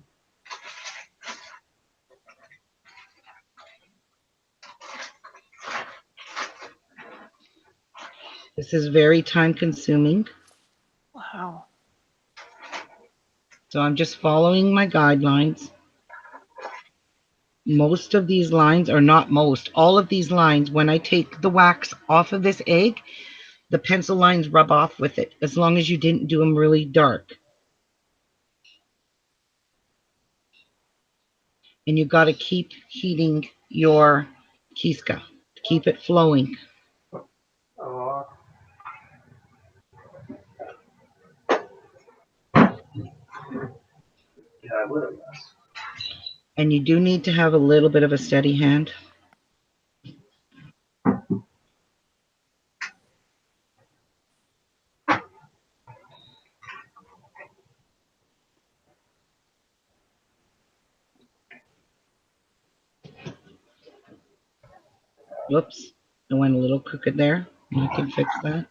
This is very time consuming. Wow. So I'm just following my guidelines. Most of these lines, or not most, all of these lines, when I take the wax off of this egg, the pencil lines rub off with it, as long as you didn't do them really dark. And you got to keep heating your Kiska. Keep it flowing. And you do need to have a little bit of a steady hand. Whoops, I went a little crooked there. I can fix that.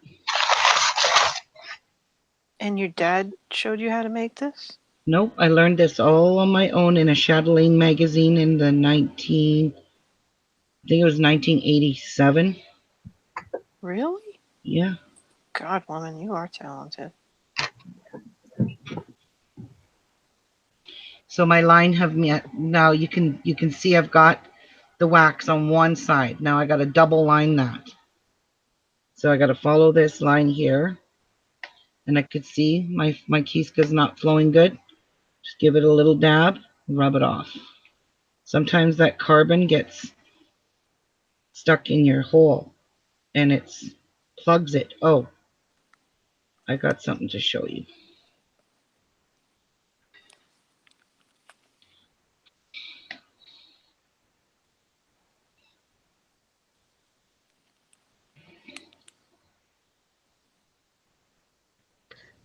And your dad showed you how to make this? Nope, I learned this all on my own in a Chatelaine magazine in the I think it was 1987. Really? Yeah. God, woman, you are talented. So my line have met. Now you can see I've got the wax on one side. Now I got to double line that. So I got to follow this line here, and I could see my Kiska's not flowing good. Just give it a little dab, rub it off. Sometimes that carbon gets stuck in your hole and it's plugs it. Oh, I got something to show you.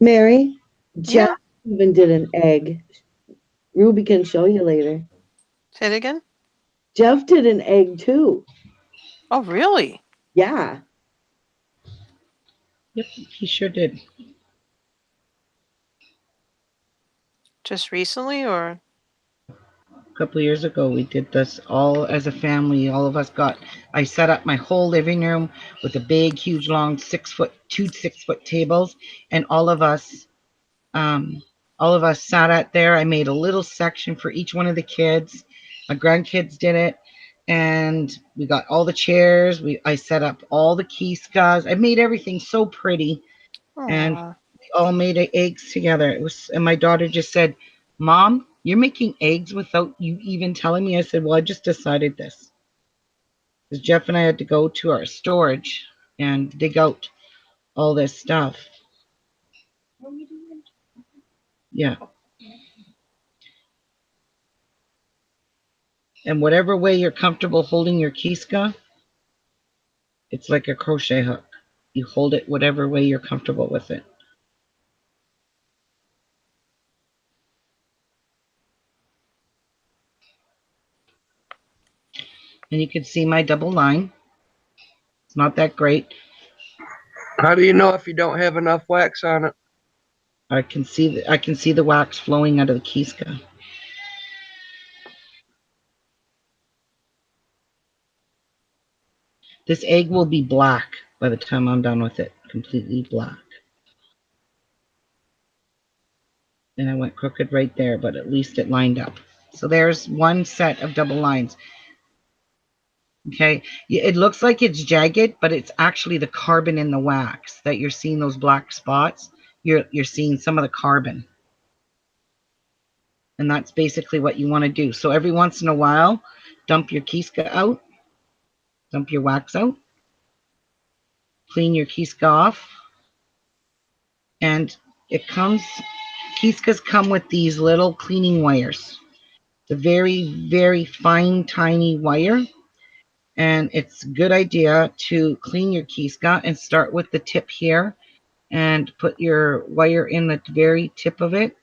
Mary, Jeff Yeah. even did an egg. Ruby can show you later. Say it again? Jeff did an egg too. Oh, really? Yeah. Yep, he sure did. Just recently, or? A couple of years ago, we did this all as a family. All of us got. I set up my whole living room with a big, huge, long 6 foot, 2 6 foot tables, and um, all of us sat out there. I made a little section for each one of the kids. My grandkids did it, and we got all the chairs. I set up all the Kiskas. I made everything so pretty, and Aw. we all made eggs together. It was, and my daughter just said, "Mom, you're making eggs without you even telling me." I said, "Well, I just decided this because Jeff and I had to go to our storage and dig out all this stuff." Yeah. And whatever way you're comfortable holding your Kiska, it's like a crochet hook. You hold it whatever way you're comfortable with it. And you can see my double line. It's not that great. How do you know if you don't have enough wax on it? I can see the wax flowing out of the Kiska. This egg will be black by the time I'm done with it, completely black. And I went crooked right there, but at least it lined up. So there's one set of double lines. Okay, it looks like it's jagged, but it's actually the carbon in the wax that you're seeing those black spots. You're seeing some of the carbon. And that's basically what you want to do. So every once in a while, dump your Kiska out, dump your wax out, clean your Kiska off, and Kiskas come with these little cleaning wires. It's a very, very fine, tiny wire, and it's a good idea to clean your Kiska and start with the tip here and put your wire in the very tip of it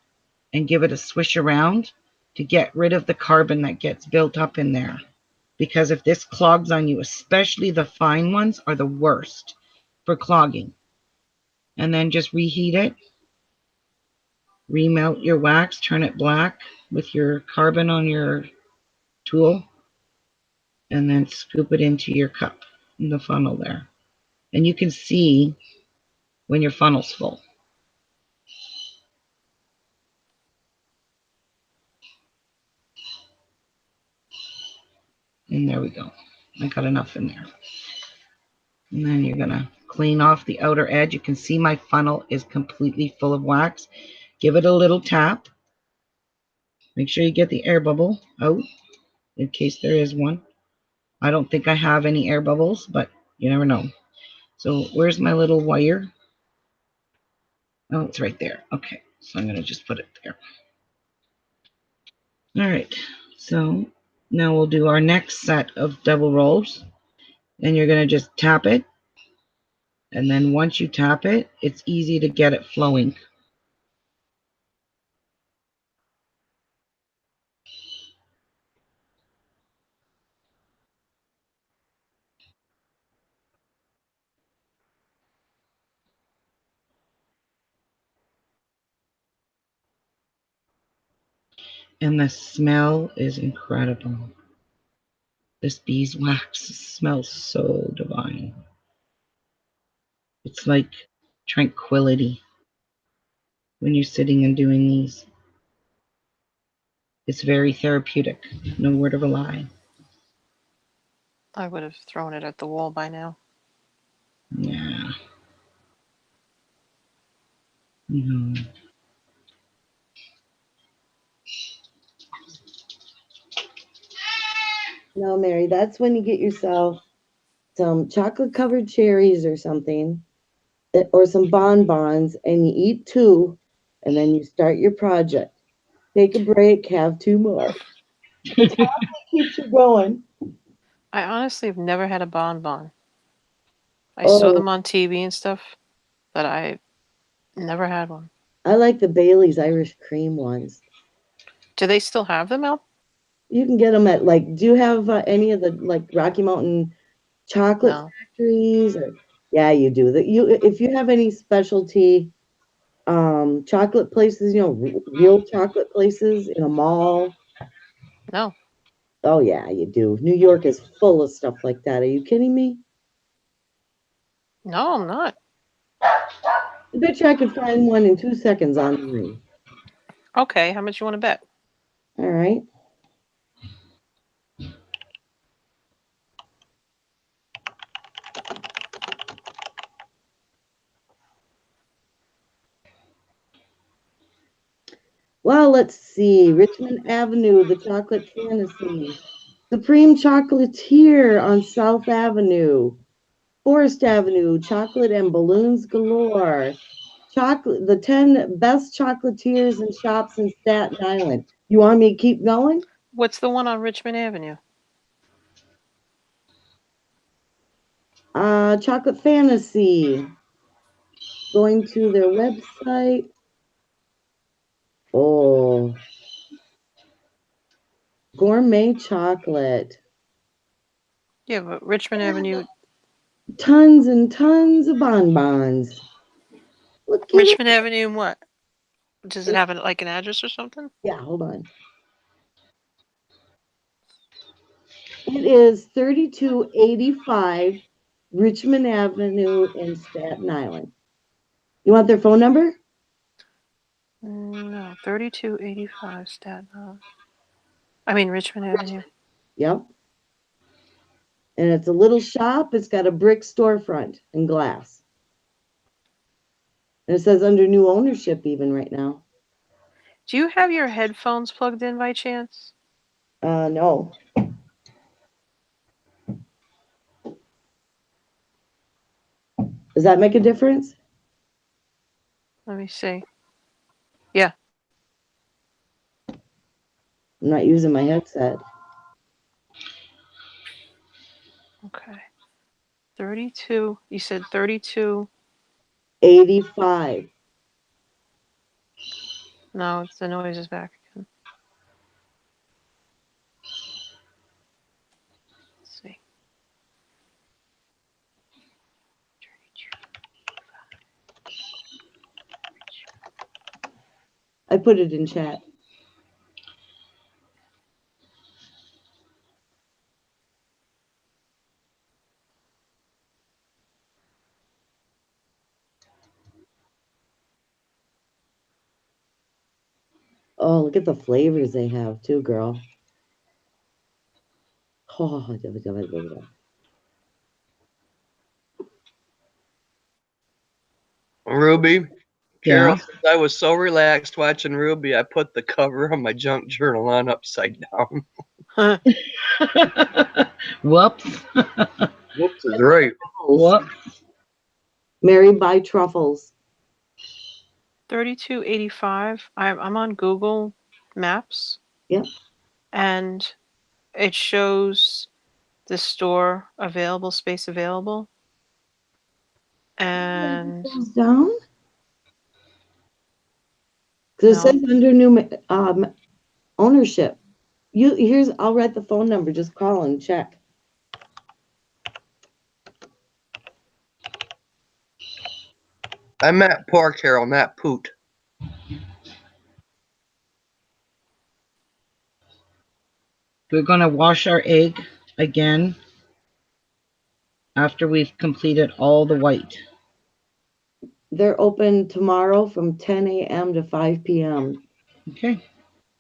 and give it a swish around to get rid of the carbon that gets built up in there. Because if this clogs on you, especially the fine ones are the worst for clogging. And then just reheat it, remelt your wax, turn it black with your carbon on your tool, and then scoop it into your cup in the funnel there. And you can see when your funnel's full. And there we go. I got enough in there. And then you're going to clean off the outer edge. You can see my funnel is completely full of wax. Give it a little tap. Make sure you get the air bubble out in case there is one. I don't think I have any air bubbles, but you never know. So where's my little wire? Oh, it's right there. Okay, so I'm going to just put it there. All right, so now we'll do our next set of double rolls. And you're going to just tap it. And then once you tap it, it's easy to get it flowing. And the smell is incredible. This beeswax smells so divine. It's like tranquility when you're sitting and doing these. It's very therapeutic. No word of a lie. I would have thrown it at the wall by now. Yeah. No. No, Mary, that's when you get yourself some chocolate covered cherries or something, or some bonbons, and you eat two, and then you start your project. Take a break, have two more. Keeps you going. I honestly have never had a bonbon. I saw Oh, them on TV and stuff, but I never had one. I like the Bailey's Irish cream ones. Do they still have them out? You can get them at like. Do you have any of the like Rocky Mountain chocolate No. factories? Or yeah, you do. That you if you have any specialty chocolate places, real chocolate places in a mall. No. Oh yeah, you do. New York is full of stuff like that. Are you kidding me? No, I'm not. I bet you I could find one in 2 seconds online. Okay, how much you want to bet? All right. Well, let's see. Richmond Avenue, the Chocolate Fantasy. Supreme Chocolatier on South Avenue. Forest Avenue, chocolate and balloons galore. Chocolate, the 10 best chocolatiers and shops in Staten Island. You want me to keep going? What's the one on Richmond Avenue? Chocolate Fantasy. Going to their website. Oh, gourmet chocolate. Yeah, but Richmond Avenue. Tons and tons of bonbons. Look at Richmond Avenue, what? Does it it. have like an address or something? Yeah, hold on. It is 3285 Richmond Avenue in Staten Island. You want their phone number? No, 3285 Staten Island. I mean Richmond Avenue. Yep. And it's a little shop. It's got a brick storefront and glass. And it says under new ownership even right now. Do you have your headphones plugged in by chance? No. Does that make a difference? Let me see. Yeah. I'm not using my headset. Okay. 32. You said 32. 85. No, the noise is back again. Let's see. I put it in chat. Oh, look at the flavors they have too, girl. Oh, Ruby, Yeah. Carol says I was so relaxed watching Ruby, I put the cover of my junk journal on upside down. Huh. Whoops. Whoops is right. Whoops. Mary buy truffles. 3285. I'm on Google Maps. Yep. And it shows the store available, space available. And Goes down. Because no. it says under new ownership. I'll write the phone number. Just call and check. I meant poor Carol, not Poot. We're going to wash our egg again after we've completed all the white. They're open tomorrow from 10 a.m. to 5 p.m. Okay.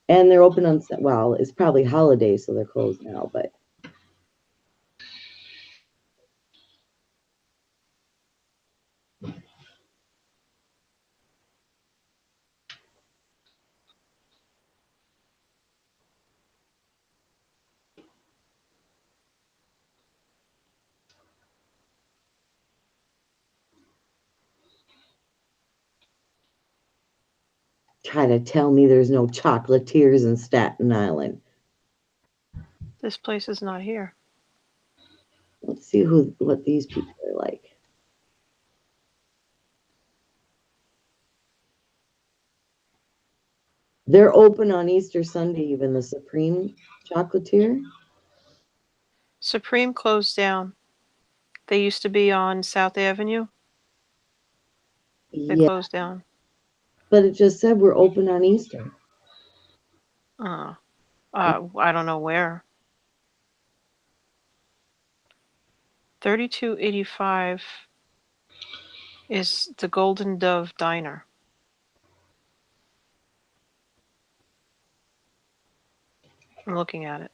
And they're open on, well, it's probably holiday, so they're closed now, but. Try to tell me there's no chocolatiers in Staten Island. This place is not here. Let's see what these people are like. They're open on Easter Sunday, even the Supreme Chocolatier. Supreme closed down. They used to be on South Avenue. They closed down. But it just said we're open on Easter. I don't know where. 3285 is the Golden Dove Diner. I'm looking at it.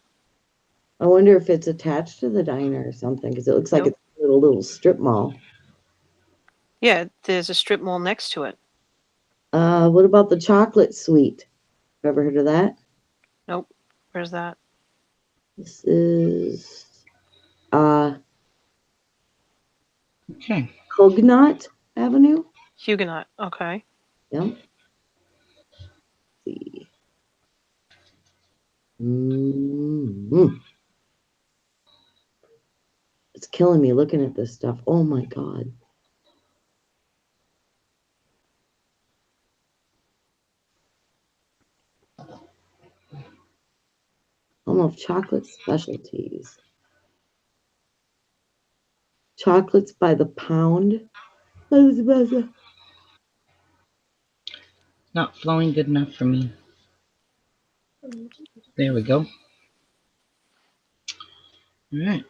I wonder if it's attached to the diner or something, because it looks like it's a little strip mall. Yeah, there's a strip mall next to it. What about the chocolate suite? Ever heard of that? Nope. Where's that? This is Okay. Huguenot Avenue. Huguenot. Okay. Yep. Let's see. Mm-hmm. It's killing me looking at this stuff. Oh my God. Home of chocolate specialties. Chocolates by the pound. Not flowing good enough for me. There we go. All right.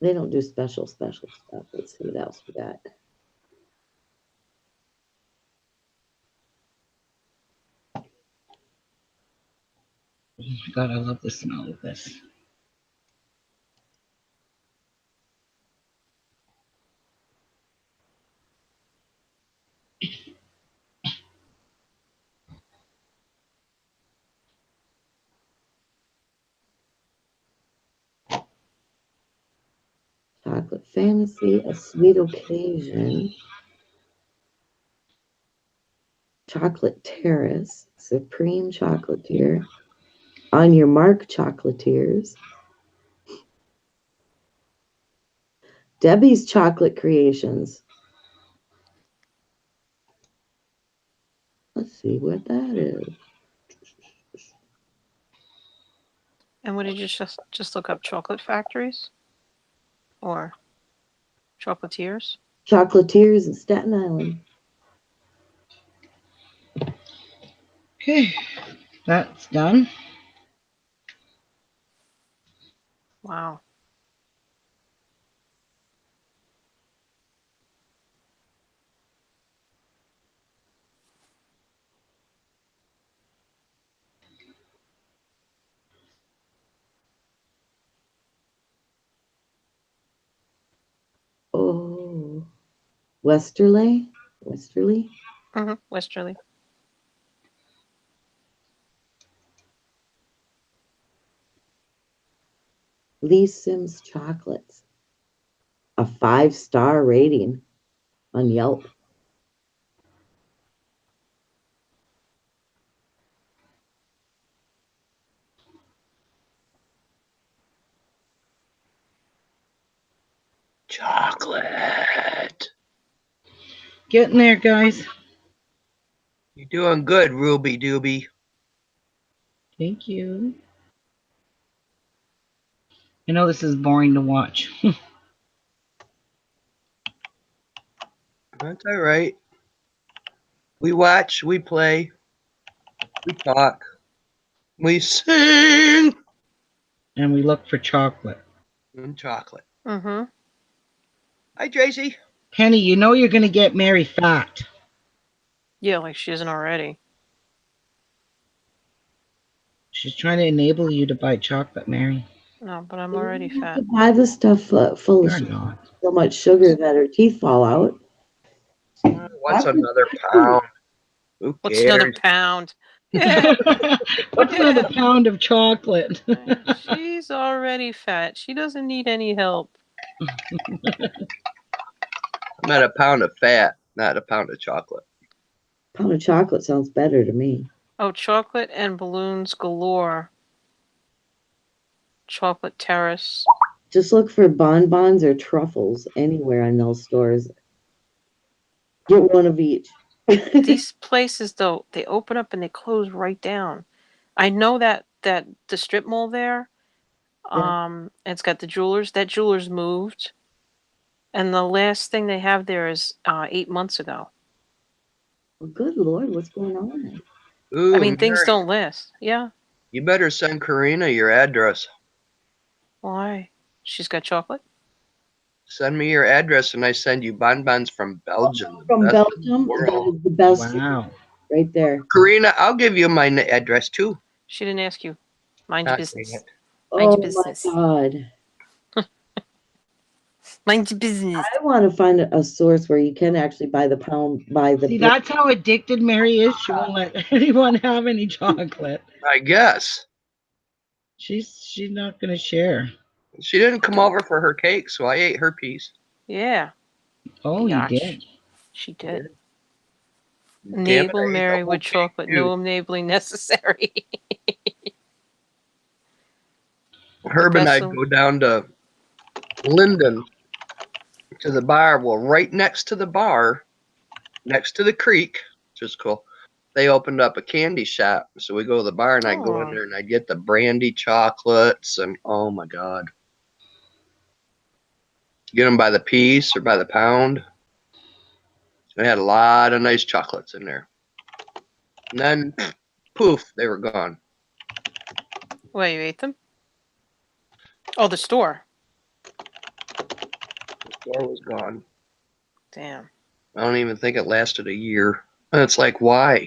They don't do special stuff. Let's see what else we got. Oh my God, I love the smell of this. Chocolate Fantasy, A Sweet Occasion, Chocolate Terrace, Supreme Chocolatier, On Your Mark Chocolatiers, Debbie's Chocolate Creations. Let's see what that is. And what did you just look up? Chocolate factories? Or chocolatiers? Chocolatiers in Staten Island. Okay, that's done. Wow. Oh, Westerly. Westerly. Lee Sims Chocolates. A 5-star rating on Yelp. Chocolate. Getting there, guys. You're doing good, Ruby Dooby. Thank you. I know this is boring to watch. That's all right. We watch, we play, we talk, we sing, And we look for chocolate. and chocolate. Mm-hmm. Hi, Tracy. Penny, you know you're going to get Mary fat. Yeah, like she isn't already. She's trying to enable you to buy chocolate, Mary. No, but I'm You already don't have fat. to buy the stuff full of You're not. so much sugar that her teeth fall out. What's That's another the pound? Who What's another cares? pound? Yeah. What's another pound of chocolate? She's already fat. She doesn't need any help. I'm at a pound of fat, not a pound of chocolate. pound of chocolate sounds better to me. Oh, chocolate and balloons galore. Chocolate terrace. Just look for bonbons or truffles anywhere in those stores. Get one of each. These places, though, they open up and they close right down. I know that the strip mall there, it's got the jewelers. That jewelers moved, and the last thing they have there is 8 months ago. Well, good Lord, what's going on? Ooh, I mean, things Mary, don't last. Yeah. you better send Karina your address. Why? She's got chocolate. Send me your address and I send you bonbons from Belgium. The From best in the Belgium, world. that is the best Wow. right there. Karina, I'll give you my address too. She didn't ask you. Mind your God dang business. it. Mind your Oh my business. God. Mind your business. I want to find a source where you can actually buy the pound, buy the See, that's how addicted Mary is. She won't let anyone have any chocolate. I guess. She's not going to share. She didn't come over for her cake, so I ate her piece. Yeah. Oh, you Biatch. did. She did. Damn it, Enable I ate the Mary whole with cake, chocolate. too. No enabling necessary. Herb and I Vessel. go down to Linden to the bar. Well, right next to the bar, next to the creek, which is cool, they opened up a candy shop. So we go to the bar and I go in Oh. there and I get the brandy chocolates and oh my God. Get them by the piece or by the pound. They had a lot of nice chocolates in there. And then, poof, they were gone. Wait, you ate them? Oh, the store. The store was gone. Damn. I don't even think it lasted a year. And it's like, why?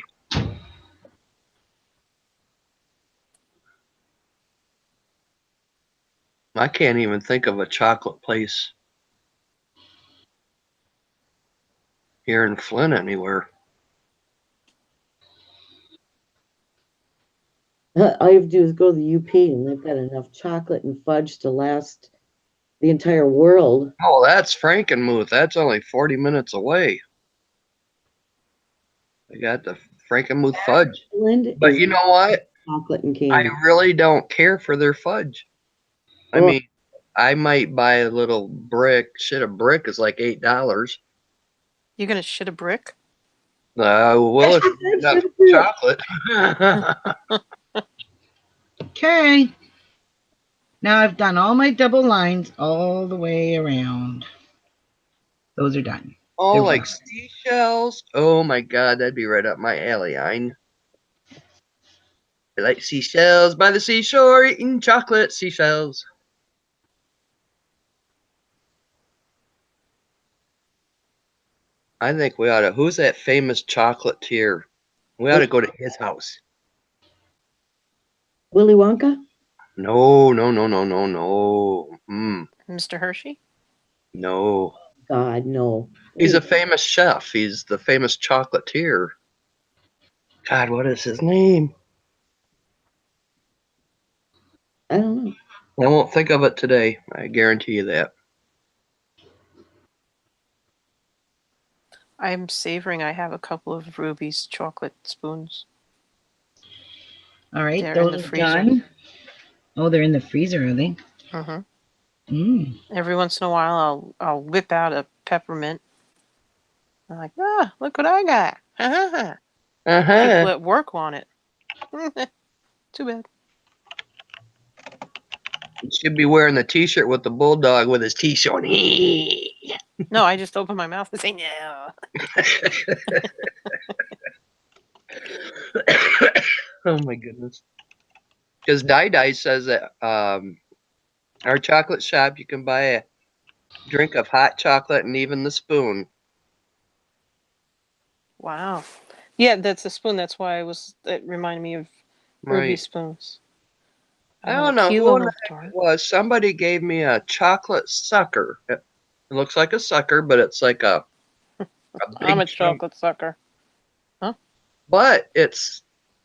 I can't even think of a chocolate place here in Flint anywhere. All you have to do is go to the UP and they've got enough chocolate and fudge to last the entire world. Oh, that's Frankenmuth. That's only 40 minutes away. They got the Frankenmuth fudge. England But is you know what? chocolate and I candy. really don't care for their fudge. I Oh. mean, I might buy a little brick. Shit, a brick is like $8. You're gonna shit a brick? Well, if you get enough chocolate. Okay. Now I've done all my double lines all the way around. Those are done. Oh, They're like done. seashells. Oh my God, that'd be right up my alley. I like seashells by the seashore, eating chocolate seashells. I think we ought to. Who's that famous chocolatier? We ought to go to his house. Willy Wonka? No, no, no, no, no, no. Mr. Hershey? No. God, no. He's a famous chef. He's the famous chocolatier. God, what is his name? I don't know. I won't think of it today. I guarantee you that. I'm savoring. I have a couple of Ruby's chocolate spoons. All right, They're in the those are freezer. done. Oh, they're in the freezer, are they? Mm-hmm. Every once in a while, I'll whip out a peppermint. I'm like, look what I got. People at work want it. Too bad. He should be wearing the T-shirt with the bulldog with his teeth showing. No, I just open my mouth and say no. Oh my goodness. Because Dai says that our chocolate shop, you can buy a drink of hot chocolate and even the spoon. Wow. Yeah, that's a spoon. That's why it reminded me of Ruby Right. spoons. I want don't a know kilo who in the of heck dark. it was. Somebody gave me a chocolate sucker. It looks like a sucker, but it's like a I'm a big chunk. chocolate sucker. But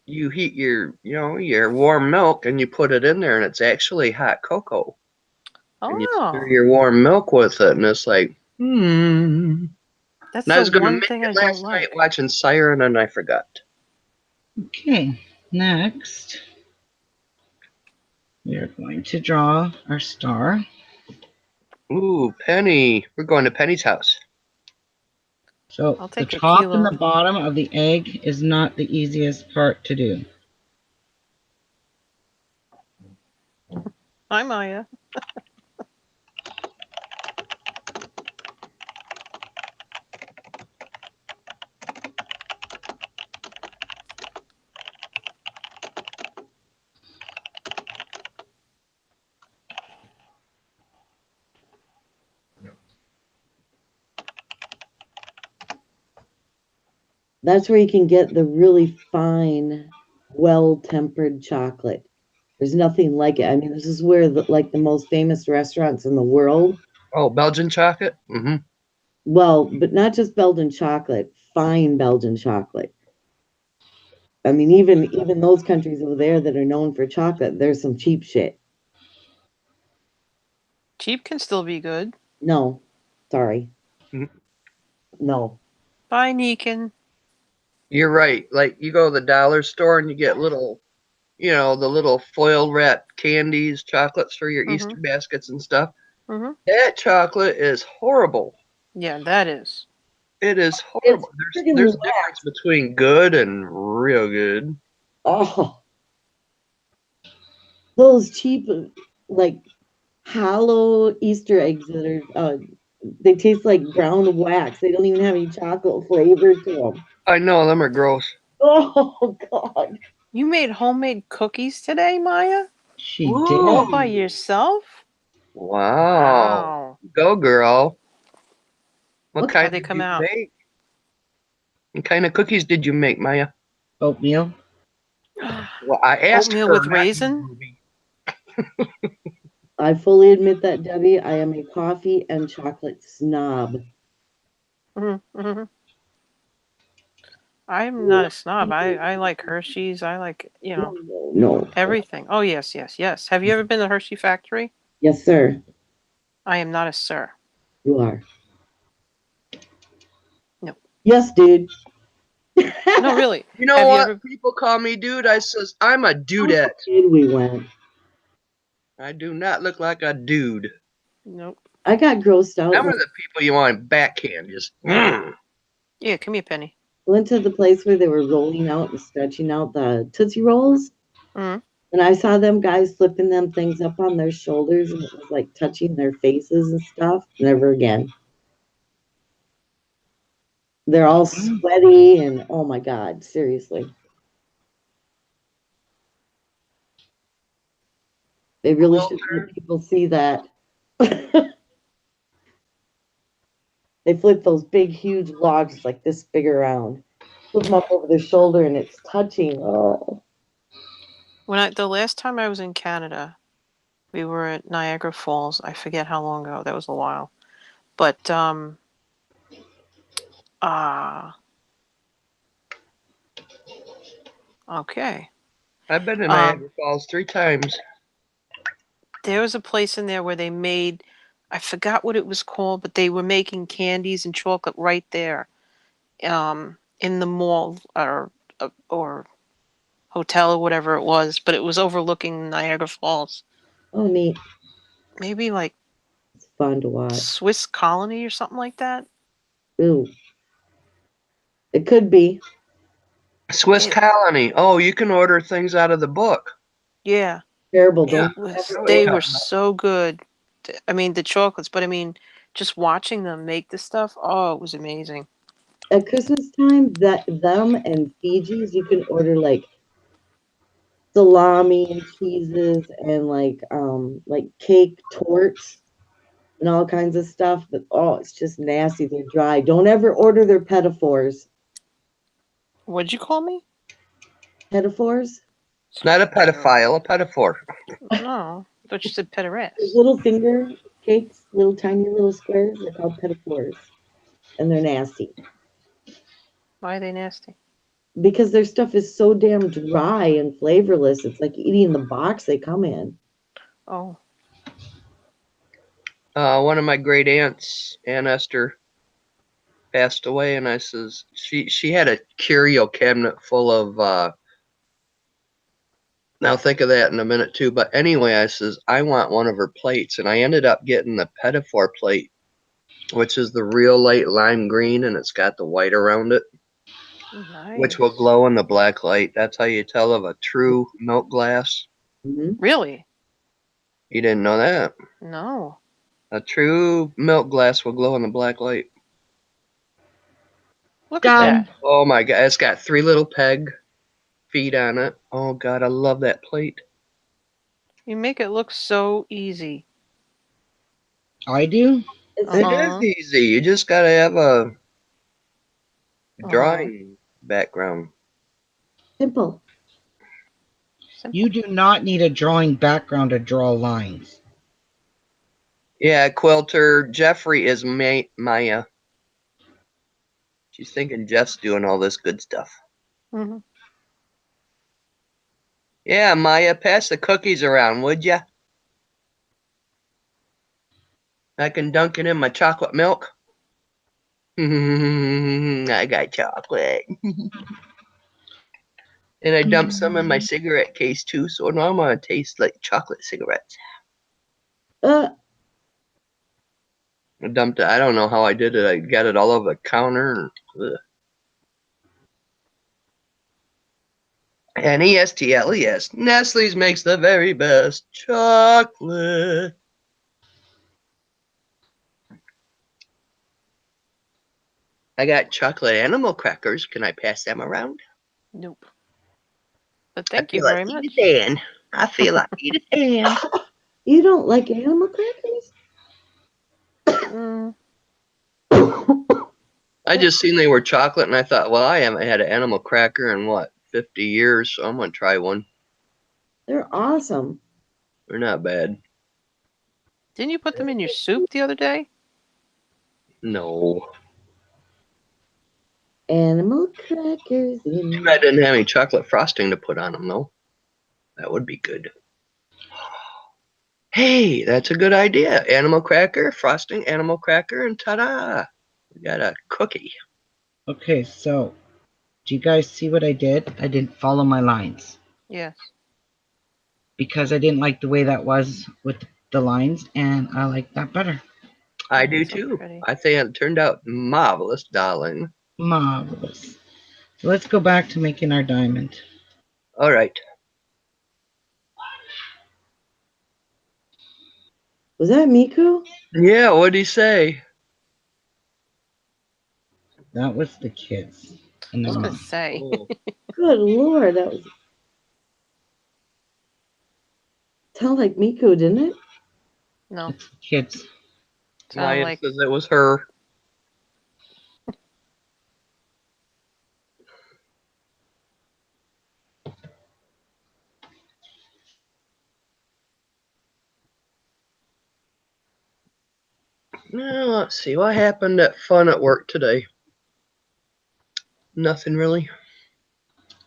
you heat your warm milk and you put it in there and it's actually hot cocoa. And you stir Oh, your warm milk with it and it's like, that's And I the was going to one make thing it I don't last night like. watching Siren and I forgot. Okay, next we are going to draw our star. Ooh, Penny. We're going to Penny's house. So I'll the take a top and kilo. the bottom of the egg is not the easiest part to do. Hi, Maya. That's where you can get the really fine, well-tempered chocolate. There's nothing like it. I mean, this is where the most famous restaurants in the world. Oh, Belgian chocolate? Mm-hmm. Well, but not just Belgian chocolate, fine Belgian chocolate. I mean, even those countries over there that are known for chocolate, there's some cheap shit. Cheap can still be good. No, sorry. Mhm. No. Bye, Neekin. You're right. Like, you go to the dollar store and you get little, the little foil wrapped candies, chocolates for your Easter baskets and stuff. Mm-hmm. That chocolate is horrible. Yeah, that is. It is It's horrible. friggin' There's a wet. difference between good and real good. Oh, those cheap, like hollow Easter eggs that are, they taste like ground wax. They don't even have any chocolate flavor to them. I know them are gross. Oh, God. You made homemade cookies today, Maya? She All did. by Ooh. yourself? Wow. Wow. Go, girl. What Look, kind How'd they did come you out? make? What kind of cookies did you make, Maya? Oatmeal. Well, I asked Oatmeal her, with not you, raisin? Ruby. I fully admit that, Debbie. I am a coffee and chocolate snob. Mm-hmm. I'm not a snob. I like Hershey's. I like, No. everything. Oh, yes, yes, yes. Have you ever been to Hershey Factory? Yes, sir. I am not a sir. You are. No. Yes, dude. No, really. You know Have you what? ever? People call me dude. I says, I'm a dudette. Did we went? I do not look like a dude. Nope. I got grossed out. Some of the people you want to backhand just. Yeah, give me a penny. Went to the place where they were rolling out and stretching out the Tootsie Rolls. Mm-hmm. And I saw them guys flipping them things up on their shoulders and it was like touching their faces and stuff. Never again. They're all sweaty and oh my God, seriously. They really should let people see that. They flip those big, huge logs like this big around, flip them up over their shoulder, and it's touching. Oh, The last time I was in Canada, we were at Niagara Falls. I forget how long ago. That was a while. But okay. I've been to Niagara Falls 3 times. There was a place in there where they made, I forgot what it was called, but they were making candies and chocolate right there, in the mall or hotel or whatever it was. But it was overlooking Niagara Falls. oh, neat. Maybe like It's fun to watch. Swiss Colony or something like that. Ooh, it could be. Swiss Colony. Oh, you can order things out of the book. Yeah. Terrible. Yeah. Don't ever what They you're were talking about. so good. I mean, the chocolates, but I mean, just watching them make the stuff, oh, it was amazing. at Christmas time, that them and Fiji's, you can order like salami and cheeses and like cake torts and all kinds of stuff. But oh, it's just nasty. They're dry. Don't ever order their pedophores. What'd you call me? Pedophores? It's not a pedophile, a pedophore. No, I thought you said pederast. Those little finger cakes, little tiny little squares. They're called pedophores, and they're nasty Why are they nasty? because their stuff is so damn dry and flavorless. It's like eating the box they come in. Oh, One of my great aunts, Aunt Esther, passed away, and I says she had a curio cabinet full of. Now think of that in a minute too. But anyway, I says I want one of her plates, and I ended up getting the pedophore plate, which is the real light lime green, and it's got the white around it, nice. which will glow in the black light. That's how you tell of a true milk glass. Hmm. Really? You didn't know that? No. A true milk glass will glow in the black light. Look Done. at that. Oh my God, it's got 3 little peg feet on it. Oh God, I love that plate. You make it look so easy. I do. It's It Uh-huh. is easy. You just gotta have a Uh-huh. drawing background. simple. Simple. You do not need a drawing background to draw lines. Yeah, Quilter, Jeffrey is Maya. She's thinking Jeff's doing all this good stuff. Mm-hmm. Yeah, Maya, pass the cookies around, would ya? I can dunk it in my chocolate milk. I got chocolate. And I dumped some in my cigarette case too, so now I'm gonna taste like chocolate cigarettes. Uh, I dumped it. I don't know how I did it. I got it all over the counter. Nestles. Nestle's makes the very best chocolate. I got chocolate animal crackers. Can I pass them around? Nope. But I thank you feel like very much. Edith Ann. I feel like Edith Ann. you don't like animal crackers? Mm, I just seen they were chocolate, and I thought, well, I haven't had an animal cracker in what 50 years, so I'm gonna try one. They're awesome. They're not bad. didn't you put them in your soup the other day? No, Animal crackers too in. bad I didn't have any chocolate frosting to put on them though. That would be good. Hey, that's a good idea. Animal cracker, frosting, animal cracker, and ta-da! We got a cookie. Okay, so do you guys see what I did? I didn't follow my lines Yes. because I didn't like the way that was with the lines, and I like that better. I Oh, do so too. pretty. I think it turned out marvelous, darling. Marvelous. So let's go back to making our diamond. All right. Was that Miku? Yeah, what'd he say? That was the kids and I the was gonna mom. say. Oh. Good Lord, that was sound like Miku, didn't it? No. It's the kids. Sound Maya like says it was her. Now, let's see. What happened at fun at work today? Nothing really.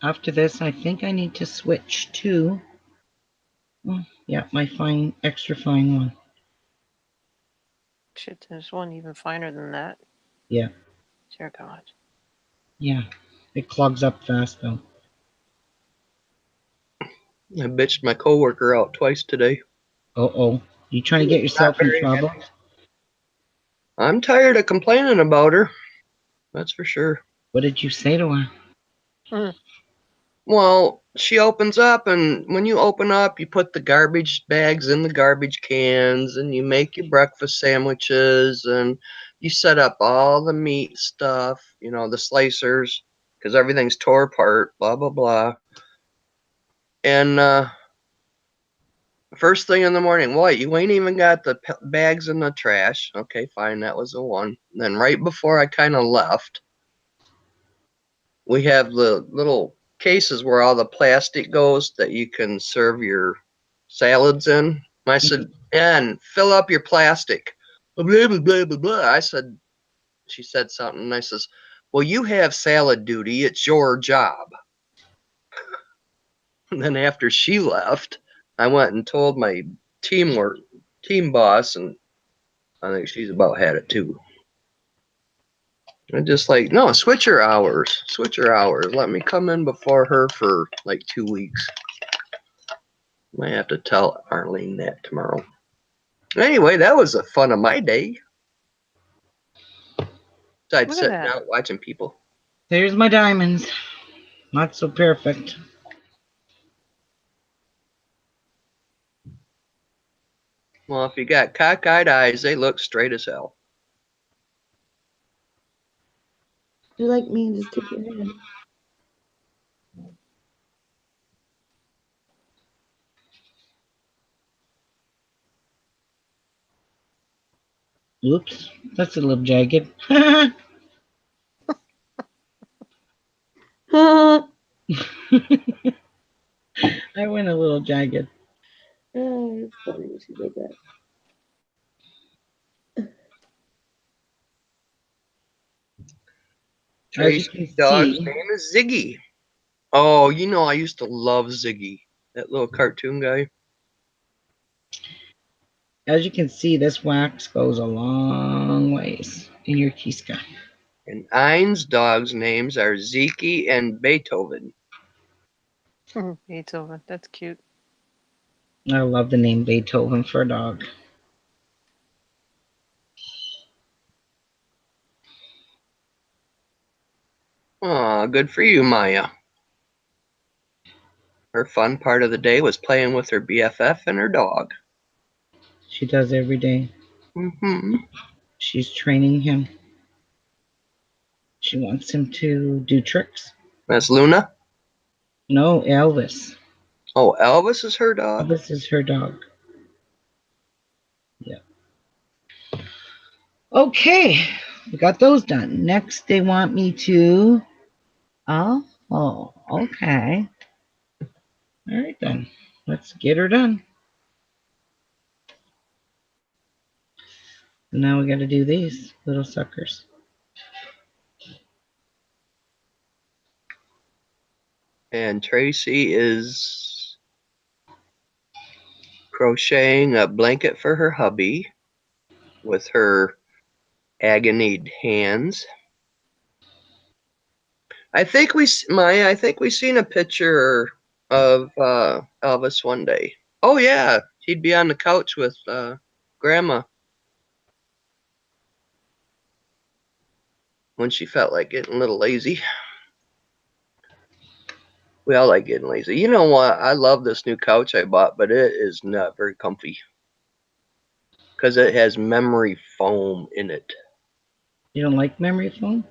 After this, I think I need to switch to, yeah, my fine, extra fine one. shit, there's one even finer than that. Yeah. Dear God. Yeah, it clogs up fast though. I bitched my coworker out twice today. Oh, you trying to get yourself in trouble? I'm tired of complaining about her. That's for sure. What did you say to her? Well, she opens up, and when you open up, you put the garbage bags in the garbage cans, and you make your breakfast sandwiches, and you set up all the meat stuff, the slicers, because everything's tore apart, blah, blah, blah. And first thing in the morning, what? You ain't even got the bags in the trash. Okay, fine, that was the one. And then right before I kind of left, we have the little cases where all the plastic goes that you can serve your salads in. I said, and fill up your plastic. Blah, blah, blah, blah, blah. She said something, and I says, well, you have salad duty. It's your job. And then after she left, I went and told my team boss, and I think she's about had it too. I'm just like, no, switch her hours. Switch her hours. Let me come in before her for like 2 weeks. I have to tell Arlene that tomorrow. Anyway, that was the fun of my day. Besides Look at sitting that. out watching people. There's my diamonds. Not so perfect. Well, if you got cockeyed eyes, they look straight as hell. Do like me and just tip your head. Oops, that's a little jagged. Oh, I went a little jagged. it's funny when she did that. As you Tracy's can dog's see, name is Ziggy. Oh, I used to love Ziggy, that little cartoon guy. this wax goes a long ways in your Kiska. And Ein's dog's names are Zeke and Beethoven. Beethoven. That's cute. I love the name Beethoven for a dog. Aw, good for you, Maya. Her fun part of the day was playing with her BFF and her dog. She does every day. Mm-hmm. She's training him. She wants him to do tricks. That's Luna? No, Elvis. Oh, Elvis is her dog? Elvis is her dog. Yeah. Okay, we got those done. Next, they want me to. Oh, okay. All right then. Let's get her done. Now we got to do these little suckers. And Tracy is crocheting a blanket for her hubby with her agonied hands. I think we seen a picture of Elvis one day. Oh yeah, he'd be on the couch with Grandma when she felt like getting a little lazy. We all like getting lazy. You know what? I love this new couch I bought, but it is not very comfy because it has memory foam in it. You don't like memory foam?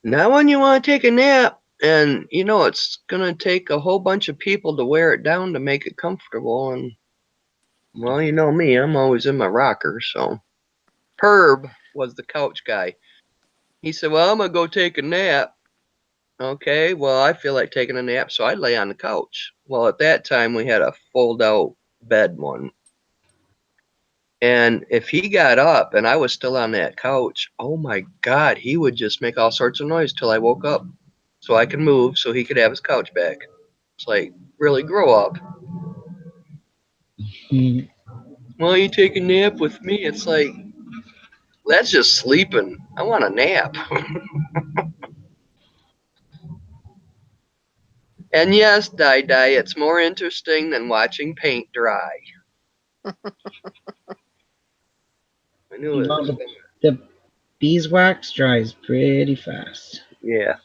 Not when you want to take a nap, and it's gonna take a whole bunch of people to wear it down to make it comfortable. And well, you know me, I'm always in my rocker. So Herb was the couch guy. He said, "Well, I'm gonna go take a nap." Okay, well, I feel like taking a nap, so I lay on the couch. Well, at that time, we had a fold-out bed one. And if he got up and I was still on that couch, oh my God, he would just make all sorts of noise till I woke up so I could move so he could have his couch back. It's like, really grow up. Mm. Well, you take a nap with me. It's like, that's just sleeping. I want a nap. And yes, Dai Dai, it's more interesting than watching paint dry. I knew it Well, was. the beeswax dries pretty fast. Yeah.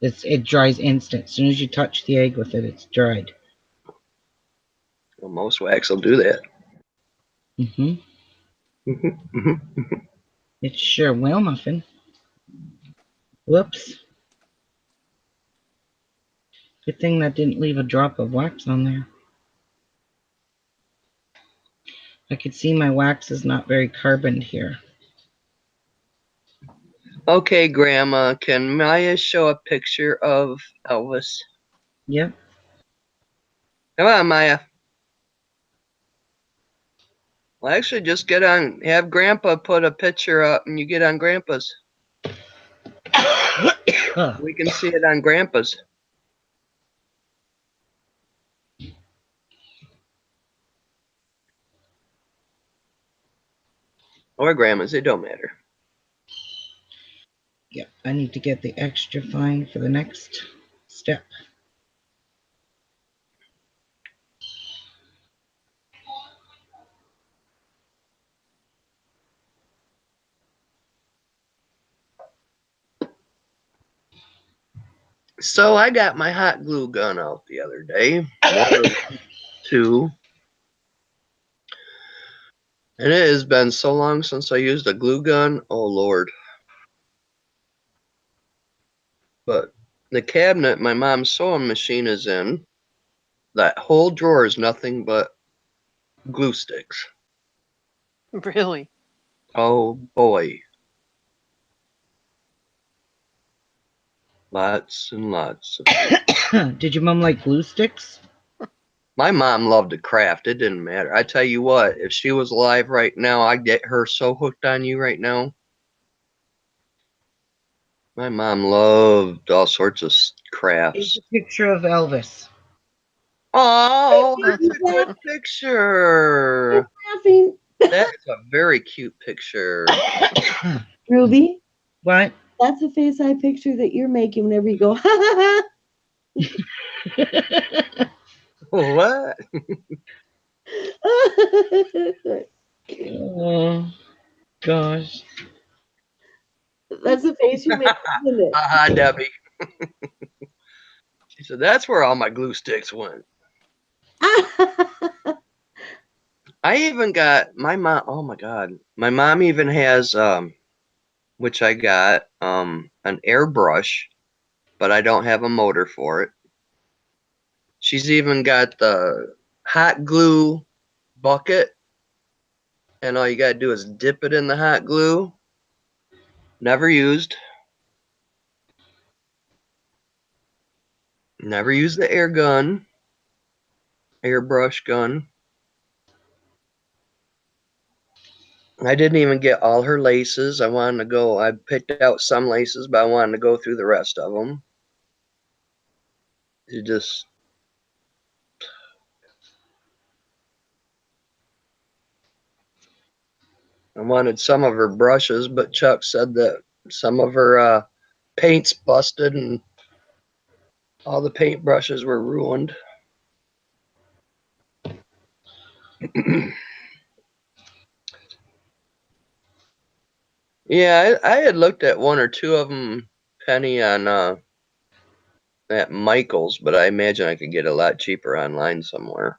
It dries instant. As soon as you touch the egg with it, it's dried. Well, most wax will do that. Mm-hmm. Mm-hmm. It sure will, Muffin. Whoops. Good thing that didn't leave a drop of wax on there. I could see my wax is not very carboned here. Okay, Grandma, can Maya show a picture of Elvis? Yep. Come on, Maya. Well, actually, just have Grandpa put a picture up and you get on Grandpa's. We can see it on Grandpa's. Or Grandma's, it don't matter. Yep, I need to get the extra fine for the next step. So I got my hot glue gun out the other day. One or two. And it has been so long since I used a glue gun. Oh, Lord. But the cabinet my mom's sewing machine is in, that whole drawer is nothing but glue sticks. Really? Oh, boy. Lots and lots of Did your mom like glue sticks? My mom loved to craft. It didn't matter. I tell you what, if she was alive right now, I'd get her so hooked on you right now. My mom loved all sorts of Here's crafts. a picture of Elvis. Oh, that's a good picture. Laughing. That is a very cute picture. Ruby, What? that's a face eye picture that you're making whenever you go, ha ha What? ha. Oh, gosh. That's the face you make, isn't it? Haha, Debbie. She said, that's where all my glue sticks went. I even got my mom. Oh my God. My mom even has, which I got, an airbrush, but I don't have a motor for it. She's even got the hot glue bucket, and all you gotta do is dip it in the hot glue. Never used. Never used the airbrush gun. I didn't even get all her laces. I picked out some laces, but I wanted to go through the rest of them. It just, I wanted some of her brushes, but Chuck said that some of her paint's busted and all the paint brushes were ruined. Yeah, I had looked at one or two of them, Penny, on at Michael's, but I imagine I could get a lot cheaper online somewhere.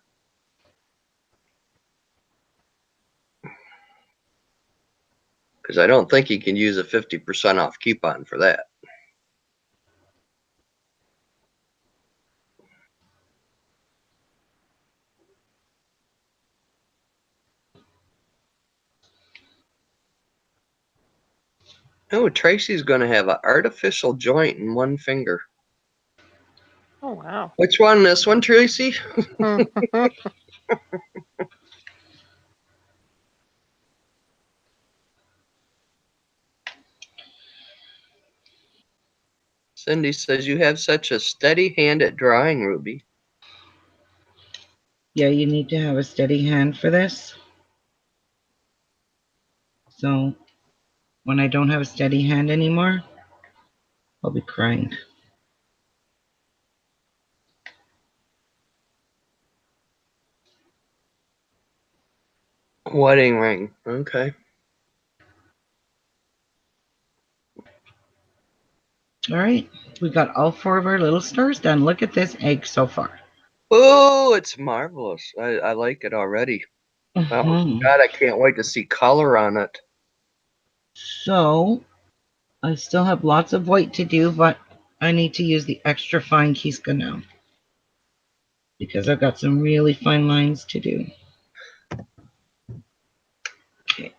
Because I don't think you can use a 50% off coupon for that. Oh, Tracy's going to have an artificial joint in one finger. Oh wow. Which one? This one, Tracy? Cindy says, you have such a steady hand at drawing, Ruby. Yeah, you need to have a steady hand for this. So when I don't have a steady hand anymore, I'll be crying. Wedding ring. Okay. All right. We got all 4 of our little stars done. Look at this egg so far. Oh, it's marvelous. I like it already. Oh, Mhm. God, I can't wait to see color on it. So I still have lots of white to do, but I need to use the extra fine Kiska now because I've got some really fine lines to do. Okay,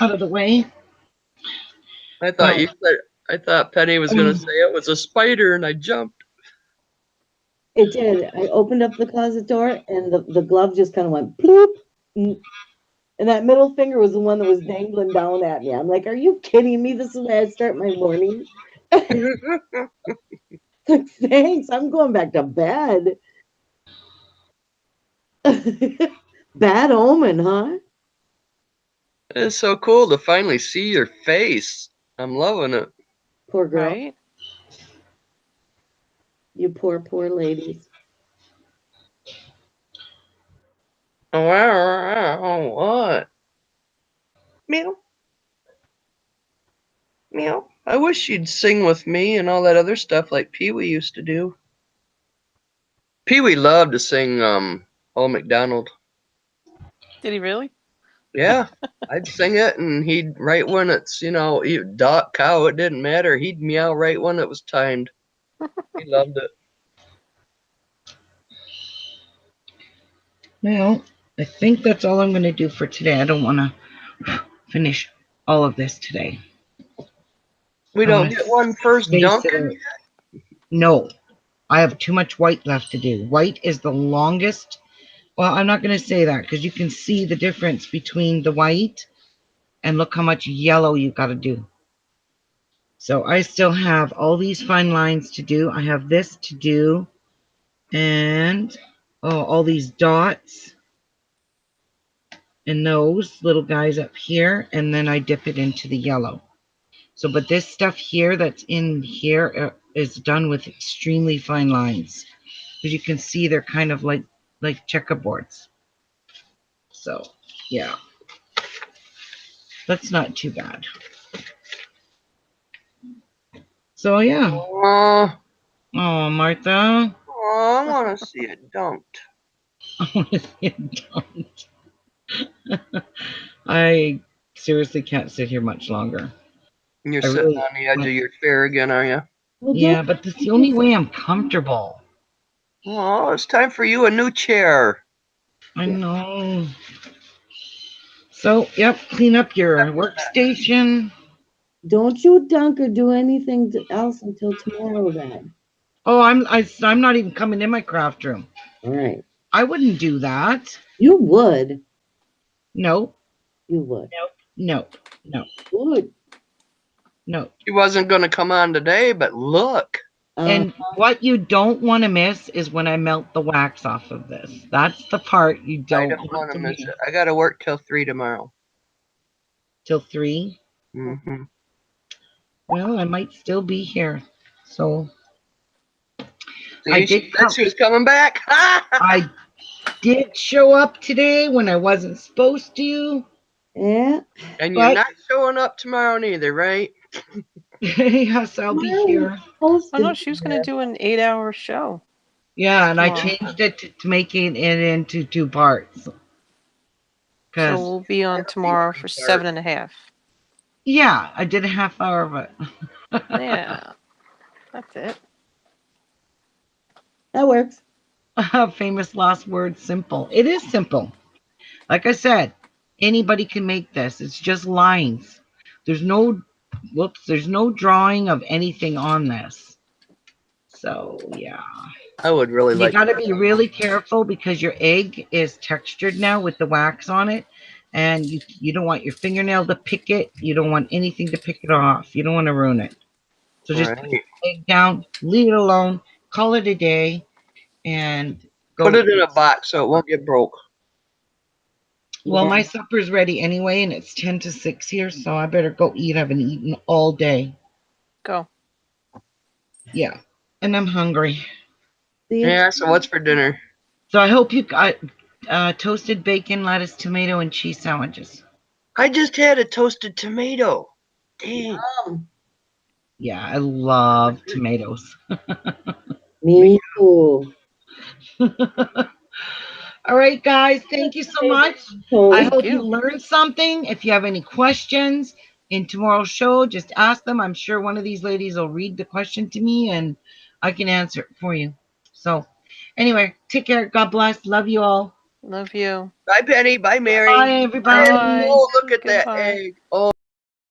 out of the way. I thought Well, you said, I thought Penny was going to say it was a spider, and I jumped. It did. I opened up the closet door and the glove just kind of went bloop. And that middle finger was the one that was dangling down at me. I'm like, are you kidding me? This is the way I start my morning. Like, thanks. I'm going back to bed. Bad omen, huh? It's so cool to finally see your face. I'm loving it. Poor girl. Right? You poor, poor ladies. Oh, what? Meow. Meow. I wish she'd sing with me and all that other stuff like Pee Wee used to do. Pee Wee loved to sing Old MacDonald. Did he really? Yeah, I'd sing it, and he'd right when it's duck, cow, it didn't matter. He'd meow right when it was timed. He loved it. well, I think that's all I'm going to do for today. I don't want to finish all of this today. We I don't want to get one first space it Duncan. out. No, I have too much white left to do. White is the longest. Well, I'm not going to say that because you can see the difference between the white and look how much yellow you got to do. So I still have all these fine lines to do. I have this to do and all these dots and those little guys up here, and then I dip it into the yellow. So, but this stuff here that's in here is done with extremely fine lines. As you can see, they're kind of like checkerboards. So, yeah, that's not too bad. So, yeah. Oh, Oh, Martha. I want to see it dunked. I seriously can't sit here much longer. And you're I sitting really, on the edge of your chair again, are you? Well, yeah, but that's the only way I'm comfortable. Oh, it's time for you a new chair. I know. So, yep, clean up your workstation. don't you dunk or do anything else until tomorrow then. Oh, I'm not even coming in my craft room. All right. I wouldn't do that. You would. No, You would. no, no, Would. no. She wasn't going to come on today, but look. And what you don't want to miss is when I melt the wax off of this. That's the part you I don't don't want want to to miss miss. it. I got to work till 3 tomorrow. Till 3. Mm-hmm. Well, I might still be here. So See, I she did said come. she was coming back. I did show up today when I wasn't supposed to, Yeah. And you're but not showing up tomorrow neither, right? yes, I'll be here. Oh no, she was going to do an 8-hour show. Yeah, and I Tomorrow. changed it to making it into 2 parts. So Because, we'll be on tomorrow for 7.5. yeah, I did a half hour of it. Yeah, that's it. That works. Famous last word, simple. It is simple. Like I said, anybody can make this. It's just lines. There's no, there's no drawing of anything on this. So, yeah. I would really You like got to be really careful because your egg is textured now with the wax on it. And you don't want your fingernail to pick it. You don't want anything to pick it off. You don't want to ruin it. So just put Right. the egg down, leave it alone, call it a day, and go. Put it in a box so it won't get broke. Well, my supper's ready anyway, and it's 10 to 6 here, so I better go eat. I haven't eaten all day. Go. Yeah, and I'm hungry. Yeah, so what's for dinner? So I hope you got toasted bacon, lettuce, tomato, and cheese sandwiches. I just had a toasted tomato. Dang. Yeah, I love tomatoes. Me too. All right, guys, thank you so much. I Totally. hope you. you learned something. If you have any questions in tomorrow's show, just ask them. I'm sure one of these ladies will read the question to me and I can answer it for you. So, anyway, take care. God bless. Love you all. Love you. Bye, Penny. Bye, Mary. Bye, everybody. Bye. Oh, look at that Goodbye. egg. Oh.